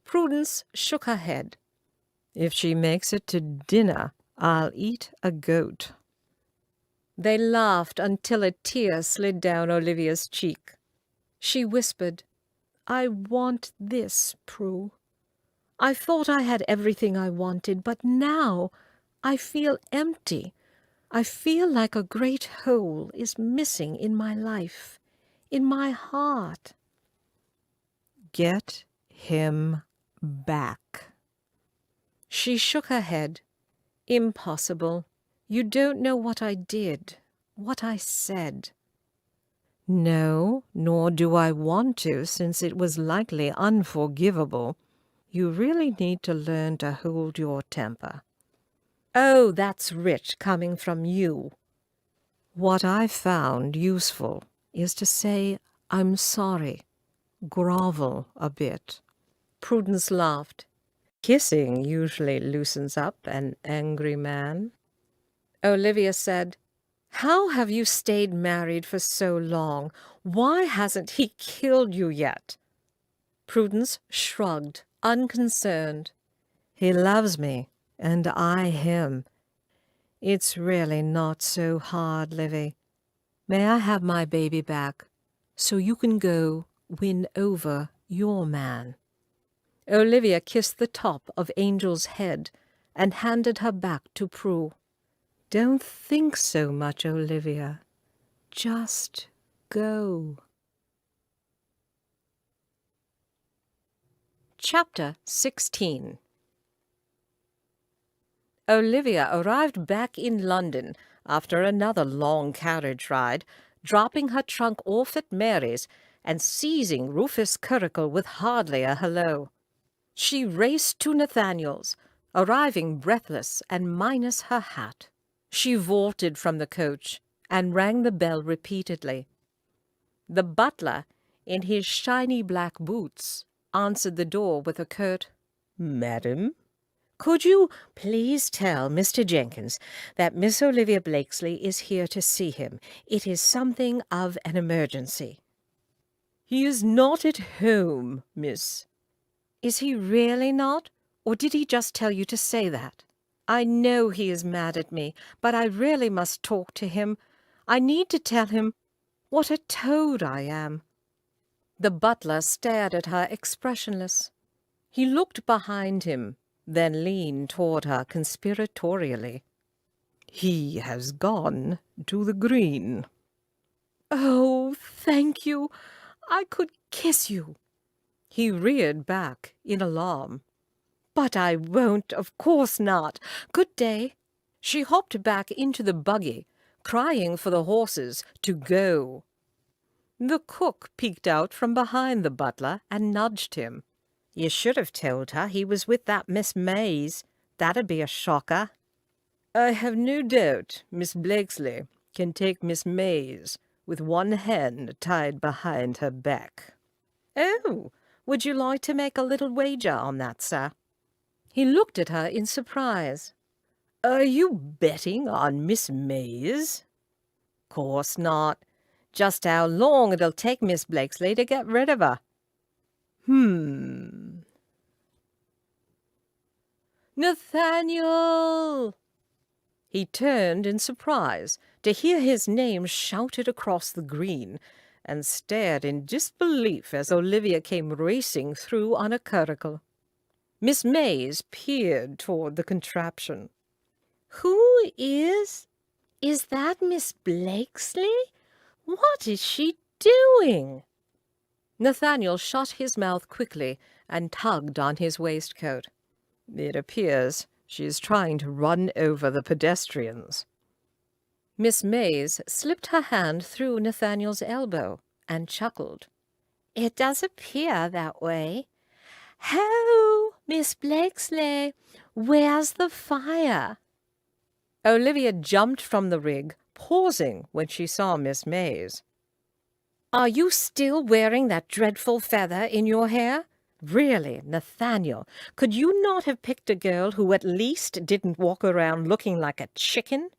Prudence shook her head. "If she makes it to dinner, I'll eat a goat." They laughed until a tear slid down Olivia's cheek. She whispered, "I want this, Prue. I thought I had everything I wanted, but now I feel empty. I feel like a great hole is missing in my life, in my heart." "Get him back." She shook her head. "Impossible. You don't know what I did, what I said." "No, nor do I want to, since it was likely unforgivable. You really need to learn to hold your temper." "Oh, that's rich coming from you." "What I've found useful is to say I'm sorry, grovel a bit." Prudence laughed. "Kissing usually loosens up an angry man." Olivia said, "How have you stayed married for so long? Why hasn't he killed you yet?" Prudence shrugged, unconcerned. "He loves me, and I him. It's really not so hard, Livy. May I have my baby back, so you can go win over your man?" Olivia kissed the top of Angel's head and handed her back to Prue. "Don't think so much, Olivia. Just go." Chapter 16. Olivia arrived back in London after another long carriage ride, dropping her trunk off at Mary's and seizing Rufus Curricle with hardly a hello. She raced to Nathaniel's, arriving breathless and minus her hat. She vaulted from the coach and rang the bell repeatedly. The butler, in his shiny black boots, answered the door with a curt, "Madam, could you please tell Mr. Jenkins that Miss Olivia Blakesley is here to see him? It is something of an emergency." "He is not at home, miss." "Is he really not? Or did he just tell you to say that? I know he is mad at me, but I really must talk to him. I need to tell him what a toad I am." The butler stared at her expressionless. He looked behind him, then leaned toward her conspiratorially. "He has gone to the green." "Oh, thank you. I could kiss you." He reared back in alarm. "But I won't, of course not. Good day." She hopped back into the buggy, crying for the horses to go. The cook peeked out from behind the butler and nudged him. "You should have told her he was with that Miss Mays. That'd be a shocker." "I have no doubt Miss Blakesley can take Miss Mays with one hand tied behind her back." "Oh, would you like to make a little wager on that, sir?" He looked at her in surprise. "Are you betting on Miss Mays?" "Course not. Just how long it'll take Miss Blakesley to get rid of her." "Nathaniel!" He turned in surprise to hear his name shouted across the green, and stared in disbelief as Olivia came racing through on a curricle. Miss Mays peered toward the contraption. "Who is that Miss Blakesley? What is she doing?" Nathaniel shut his mouth quickly and tugged on his waistcoat. "It appears she is trying to run over the pedestrians." Miss Mays slipped her hand through Nathaniel's elbow and chuckled. "It does appear that way. Ho, Miss Blakesley, where's the fire?" Olivia jumped from the rig, pausing when she saw Miss Mays. "Are you still wearing that dreadful feather in your hair? Really, Nathaniel, could you not have picked a girl who at least didn't walk around looking like a chicken?"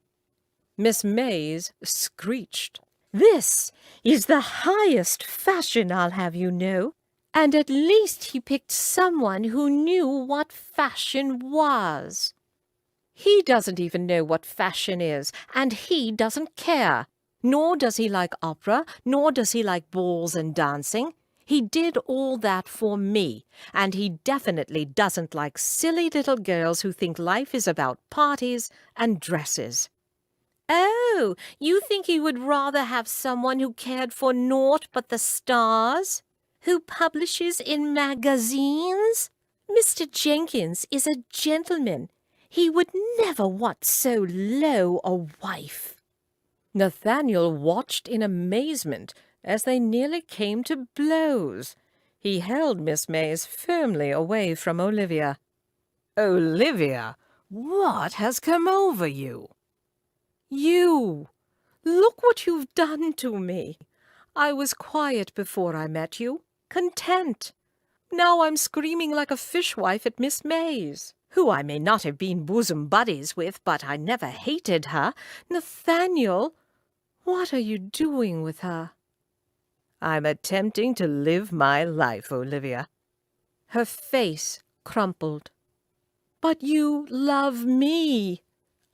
Miss Mays screeched. "This is the highest fashion, I'll have you know. And at least he picked someone who knew what fashion was." "He doesn't even know what fashion is, and he doesn't care. Nor does he like opera, nor does he like balls and dancing. He did all that for me, and he definitely doesn't like silly little girls who think life is about parties and dresses." "Oh, you think he would rather have someone who cared for naught but the stars? Who publishes in magazines? Mr. Jenkins is a gentleman. He would never want so low a wife." Nathaniel watched in amazement as they nearly came to blows. He held Miss Mays firmly away from Olivia. "Olivia, what has come over you?" "You! Look what you've done to me. I was quiet before I met you, content. Now I'm screaming like a fishwife at Miss Mays, who I may not have been bosom buddies with, but I never hated her. Nathaniel, what are you doing with her?" "I'm attempting to live my life, Olivia." Her face crumpled. "But you love me.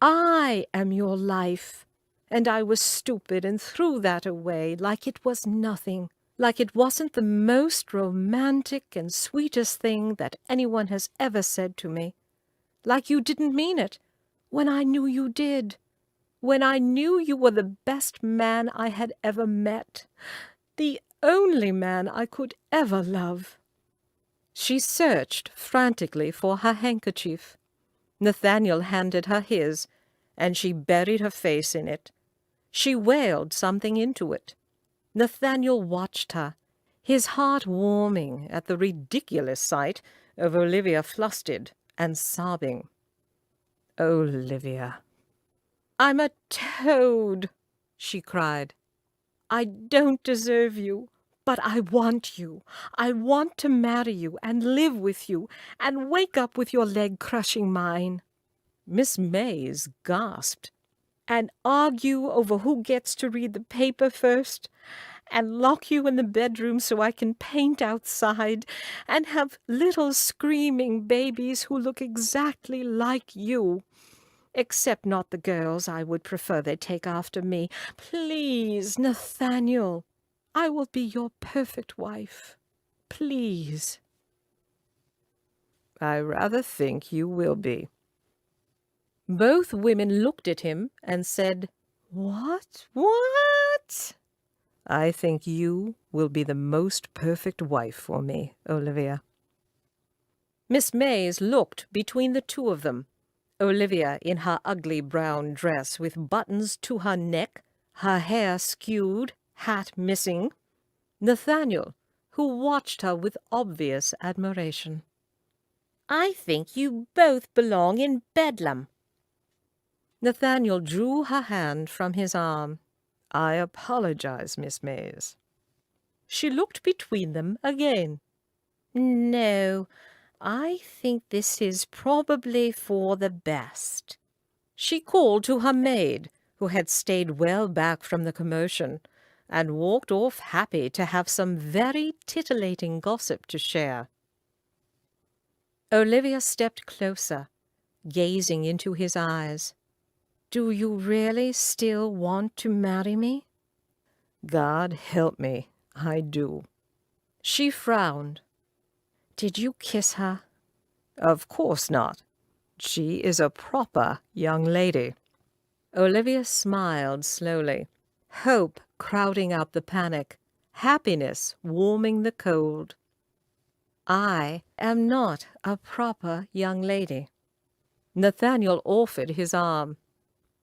I am your life. And I was stupid and threw that away like it was nothing, like it wasn't the most romantic and sweetest thing that anyone has ever said to me. Like you didn't mean it, when I knew you did. When I knew you were the best man I had ever met. The only man I could ever love." She searched frantically for her handkerchief. Nathaniel handed her his, and she buried her face in it. She wailed something into it. Nathaniel watched her, his heart warming at the ridiculous sight of Olivia flustered and sobbing. Olivia. "I'm a toad," she cried. "I don't deserve you, but I want you. I want to marry you and live with you and wake up with your leg crushing mine." Miss Mays gasped. "And argue over who gets to read the paper first, and lock you in the bedroom so I can paint outside, and have little screaming babies who look exactly like you. Except not the girls. I would prefer they take after me. Please, Nathaniel, I will be your perfect wife. Please." "I rather think you will be." Both women looked at him and said, "What? What?" "I think you will be the most perfect wife for me, Olivia." Miss Mays looked between the two of them. Olivia in her ugly brown dress with buttons to her neck, her hair skewed, hat missing. Nathaniel, who watched her with obvious admiration. "I think you both belong in Bedlam." Nathaniel drew her hand from his arm. "I apologize, Miss Mays." She looked between them again. "No, I think this is probably for the best." She called to her maid, who had stayed well back from the commotion, and walked off happy to have some very titillating gossip to share. Olivia stepped closer, gazing into his eyes. "Do you really still want to marry me?" "God help me, I do." She frowned. "Did you kiss her?" "Of course not. She is a proper young lady." Olivia smiled slowly, hope crowding out the panic, happiness warming the cold. "I am not a proper young lady." Nathaniel offered his arm.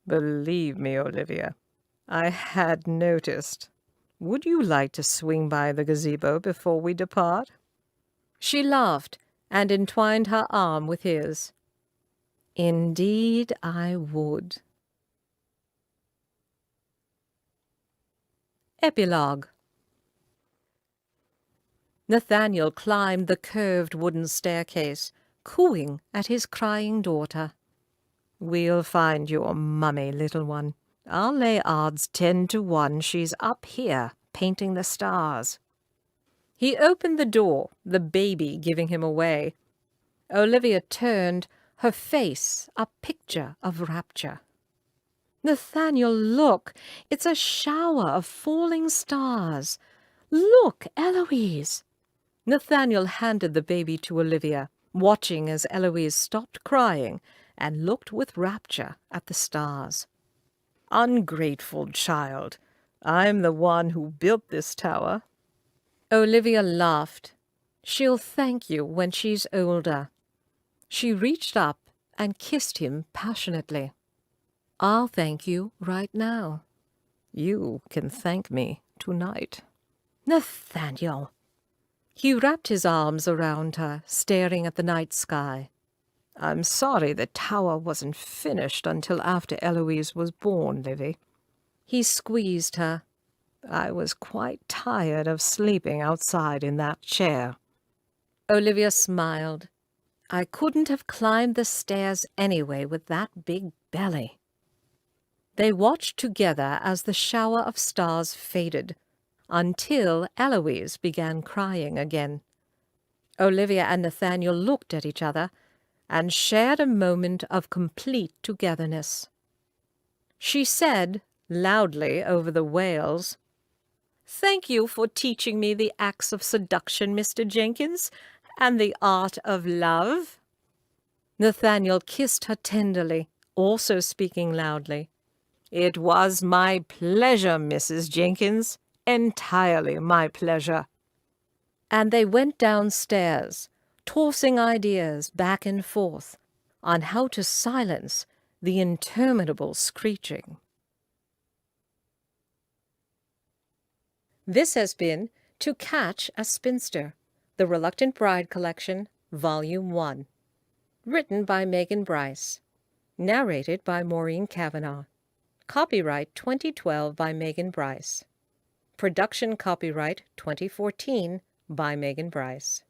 "Believe me, Olivia, I had noticed. Would you like to swing by the gazebo before we depart?" She laughed and entwined her arm with his. "Indeed I would." Epilogue. Nathaniel climbed the curved wooden staircase, cooing at his crying daughter. "We'll find your mummy, little one. I'll lay odds 10 to 1 she's up here painting the stars." He opened the door, the baby giving him away. Olivia turned, her face a picture of rapture. "Nathaniel, look! It's a shower of falling stars. Look, Eloise!" Nathaniel handed the baby to Olivia, watching as Eloise stopped crying and looked with rapture at the stars. "Ungrateful child! I'm the one who built this tower." Olivia laughed. "She'll thank you when she's older." She reached up and kissed him passionately. "I'll thank you right now." "You can thank me tonight." "Nathaniel!" He wrapped his arms around her, staring at the night sky. "I'm sorry the tower wasn't finished until after Eloise was born, Livy." He squeezed her. "I was quite tired of sleeping outside in that chair." Olivia smiled. "I couldn't have climbed the stairs anyway with that big belly." They watched together as the shower of stars faded, until Eloise began crying again. Olivia and Nathaniel looked at each other and shared a moment of complete togetherness. She said, loudly over the wails, "Thank you for teaching me the acts of seduction, Mr. Jenkins, and the art of love." Nathaniel kissed her tenderly, also speaking loudly. "It was my pleasure, Mrs. Jenkins, entirely my pleasure." And they went downstairs, tossing ideas back and forth on how to silence the interminable screeching. This has been To Catch a Spinster, The Reluctant Bride Collection, Volume 1. Written by Megan Bryce. Narrated by Maureen Cavanaugh. Copyright 2012 by Megan Bryce. Production copyright 2014 by Megan Bryce.